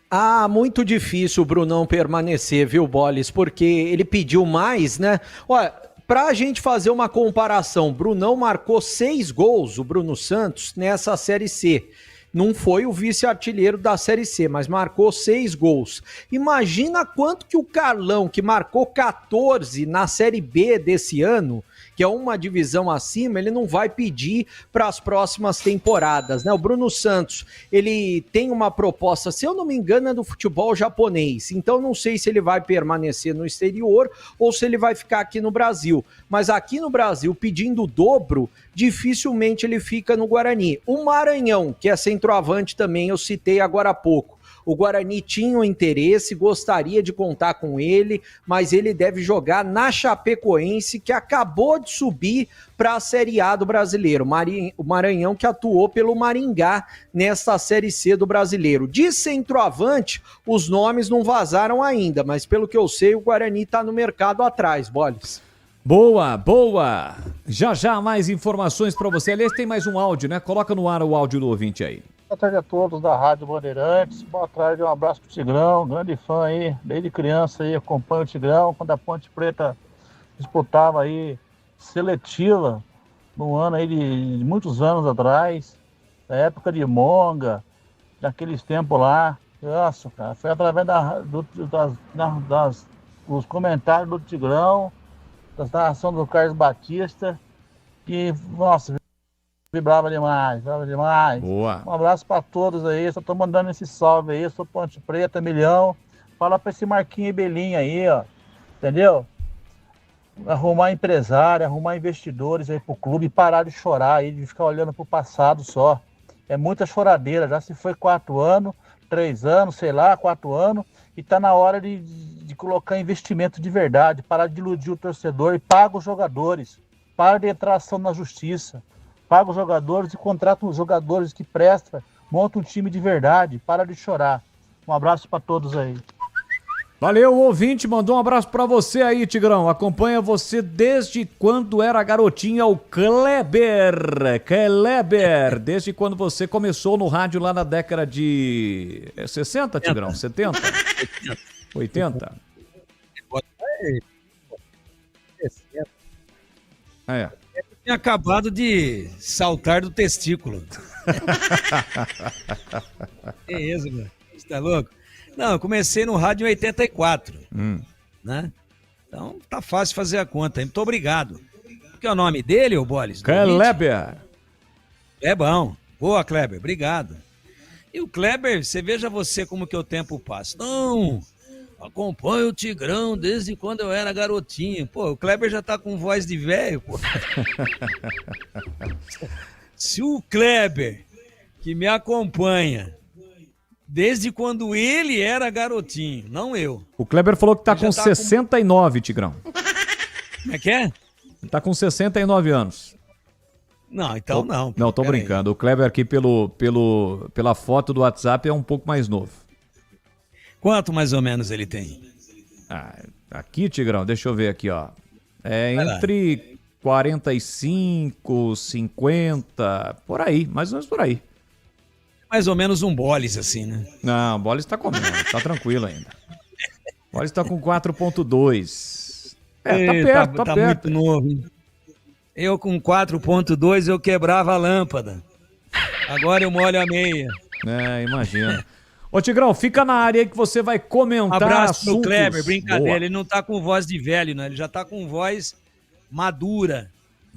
Ah, muito difícil o Brunão permanecer, viu, Boles? Porque ele pediu mais, né? Olha, pra gente fazer uma comparação, Brunão marcou 6 gols, o Bruno Santos, nessa Série C. Não foi o vice-artilheiro da Série C, mas marcou 6 gols. Imagina quanto que o Carlão, que marcou 14 na Série B desse ano, que é uma divisão acima, ele não vai pedir para as próximas temporadas, né? O Bruno Santos, ele tem uma proposta, se eu não me engano, é do futebol japonês. Então não sei se ele vai permanecer no exterior ou se ele vai ficar aqui no Brasil. Mas aqui no Brasil, pedindo o dobro, dificilmente ele fica no Guarani. O Maranhão, que é centroavante também, eu citei agora há pouco. O Guarani tinha um interesse, gostaria de contar com ele, mas ele deve jogar na Chapecoense, que acabou de subir para a Série A do Brasileiro. O Maranhão que atuou pelo Maringá nesta Série C do Brasileiro. De centroavante, os nomes não vazaram ainda, mas pelo que eu sei, o Guarani está no mercado atrás, Boles. Boa, boa! Já mais informações para você. Aliás, tem mais um áudio, né? Coloca no ar o áudio do ouvinte aí. Boa tarde a todos da Rádio Bandeirantes. Boa tarde, um abraço pro Tigrão, grande fã aí, desde criança aí, acompanho o Tigrão, quando a Ponte Preta disputava aí seletiva, no ano aí de muitos anos atrás, da época de Monga, daqueles tempos lá. Nossa, cara, foi através dos comentários do Tigrão, da narração do Carlos Batista, que, nossa, vibrava demais. Boa. Um abraço pra todos aí, só tô mandando esse salve aí, sou Ponte Preta, milhão. Fala pra esse Marquinhos e Belinha aí, ó, entendeu? Arrumar empresário, arrumar investidores aí pro clube, parar de chorar aí, de ficar olhando pro passado só. É muita choradeira, já se foi 4 anos, 3 anos, sei lá, 4 anos, e tá na hora de colocar investimento de verdade, parar de iludir o torcedor e paga os jogadores, para de entrar ação na justiça. Paga os jogadores e contrata os jogadores que prestam, monta um time de verdade, para de chorar. Um abraço para todos aí. Valeu, o ouvinte mandou um abraço pra você aí, Tigrão. Acompanha você desde quando era garotinho, é o Kleber. Kleber, desde quando você começou no rádio lá na década de 60, Tigrão? 70? 80? É. Tinha acabado de saltar do testículo. É isso, mano. Você tá louco? Não, eu comecei no rádio em 84, né? Então tá fácil fazer a conta. Muito obrigado. Qual que é o nome dele, ô Boles? Kleber. É bom. Boa, Kleber. Obrigado. E o Kleber, você veja você como que o tempo passa. Não, acompanho o Tigrão desde quando eu era garotinho. Pô, o Kleber já tá com voz de velho, pô. Se o Kleber, que me acompanha desde quando ele era garotinho, não eu. O Kleber falou que tá com 69, Tigrão. Como é que é? Ele tá com 69 anos. Não, então não. Não, tô brincando. Aí. O Kleber aqui pela foto do WhatsApp é um pouco mais novo. Quanto mais ou menos ele tem? Ah, aqui, Tigrão, deixa eu ver aqui, ó. É entre 45, 50, por aí, mais ou menos por aí. Mais ou menos um Boles, assim, né? Não, o Boles tá comendo, tá tranquilo ainda. O Boles tá com 4.2. Tá perto, tá perto. Muito novo, hein? Eu com 4.2 eu quebrava a lâmpada. Agora eu molho a meia. É, imagina. Ô, Tigrão, fica na área aí que você vai comentar abraço pro assuntos. Kleber, brincadeira. Boa. Ele não tá com voz de velho, né? Ele já tá com voz madura.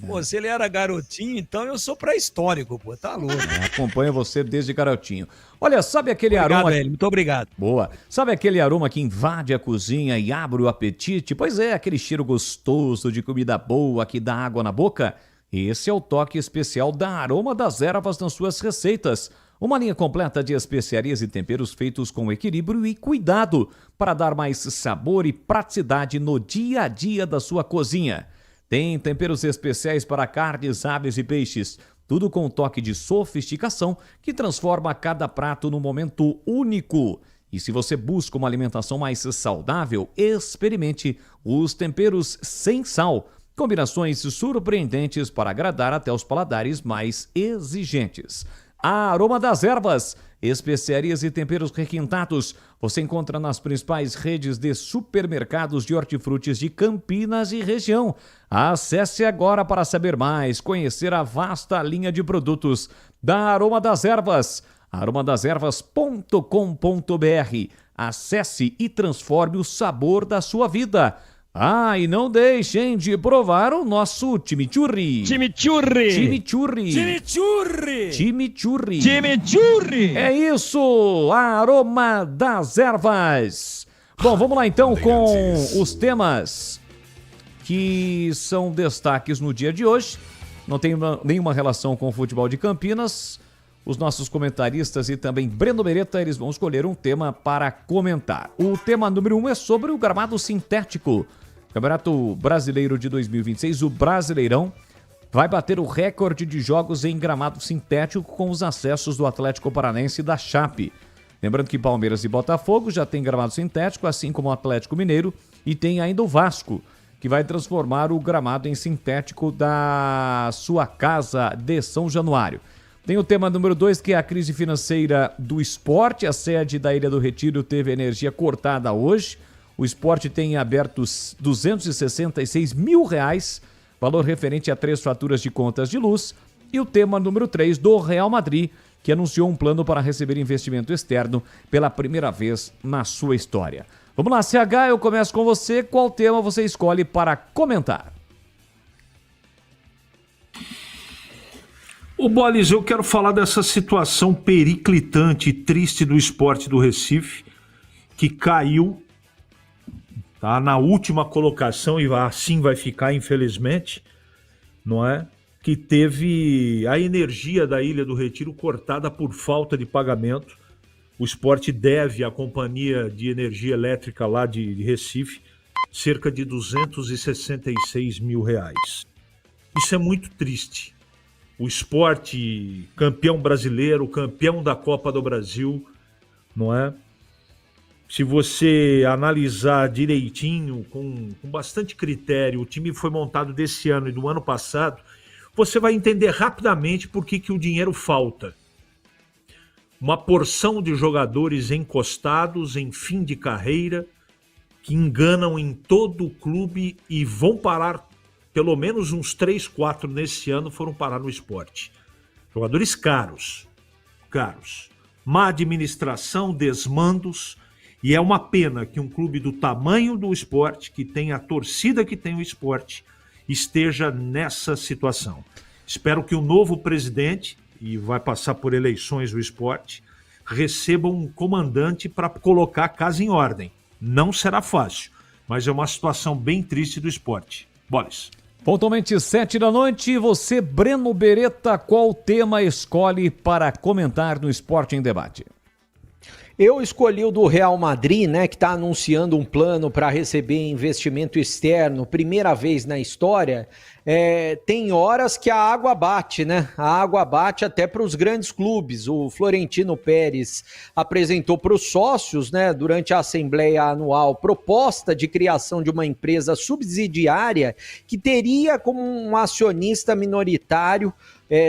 Pô, se ele era garotinho, então eu sou pré-histórico, pô, tá louco. Acompanho você desde garotinho. Olha, sabe aquele aroma... Muito obrigado. Boa. Sabe aquele aroma que invade a cozinha e abre o apetite? Pois é, aquele cheiro gostoso de comida boa que dá água na boca. Esse é o toque especial da Aroma das Ervas nas suas receitas. Uma linha completa de especiarias e temperos feitos com equilíbrio e cuidado para dar mais sabor e praticidade no dia a dia da sua cozinha. Tem temperos especiais para carnes, aves e peixes, tudo com um toque de sofisticação que transforma cada prato num momento único. E se você busca uma alimentação mais saudável, experimente os temperos sem sal, combinações surpreendentes para agradar até os paladares mais exigentes. A Aroma das Ervas, especiarias e temperos requintados, você encontra nas principais redes de supermercados de hortifrutis de Campinas e região. Acesse agora para saber mais, conhecer a vasta linha de produtos da Aroma das Ervas. aromadeservas.com.br. Acesse e transforme o sabor da sua vida. Ah, e não deixem de provar o nosso chimichurri. Chimichurri. Chimichurri. Chimichurri. Chimichurri. Chimichurri. É isso, Aroma das Ervas. Bom, vamos lá então com os temas que são destaques no dia de hoje. Não tem nenhuma relação com o futebol de Campinas. Os nossos comentaristas e também Breno Beretta, eles vão escolher um tema para comentar. O tema número 1 é sobre o gramado sintético. Campeonato Brasileiro de 2026, o Brasileirão, vai bater o recorde de jogos em gramado sintético com os acessos do Atlético Paranense e da Chape. Lembrando que Palmeiras e Botafogo já tem gramado sintético, assim como o Atlético Mineiro, e tem ainda o Vasco, que vai transformar o gramado em sintético da sua casa de São Januário. Tem o tema número 2, que é a crise financeira do esporte. A sede da Ilha do Retiro teve energia cortada hoje. O esporte tem aberto R$266 mil, valor referente a 3 faturas de contas de luz. E o tema número 3 do Real Madrid, que anunciou um plano para receber investimento externo pela primeira vez na sua história. Vamos lá, CH, eu começo com você. Qual tema você escolhe para comentar? Ô Bolis, eu quero falar dessa situação periclitante e triste do Sport do Recife, que caiu, tá, na última colocação e assim vai ficar, infelizmente, não é? Que teve a energia da Ilha do Retiro cortada por falta de pagamento. O Sport deve à Companhia de Energia Elétrica lá de Recife cerca de R$266 mil. Isso é muito triste. O Sport, campeão brasileiro, campeão da Copa do Brasil, não é? Se você analisar direitinho, com bastante critério, o time foi montado desse ano e do ano passado, você vai entender rapidamente por que o dinheiro falta. Uma porção de jogadores encostados em fim de carreira, que enganam em todo o clube e vão parar. Pelo menos uns 3, 4 nesse ano foram parar no Sport. Jogadores caros. Má administração, desmandos. E é uma pena que um clube do tamanho do Sport, que tem a torcida que tem o Sport, esteja nessa situação. Espero que o novo presidente, e vai passar por eleições o Sport, receba um comandante para colocar a casa em ordem. Não será fácil, mas é uma situação bem triste do Sport. Bolis. Pontualmente 7 da noite, você, Breno Beretta, qual tema escolhe para comentar no Esporte em Debate? Eu escolhi o do Real Madrid, né, que está anunciando um plano para receber investimento externo, primeira vez na história. Tem horas que a água bate, né? A água bate até para os grandes clubes. O Florentino Pérez apresentou para os sócios, né, durante a Assembleia Anual, proposta de criação de uma empresa subsidiária que teria como um acionista minoritário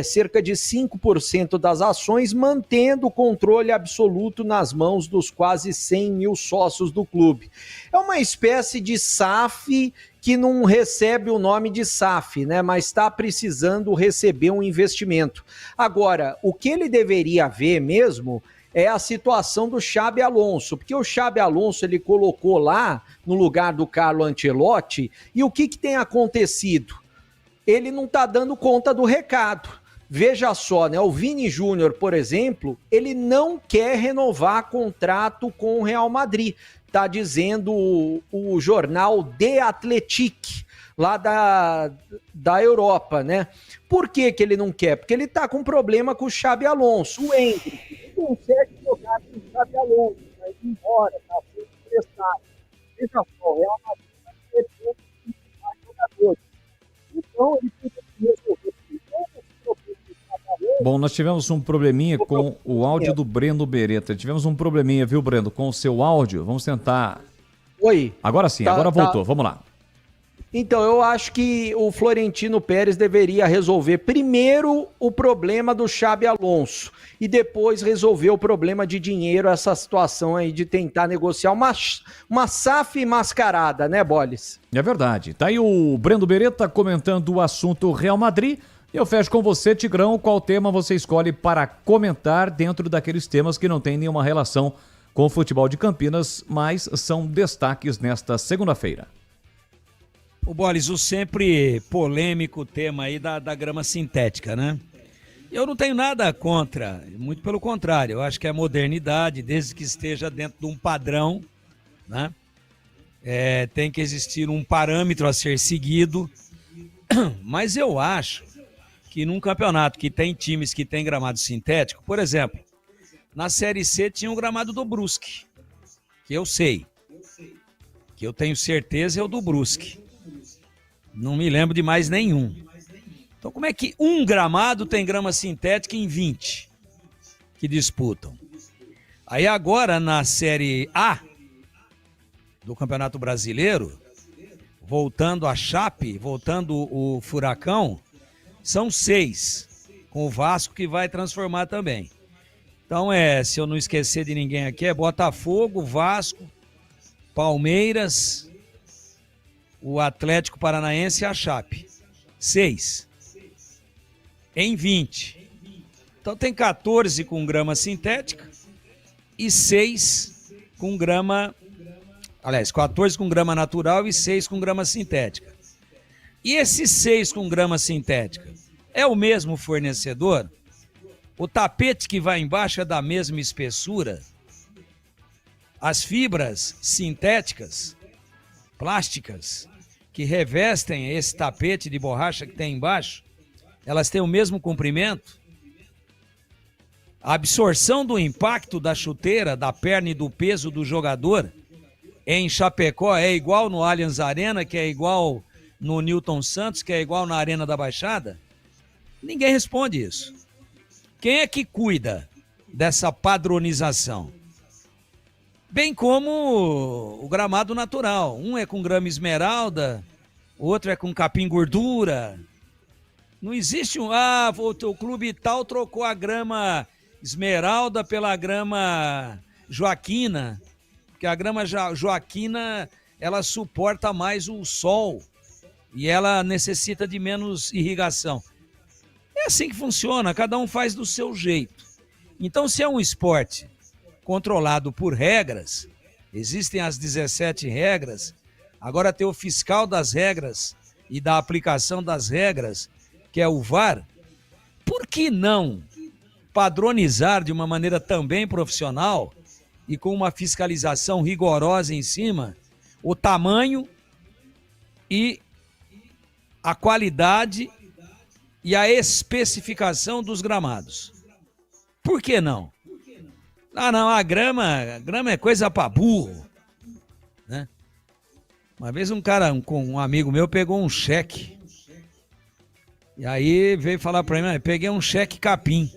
cerca de 5% das ações, mantendo o controle absoluto nas mãos dos quase 100 mil sócios do clube. É uma espécie de SAF que não recebe o nome de SAF, né? Mas está precisando receber um investimento. Agora, o que ele deveria ver mesmo é a situação do Xabi Alonso, porque o Xabi Alonso ele colocou lá no lugar do Carlo Ancelotti, e o que tem acontecido? Ele não está dando conta do recado. Veja só, né? O Vini Júnior, por exemplo, ele não quer renovar contrato com o Real Madrid. Está dizendo o jornal The Athletic, lá da Europa, né? Por que ele não quer? Porque ele está com problema com o Xabi Alonso. O Endrick não consegue jogar com o Xabi Alonso, vai embora, está sendo emprestado. Veja só, o Real Madrid vai ter mais jogadores. Então, ele tem que resolver esse problema. Bom, nós tivemos um probleminha com o áudio do Breno Beretta. Tivemos um probleminha, viu, Breno, com o seu áudio. Vamos tentar... Oi. Agora sim, agora voltou. Vamos lá. Então, eu acho que o Florentino Pérez deveria resolver primeiro o problema do Xabi Alonso e depois resolver o problema de dinheiro, essa situação aí de tentar negociar uma SAF mascarada, né, Bolis? É verdade. Tá aí o Breno Beretta comentando o assunto Real Madrid. E eu fecho com você, Tigrão, qual tema você escolhe para comentar dentro daqueles temas que não tem nenhuma relação com o futebol de Campinas, mas são destaques nesta segunda-feira. O Bolis, o sempre polêmico tema aí da grama sintética, né? Eu não tenho nada contra, muito pelo contrário, eu acho que é modernidade, desde que esteja dentro de um padrão, né? Tem que existir um parâmetro a ser seguido, mas eu acho que num campeonato que tem times que tem gramado sintético, por exemplo, na Série C tinha um gramado do Brusque, que eu sei, que eu tenho certeza é o do Brusque. Não me lembro de mais nenhum. Então como é que um gramado tem grama sintética em 20 que disputam? Aí agora na Série A do Campeonato Brasileiro, voltando a Chape, voltando o Furacão, são 6, com o Vasco que vai transformar também. Então se eu não esquecer de ninguém aqui, é Botafogo, Vasco, Palmeiras, o Atlético Paranaense e a Chape. 6. Em 20. Então tem 14 com grama sintética e 6 com grama... Aliás, 14 com grama natural e 6 com grama sintética. E esses 6 com grama sintética é o mesmo fornecedor? O tapete que vai embaixo é da mesma espessura? As fibras sintéticas, plásticas, que revestem esse tapete de borracha que tem embaixo, elas têm o mesmo comprimento? A absorção do impacto da chuteira, da perna e do peso do jogador em Chapecó é igual no Allianz Arena, que é igual no Newton Santos, que é igual na Arena da Baixada? Ninguém responde isso. Quem é que cuida dessa padronização? Bem como o gramado natural. Um é com grama esmeralda, outro é com capim gordura. Não existe o teu clube tal trocou a grama esmeralda pela grama joaquina, porque a grama joaquina, ela suporta mais o sol e ela necessita de menos irrigação. É assim que funciona, cada um faz do seu jeito. Então, se é um esporte controlado por regras, existem as 17 regras, agora tem o fiscal das regras e da aplicação das regras, que é o VAR, por que não padronizar de uma maneira também profissional e com uma fiscalização rigorosa em cima o tamanho e a qualidade e a especificação dos gramados? Por que não? Não, a grama é coisa pra burro, né? Uma vez um amigo meu pegou um cheque e aí veio falar pra mim, peguei um cheque capim.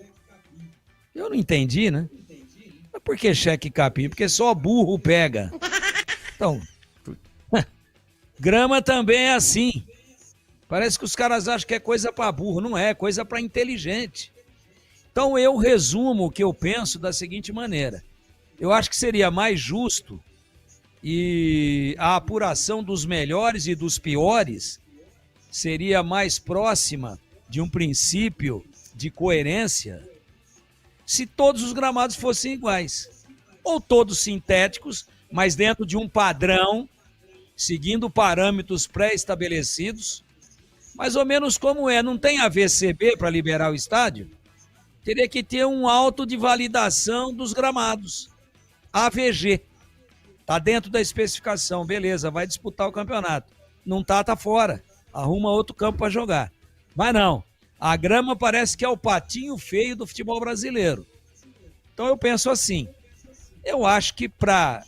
Eu não entendi, né? Mas por que cheque capim? Porque só burro pega. Então, grama também é assim. Parece que os caras acham que é coisa pra burro. Não é coisa pra inteligente. Então eu resumo o que eu penso da seguinte maneira. Eu acho que seria mais justo e a apuração dos melhores e dos piores seria mais próxima de um princípio de coerência se todos os gramados fossem iguais. Ou todos sintéticos, mas dentro de um padrão, seguindo parâmetros pré-estabelecidos, mais ou menos como não tem AVCB para liberar o estádio, teria que ter um auto de validação dos gramados. AVG. Está dentro da especificação, beleza, vai disputar o campeonato. Não tá fora. Arruma outro campo para jogar. Mas não, a grama parece que é o patinho feio do futebol brasileiro. Então eu penso assim, eu acho que para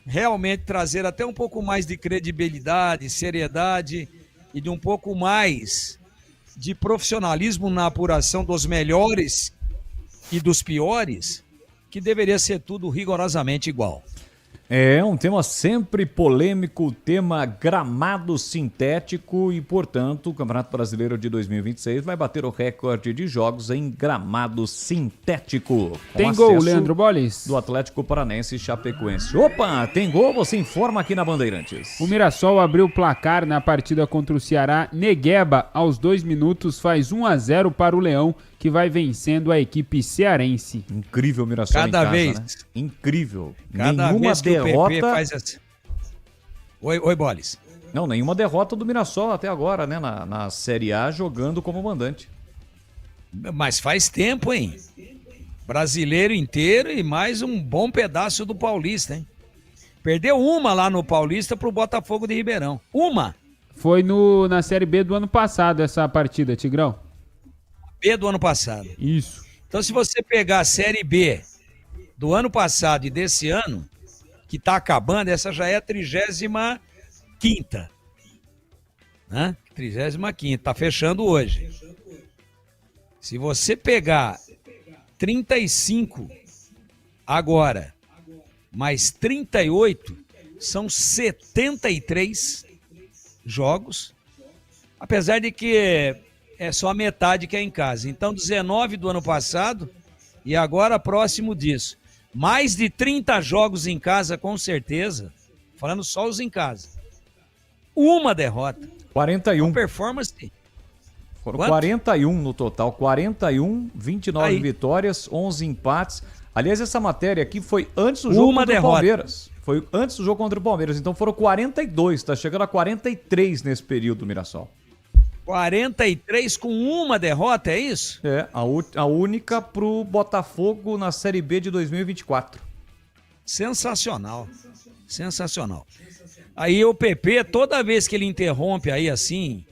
realmente trazer até um pouco mais de credibilidade, seriedade e de um pouco mais de profissionalismo na apuração dos melhores e dos piores, que deveria ser tudo rigorosamente igual. É um tema sempre polêmico, o tema gramado sintético e, portanto, o Campeonato Brasileiro de 2026 vai bater o recorde de jogos em gramado sintético. Tem gol, Leandro Bolis? Do Atlético Paranense e Chapecoense. Opa, tem gol? Você informa aqui na Bandeirantes. O Mirassol abriu o placar na partida contra o Ceará. Negueba, aos 2 minutos, faz 1-0 para o Leão, que vai vencendo a equipe cearense. Incrível o Mirassol Cada em casa, vez. né? Incrível. Cada Nenhuma vez que derrota... o PP faz assim. Oi, Bolis. Não, nenhuma derrota do Mirassol até agora, né? Na Série A, jogando como mandante. Mas faz tempo, hein? Brasileiro inteiro e mais um bom pedaço do Paulista, hein? Perdeu uma lá no Paulista pro Botafogo de Ribeirão. Uma! Foi na Série B do ano passado essa partida, Tigrão. B do ano passado. Isso. Então, se você pegar a Série B do ano passado e desse ano, que tá acabando, essa já é a 35ª. Né? 35ª, tá fechando hoje. Se você pegar 35 agora, mais 38, são 73 jogos, apesar de que é só a metade que é em casa. Então, 19 do ano passado e agora próximo disso. Mais de 30 jogos em casa, com certeza. Falando só os em casa. Uma derrota. 41. Uma performance. Foram Quanto? 41 no total. 41, 29 Aí. vitórias, 11 empates. Aliás, essa matéria aqui foi antes do jogo contra o Palmeiras. Foi antes do jogo contra o Palmeiras. Então foram 42. Tá chegando a 43 nesse período, Mirassol. 43 com uma derrota, é isso? É, a única pro Botafogo na Série B de 2024. Sensacional. Sensacional. Aí o PP, toda vez que ele interrompe aí assim,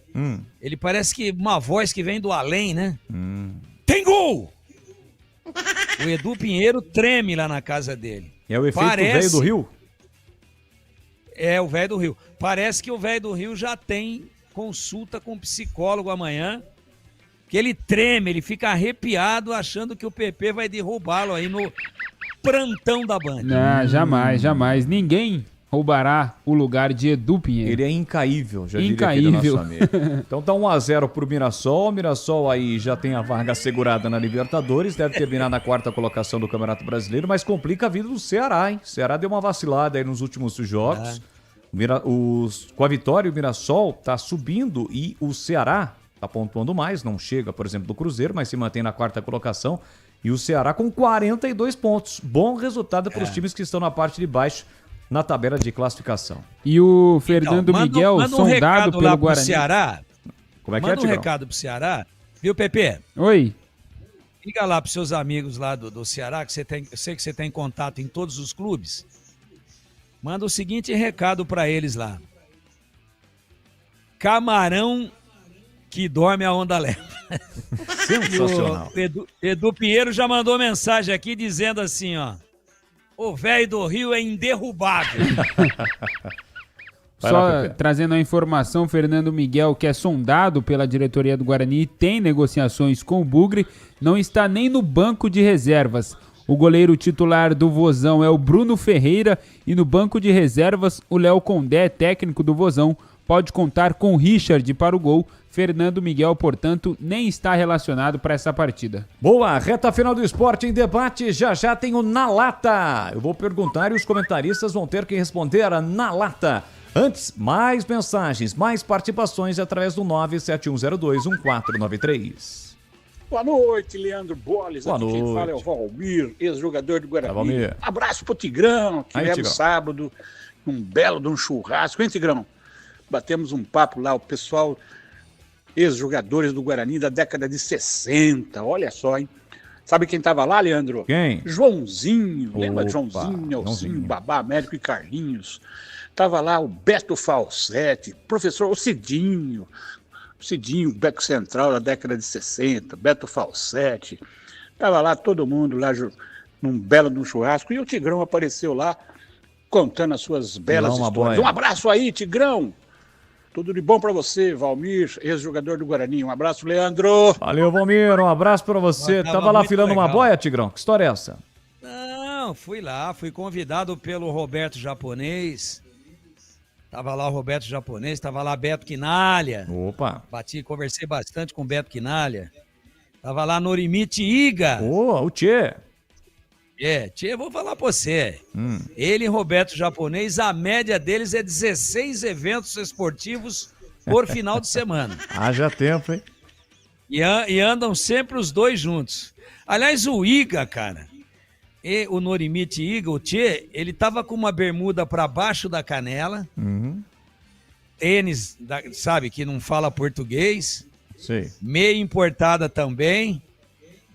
ele parece que uma voz que vem do além, né? Tem gol! O Edu Pinheiro treme lá na casa dele. É o efeito velho do Rio? É, o velho do Rio. Parece que o velho do Rio já tem consulta com o psicólogo amanhã, que ele treme, ele fica arrepiado achando que o PP vai derrubá-lo aí no plantão da Band. Não, jamais, jamais. Ninguém roubará o lugar de Edu Pinheiro. Ele é incaível, já incaível. diria aqui do nosso amigo. Então tá 1-0 pro Mirassol. O Mirassol aí já tem a vaga assegurada na Libertadores, deve terminar na 4ª colocação do Campeonato Brasileiro, mas complica a vida do Ceará, hein? O Ceará deu uma vacilada aí nos últimos jogos. Com a vitória, o Mirassol tá subindo e o Ceará tá pontuando mais, não chega, por exemplo, do Cruzeiro, mas se mantém na 4ª colocação. E o Ceará com 42 pontos. Bom resultado para os times que estão na parte de baixo na tabela de classificação. E o Fernando Miguel, manda um sondado recado pelo lá pro Guarani. Ceará. Como é que manda é, um Tigrão? recado pro Ceará, viu, Pepe? Oi. Liga lá pros seus amigos lá do Ceará, que você tem, eu sei que você tem contato em todos os clubes. Manda o seguinte recado pra eles lá. Camarão que dorme a onda leva. Sensacional. Edu Pinheiro já mandou mensagem aqui dizendo assim, ó. O velho do Rio é inderrubável. Só trazendo a informação, Fernando Miguel, que é sondado pela diretoria do Guarani e tem negociações com o Bugre, não está nem no banco de reservas. O goleiro titular do Vozão é o Bruno Ferreira e no banco de reservas o Léo Condé, técnico do Vozão, pode contar com o Richard para o gol. Fernando Miguel, portanto, nem está relacionado para essa partida. Boa, reta final do Esporte em Debate, já tem o Na Lata. Eu vou perguntar e os comentaristas vão ter que responder na lata. Antes, mais mensagens, mais participações através do 971021493. Boa noite, Leandro Bolis. Boa Aqui quem noite. fala é o Valmir, ex-jogador do Guarani. Valmir. Abraço pro Tigrão, que Aí, leva Tigrão. sábado, um belo de um churrasco, hein, Tigrão? Batemos um papo lá, o pessoal, ex-jogadores do Guarani da década de 60, olha só, hein? Sabe quem tava lá, Leandro? Quem? Joãozinho, lembra de Opa, Joãozinho, Nelsinho, Joãozinho. Babá, Américo e Carlinhos. Tava lá o Beto Falsetti, professor, o Cidinho, Beco Central da década de 60, Beto Falsetti. Tava lá todo mundo lá num belo de um churrasco e o Tigrão apareceu lá contando as suas belas Não, uma histórias. boia. Um abraço aí, Tigrão. Tudo de bom pra você, Valmir, ex-jogador do Guarani. Um abraço, Leandro. Valeu, Valmir, um abraço pra você. Tava Tava lá muito filando uma legal. boia, Tigrão? Que história é essa? Não, fui lá, fui convidado pelo Roberto Japonês. Tava lá o Roberto Japonês, tava lá Beto Quinalha. Opa! Conversei bastante com o Beto Quinalha. Tava lá Norimite Iga. O Tchê. Tchê, vou falar pra você. Ele e Roberto Japonês, a média deles é 16 eventos esportivos por final de semana. Haja tempo, hein? E andam sempre os dois juntos. Aliás, o Iga, cara, o Norimite Iga, o Tchê, ele tava com uma bermuda pra baixo da canela, tênis, sabe, que não fala português, sei. Meia importada também,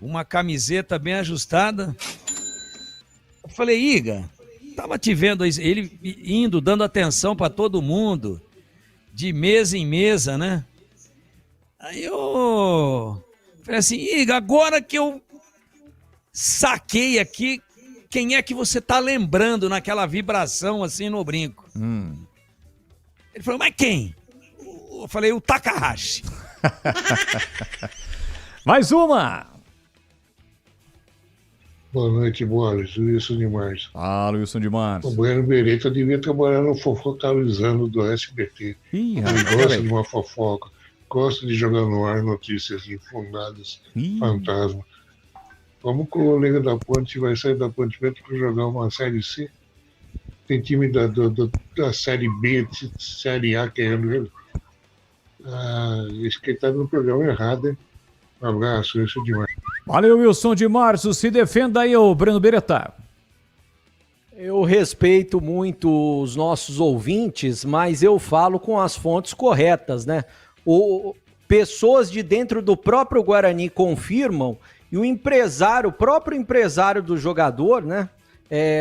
uma camiseta bem ajustada. Eu falei, Iga, tava te vendo ele indo, dando atenção pra todo mundo, de mesa em mesa, né? Aí eu falei assim, Iga, agora que eu saquei aqui, quem é que você tá lembrando naquela vibração assim no brinco? Ele falou, mas quem? Eu falei, o Takahashi. Mais uma! Boa noite, Boris. Wilson de Março. Wilson de Março. O Bueno Beretta devia trabalhar no Fofocalizando do SBT. Ele gosta de uma fofoca, gosta de jogar no ar notícias infundadas, fantasma. Como que o Liga da Ponte vai sair da Ponte Preta para jogar uma Série C? Tem time da Série B, Série A querendo ele. Esse que tá no programa errado, hein? Um abraço, Wilson de Março. Valeu, Wilson de Março. Se defenda aí, ô Breno Beretta. Eu respeito muito os nossos ouvintes, mas eu falo com as fontes corretas, né? Pessoas de dentro do próprio Guarani confirmam, e o próprio empresário do jogador, né?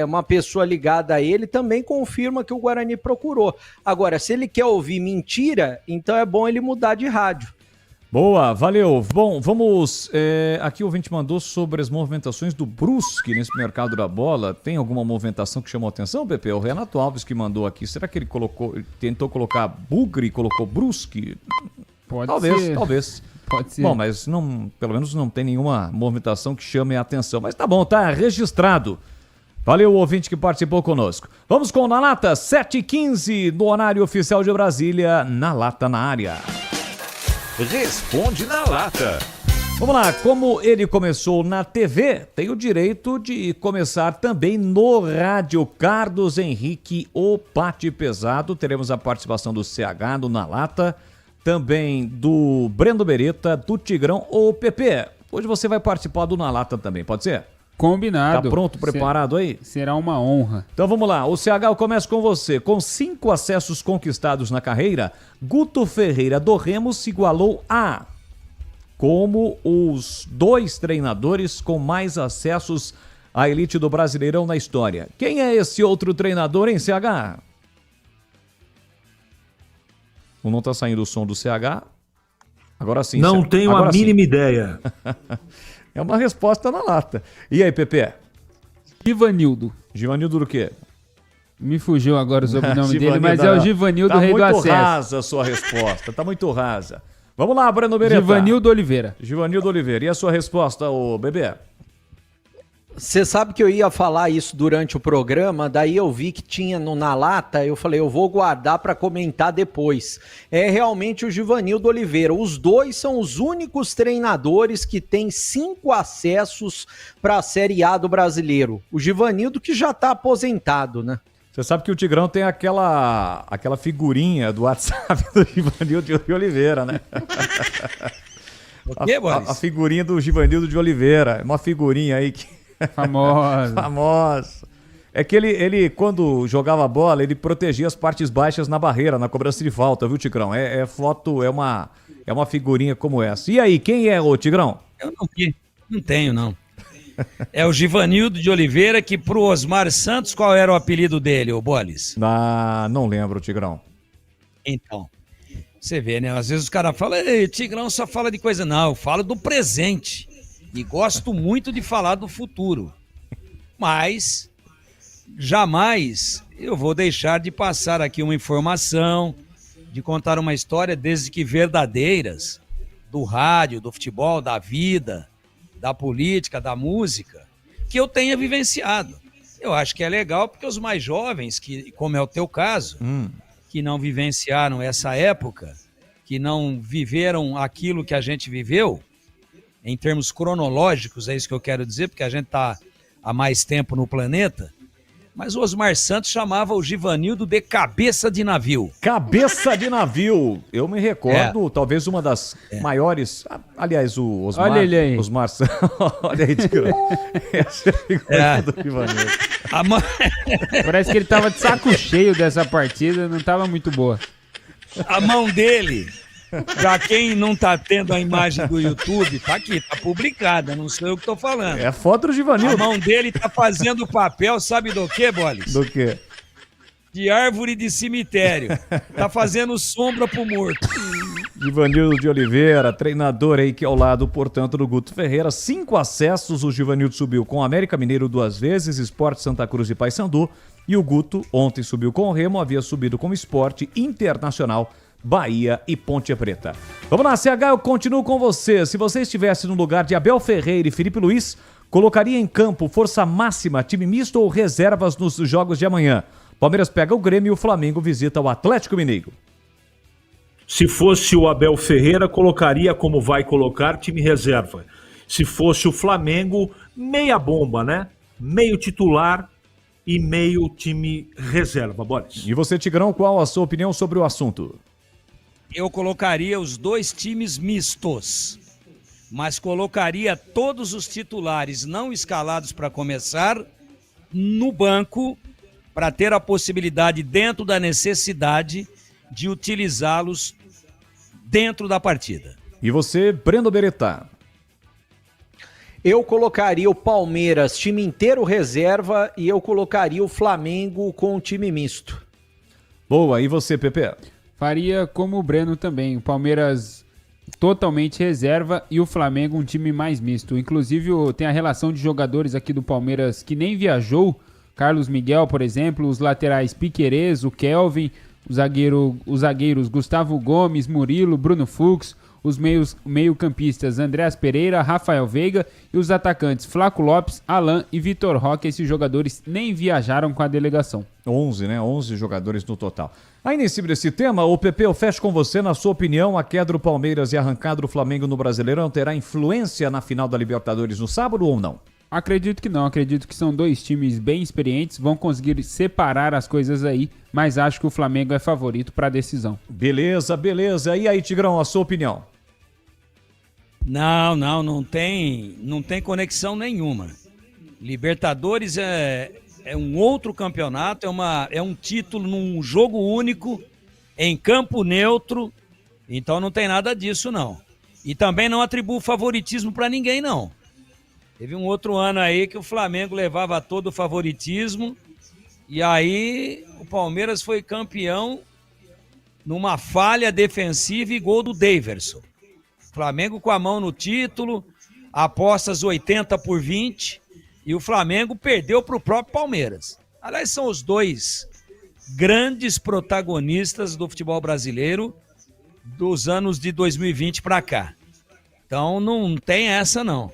Uma pessoa ligada a ele, também confirma que o Guarani procurou. Agora, se ele quer ouvir mentira, então é bom ele mudar de rádio. Boa, valeu. Bom, vamos... aqui o ouvinte mandou sobre as movimentações do Brusque nesse mercado da bola. Tem alguma movimentação que chamou a atenção, Pepe? É o Renato Alves que mandou aqui. Será que ele tentou colocar Bugre e colocou Brusque? Talvez. Pode ser. Bom, mas pelo menos não tem nenhuma movimentação que chame a atenção. Mas tá bom, tá registrado. Valeu o ouvinte que participou conosco. Vamos com Na Lata, 7h15 no horário oficial de Brasília. Na Lata na área. Responde na Lata. Vamos lá, como ele começou na TV, tem o direito de começar também no rádio. Carlos Henrique, o Pate Pesado. Teremos a participação do CH, do Na Lata, também do Breno Beretta, do Tigrão. Ô, Pepe, hoje você vai participar do Na Lata também, pode ser? Combinado. Tá pronto, preparado aí? Será uma honra. Então vamos lá, o CH, eu começo com você. Com 5 acessos conquistados na carreira, Guto Ferreira do Remo se igualou a... como os 2 treinadores com mais acessos à elite do Brasileirão na história. Quem é esse outro treinador, hein, CH? Não tá saindo o som do CH. Agora sim. Não tenho a mínima ideia. É uma resposta na lata. E aí, Pepe? Givanildo. Givanildo do quê? Me fugiu agora o sobrenome dele, mas é o Givanildo, Rei do Acesso. Tá muito rasa a sua resposta, tá muito rasa. Vamos lá, Breno Beretta. Givanildo Oliveira. Givanildo Oliveira. E a sua resposta, ô bebê? Você sabe que eu ia falar isso durante o programa, daí eu vi que tinha Na Lata, eu falei, eu vou guardar para comentar depois. É realmente o Givanildo Oliveira. Os 2 são os únicos treinadores que têm 5 acessos para a Série A do Brasileiro. O Givanildo que já está aposentado, né? Você sabe que o Tigrão tem aquela figurinha do WhatsApp do Givanildo de Oliveira, né? O quê, Boris? A figurinha do Givanildo de Oliveira. Uma figurinha aí que... Famosa. Famosa. É que ele, quando jogava bola, ele protegia as partes baixas na barreira, na cobrança de falta, viu, Tigrão? É foto, é uma figurinha como essa. E aí, quem é o Tigrão? Eu não tenho, não. É o Givanildo de Oliveira, que pro Osmar Santos, qual era o apelido dele, ô Bolis? Não lembro, Tigrão. Então, você vê, né? Às vezes os caras falam, ei, Tigrão só fala de coisa. Não, eu falo do presente. E gosto muito de falar do futuro. Mas jamais eu vou deixar de passar aqui uma informação, de contar uma história, desde que verdadeiras, do rádio, do futebol, da vida, da política, da música, que eu tenha vivenciado. Eu acho que é legal porque os mais jovens, que, como é o teu caso, que não vivenciaram essa época, que não viveram aquilo que a gente viveu, em termos cronológicos, é isso que eu quero dizer, porque a gente está há mais tempo no planeta, mas o Osmar Santos chamava o Givanildo de cabeça de navio. Cabeça de navio! Eu me recordo, talvez uma das maiores... Aliás, o Osmar... Olha ele aí. Osmar Santos... Olha aí, Tigrão. Essa é a figura do Givanildo. Parece que ele tava de saco cheio dessa partida, não tava muito boa. A mão dele, pra quem não tá tendo a imagem do YouTube, tá aqui, tá publicada, não sou eu que tô falando. É a foto do Givanildo. A mão dele tá fazendo papel, sabe do que, Bolis? Do quê? De árvore de cemitério. Tá fazendo sombra pro morto. Givanildo de Oliveira, treinador aí que ao lado, portanto, do Guto Ferreira. 5 acessos, o Givanildo subiu com o América Mineiro 2 vezes, Sport Santa Cruz e Paysandu. E o Guto ontem subiu com o Remo, havia subido com o Sport Internacional, Bahia e Ponte Preta. Vamos lá, CH, eu continuo com você. Se você estivesse no lugar de Abel Ferreira e Felipe Luiz, colocaria em campo força máxima, time misto ou reservas nos jogos de amanhã? Palmeiras pega o Grêmio e o Flamengo visita o Atlético Mineiro. Se fosse o Abel Ferreira, colocaria como vai colocar time reserva. Se fosse o Flamengo, meia bomba, né? Meio titular e meio time reserva, Boris. E você, Tigrão, qual a sua opinião sobre o assunto? Eu colocaria os 2 times mistos, mas colocaria todos os titulares não escalados para começar no banco para ter a possibilidade, dentro da necessidade, de utilizá-los dentro da partida. E você, Breno Beretá? Eu colocaria o Palmeiras, time inteiro reserva, e eu colocaria o Flamengo com o time misto. Boa, e você, Pepe? Faria como o Breno também, o Palmeiras totalmente reserva e o Flamengo um time mais misto. Inclusive tem a relação de jogadores aqui do Palmeiras que nem viajou, Carlos Miguel, por exemplo, os laterais Piquerez, o Kelvin, os zagueiros Gustavo Gomes, Murilo, Bruno Fux, os meio-campistas Andreas Pereira, Rafael Veiga e os atacantes Flaco Lopes, Alan e Vitor Roque. Esses jogadores nem viajaram com a delegação. 11, né? 11 jogadores no total. Ainda em cima desse tema, o PP, eu fecho com você. Na sua opinião, a queda do Palmeiras e a arrancada do Flamengo no Brasileirão terá influência na final da Libertadores no sábado ou não? Acredito que não, acredito que são 2 times bem experientes, vão conseguir separar as coisas aí, mas acho que o Flamengo é favorito para a decisão. Beleza, beleza. E aí, Tigrão, a sua opinião? Não tem conexão nenhuma. Libertadores é um outro campeonato, é um título num jogo único, em campo neutro, então não tem nada disso não. E também não atribuo favoritismo para ninguém não. Teve um outro ano aí que o Flamengo levava todo o favoritismo e aí o Palmeiras foi campeão numa falha defensiva e gol do Daverson. Flamengo com a mão no título, apostas 80-20 e o Flamengo perdeu para o próprio Palmeiras. Aliás, são os 2 grandes protagonistas do futebol brasileiro dos anos de 2020 para cá. Então não tem essa não.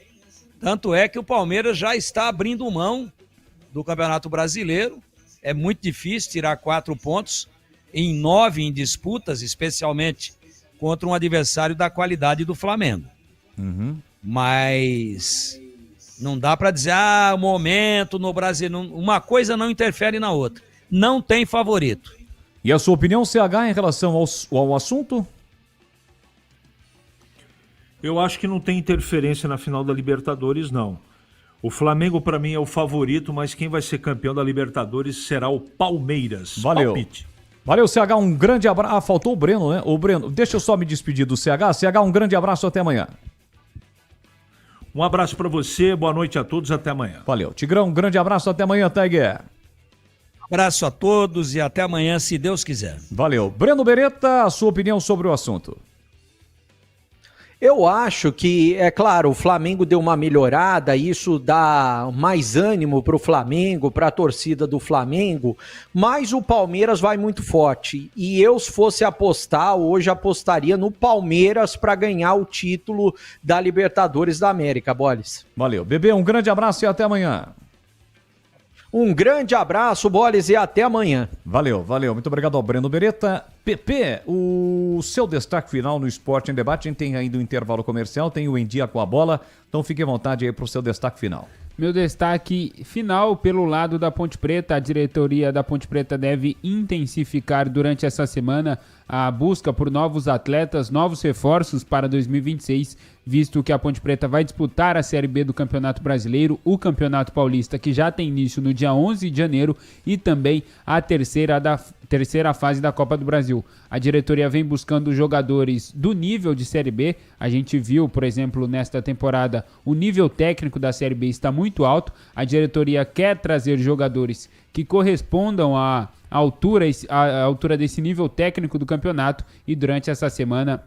Tanto é que o Palmeiras já está abrindo mão do Campeonato Brasileiro. É muito difícil tirar 4 pontos em 9 em disputas, especialmente contra um adversário da qualidade do Flamengo. Mas não dá para dizer, o momento no Brasil, uma coisa não interfere na outra. Não tem favorito. E a sua opinião, CH, em relação ao assunto? Eu acho que não tem interferência na final da Libertadores, não. O Flamengo, para mim, é o favorito, mas quem vai ser campeão da Libertadores será o Palmeiras. Valeu. Palpite. Valeu, CH, um grande abraço. Ah, faltou o Breno, né? O Breno, deixa eu só me despedir do CH. CH, um grande abraço, até amanhã. Um abraço para você, boa noite a todos, até amanhã. Valeu. Tigrão, um grande abraço, até amanhã, Tiger. Abraço a todos e até amanhã, se Deus quiser. Valeu. Breno Beretta, a sua opinião sobre o assunto? Eu acho que, é claro, o Flamengo deu uma melhorada, isso dá mais ânimo para o Flamengo, para a torcida do Flamengo, mas o Palmeiras vai muito forte. E eu, se fosse apostar, hoje apostaria no Palmeiras para ganhar o título da Libertadores da América, Bolis. Valeu. Bebê, um grande abraço e até amanhã. Um grande abraço, Boles, e até amanhã. Valeu. Muito obrigado ao Breno Beretta. Pepe, o seu destaque final no Esporte em Debate. A gente tem ainda o intervalo comercial, tem o Em Dia com a Bola. Então fique à vontade aí para o seu destaque final. Meu destaque final pelo lado da Ponte Preta. A diretoria da Ponte Preta deve intensificar durante essa semana a busca por novos atletas, novos reforços para 2026, visto que a Ponte Preta vai disputar a Série B do Campeonato Brasileiro, o Campeonato Paulista, que já tem início no dia 11 de janeiro, e também a terceira fase da Copa do Brasil. A diretoria vem buscando jogadores do nível de Série B. A gente viu, por exemplo, nesta temporada, o nível técnico da Série B está muito alto. A diretoria quer trazer jogadores que correspondam à altura desse nível técnico do campeonato, e durante essa semana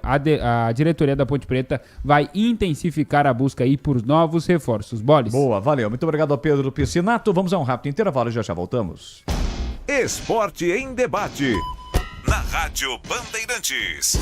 a diretoria da Ponte Preta vai intensificar a busca aí por novos reforços. Boles. Boa, valeu. Muito obrigado ao Pedro Piscinato. Vamos a um rápido intervalo e já voltamos. Esporte em Debate, na Rádio Bandeirantes.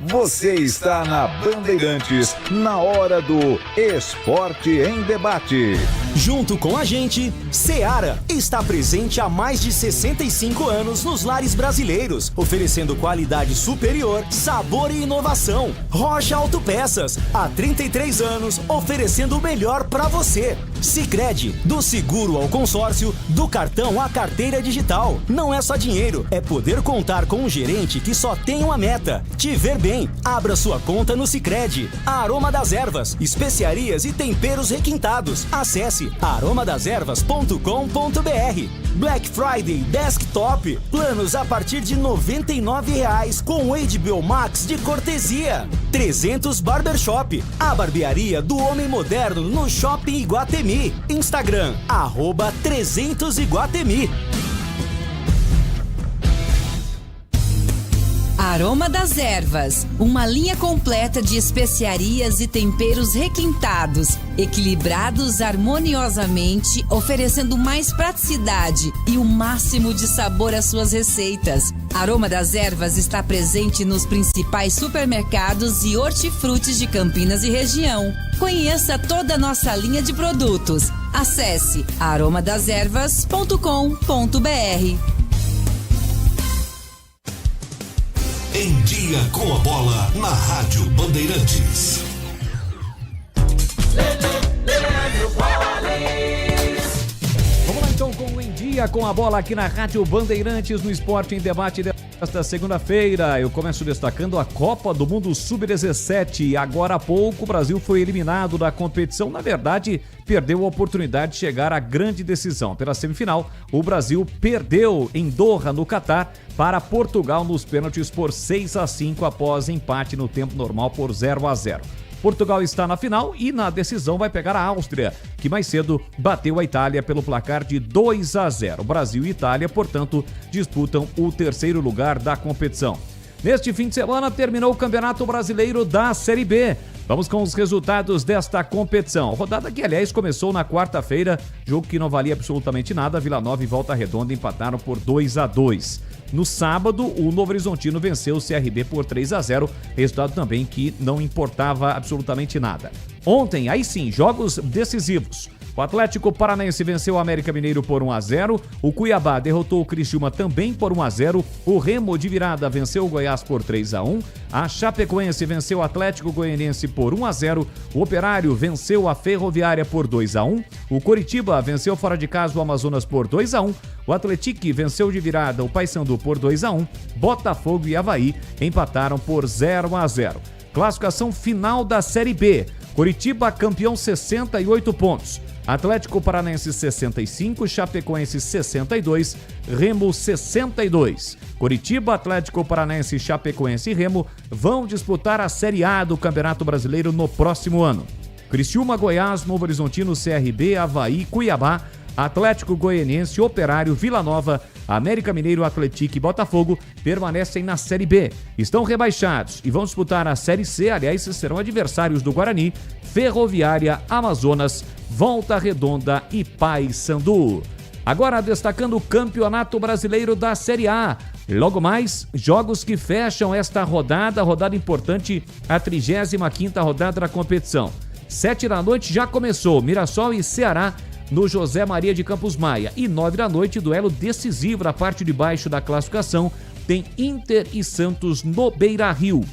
Você está na Bandeirantes, na hora do Esporte em Debate. Junto com a gente, Seara está presente há mais de 65 anos nos lares brasileiros, oferecendo qualidade superior, sabor e inovação. Rocha Autopeças, há 33 anos, oferecendo o melhor para você. Sicredi, do seguro ao consórcio, do cartão à carteira digital. Não é só dinheiro, é poder contar com um gerente que só tem uma meta: te ver bem. Abra sua conta no Sicredi. Aroma das Ervas, especiarias e temperos requintados. Acesse aromadeservas.com.br. Black Friday Desktop, planos a partir de R$ 99,00 com HBO Max de cortesia. 300 Barbershop, a barbearia do homem moderno no Shopping Iguatemi. Instagram, @300Iguatemi. Aroma das Ervas, uma linha completa de especiarias e temperos requintados, equilibrados harmoniosamente, oferecendo mais praticidade e o máximo de sabor às suas receitas. Aroma das Ervas está presente nos principais supermercados e hortifrutis de Campinas e região. Conheça toda a nossa linha de produtos. Acesse aromadeservas.com.br. Em Dia com a Bola, na Rádio Bandeirantes. Vamos lá então com o Em Dia com a Bola aqui na Rádio Bandeirantes, no Esporte em Debate desta segunda-feira. Eu começo destacando a Copa do Mundo Sub-17. Agora há pouco o Brasil foi eliminado da competição. Na verdade, perdeu a oportunidade de chegar à grande decisão. Pela semifinal, o Brasil perdeu em Doha, no Catar, para Portugal nos pênaltis por 6-5 após empate no tempo normal por 0-0. Portugal está na final e na decisão vai pegar a Áustria, que mais cedo bateu a Itália pelo placar de 2-0. Brasil e Itália, portanto, disputam o terceiro lugar da competição. Neste fim de semana terminou o Campeonato Brasileiro da Série B. Vamos com os resultados desta competição. Rodada que, aliás, começou na quarta-feira, jogo que não valia absolutamente nada. Vila Nova e Volta Redonda empataram por 2-2. No sábado, o Novo Horizontino venceu o CRB por 3-0, resultado também que não importava absolutamente nada. Ontem, aí sim, jogos decisivos. O Atlético Paranaense venceu o América Mineiro por 1-0, o Cuiabá derrotou o Criciúma também por 1-0, o Remo de virada venceu o Goiás por 3-1, a Chapecoense venceu o Atlético Goianiense por 1-0, o Operário venceu a Ferroviária por 2-1, o Coritiba venceu fora de casa o Amazonas por 2-1, o Atlético venceu de virada o Paysandu por 2-1, Botafogo e Avaí empataram por 0-0. Classificação final da Série B. Coritiba campeão, 68 pontos. Atlético Paranaense 65, Chapecoense 62, Remo 62. Coritiba, Atlético Paranaense, Chapecoense e Remo vão disputar a Série A do Campeonato Brasileiro no próximo ano. Criciúma, Goiás, Novo Horizontino, CRB, Avaí, Cuiabá, Atlético Goianiense, Operário, Vila Nova, América Mineiro, Atlético e Botafogo permanecem na Série B. Estão rebaixados e vão disputar a Série C, aliás, serão adversários do Guarani, Ferroviária, Amazonas, Volta Redonda e Paysandu. Agora destacando o Campeonato Brasileiro da Série A. Logo mais, jogos que fecham esta rodada importante, a 35ª rodada da competição. 7 da noite já começou Mirassol e Ceará no José Maria de Campos Maia. E 9 da noite, duelo decisivo na parte de baixo da classificação, tem Inter e Santos no Beira-Rio.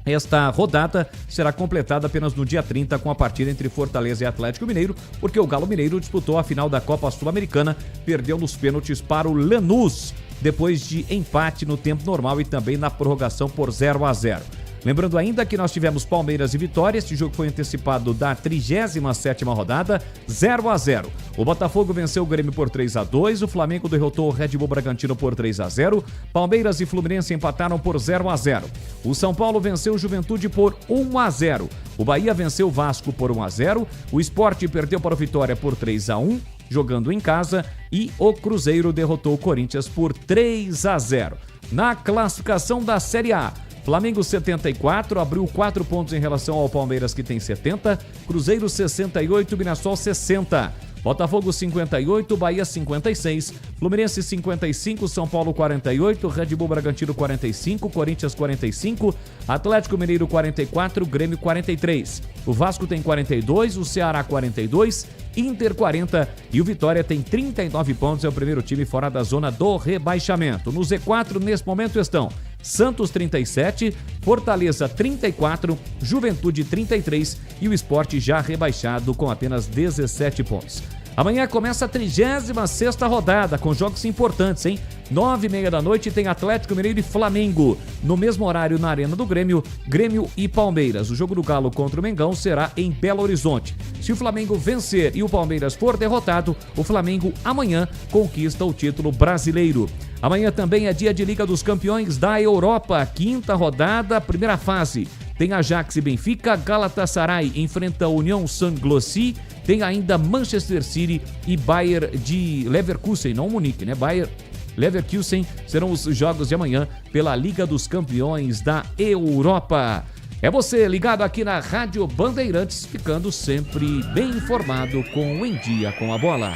Esta rodada será completada apenas no dia 30 com a partida entre Fortaleza e Atlético Mineiro, porque o Galo Mineiro disputou a final da Copa Sul-Americana, perdeu nos pênaltis para o Lanús, depois de empate no tempo normal e também na prorrogação por 0-0. Lembrando ainda que nós tivemos Palmeiras e Vitória, este jogo foi antecipado da 37ª rodada, 0-0. O Botafogo venceu o Grêmio por 3-2, o Flamengo derrotou o Red Bull Bragantino por 3-0, Palmeiras e Fluminense empataram por 0-0. O São Paulo venceu o Juventude por 1-0. O Bahia venceu o Vasco por 1-0, o Sport perdeu para o Vitória por 3-1, jogando em casa, e o Cruzeiro derrotou o Corinthians por 3-0. Na classificação da Série A, Flamengo 74, abriu 4 pontos em relação ao Palmeiras, que tem 70, Cruzeiro 68, Mirassol 60, Botafogo 58, Bahia 56, Fluminense 55, São Paulo 48, Red Bull Bragantino 45, Corinthians 45, Atlético Mineiro 44, Grêmio 43. O Vasco tem 42, o Ceará 42, Inter 40 e o Vitória tem 39 pontos, é o primeiro time fora da zona do rebaixamento. No Z4, nesse momento, estão Santos 37, Fortaleza 34, Juventude 33 e o Sport já rebaixado com apenas 17 pontos. Amanhã começa a 36ª rodada com jogos importantes, hein? 9h30 da noite tem Atlético Mineiro e Flamengo. No mesmo horário na Arena do Grêmio, Grêmio e Palmeiras. O jogo do Galo contra o Mengão será em Belo Horizonte. Se o Flamengo vencer e o Palmeiras for derrotado, o Flamengo amanhã conquista o título brasileiro. Amanhã também é dia de Liga dos Campeões da Europa, 5ª rodada, primeira fase. Tem Ajax e Benfica, Galatasaray enfrenta a União Saint-Gilloise, tem ainda Manchester City e Bayern de Leverkusen, não Munique, né? Bayern Leverkusen serão os jogos de amanhã pela Liga dos Campeões da Europa. É você ligado aqui na Rádio Bandeirantes, ficando sempre bem informado com o Em Dia com a Bola.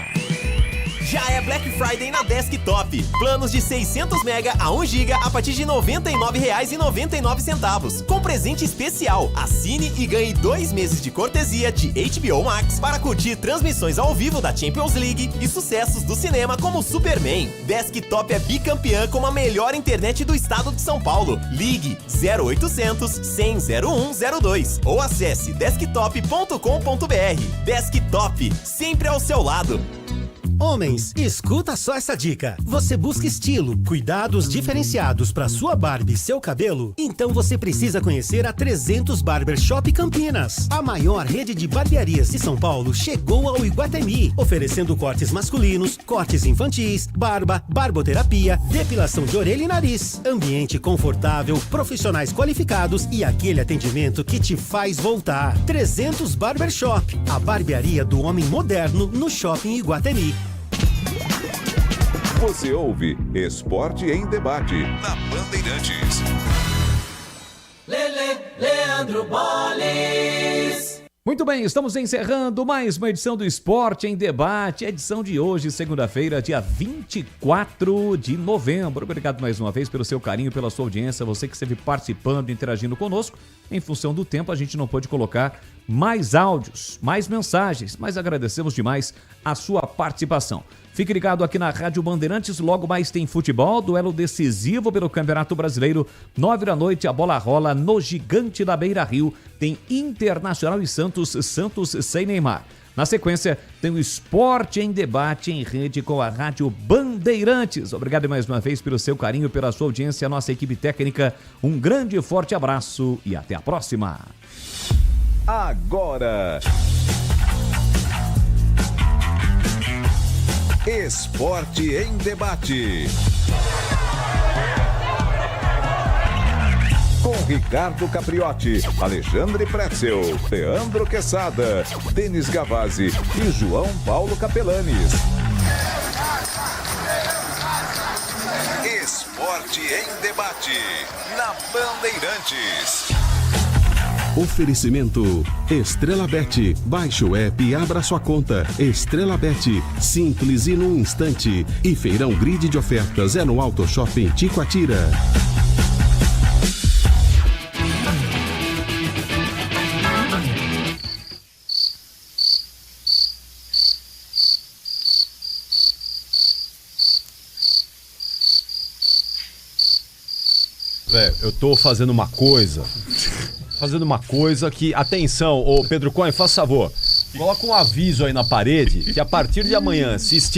Já é Black Friday na Desktop. Planos de 600 MB a 1 GB a partir de R$ 99,99, com presente especial. Assine e ganhe 2 meses de cortesia de HBO Max para curtir transmissões ao vivo da Champions League e sucessos do cinema como Superman. Desktop é bicampeã com a melhor internet do estado de São Paulo. Ligue 0800 100 0102 ou acesse desktop.com.br. Desktop, sempre ao seu lado. Homens, escuta só essa dica. Você busca estilo, cuidados diferenciados para sua barba e seu cabelo? Então você precisa conhecer a 300 Barbershop Campinas. A maior rede de barbearias de São Paulo chegou ao Iguatemi, oferecendo cortes masculinos, cortes infantis, barba, barboterapia, depilação de orelha e nariz. Ambiente confortável, profissionais qualificados e aquele atendimento que te faz voltar. 300 Barbershop, a barbearia do homem moderno no Shopping Iguatemi. Você ouve Esporte em Debate na Bandeirantes. Leandro Bolles. Muito bem, estamos encerrando mais uma edição do Esporte em Debate, edição de hoje, segunda-feira, dia 24 de novembro. Obrigado mais uma vez pelo seu carinho, pela sua audiência, você que esteve participando, interagindo conosco. Em função do tempo, a gente não pôde colocar mais áudios, mais mensagens, mas agradecemos demais a sua participação. Fique ligado aqui na Rádio Bandeirantes, logo mais tem futebol, duelo decisivo pelo Campeonato Brasileiro, 9 da noite, a bola rola no Gigante da Beira-Rio, tem Internacional e Santos sem Neymar. Na sequência, tem o Esporte em Debate em rede com a Rádio Bandeirantes. Obrigado mais uma vez pelo seu carinho, pela sua audiência, a nossa equipe técnica, um grande e forte abraço e até a próxima. Agora... Esporte em Debate. Com Ricardo Capriotti, Alexandre Pretzel, Leandro Quesada, Denis Gavazzi e João Paulo Capelanes. Esporte em Debate, na Bandeirantes. Oferecimento Estrela Bet. Baixe o app e abra sua conta. Estrela Bet, simples e num instante. E Feirão Grid de Ofertas é no Auto Shopping Ticoatira. eu tô fazendo uma coisa que, atenção, ô Pedro Cohen, faça favor, coloca um aviso aí na parede que a partir de amanhã, se estiver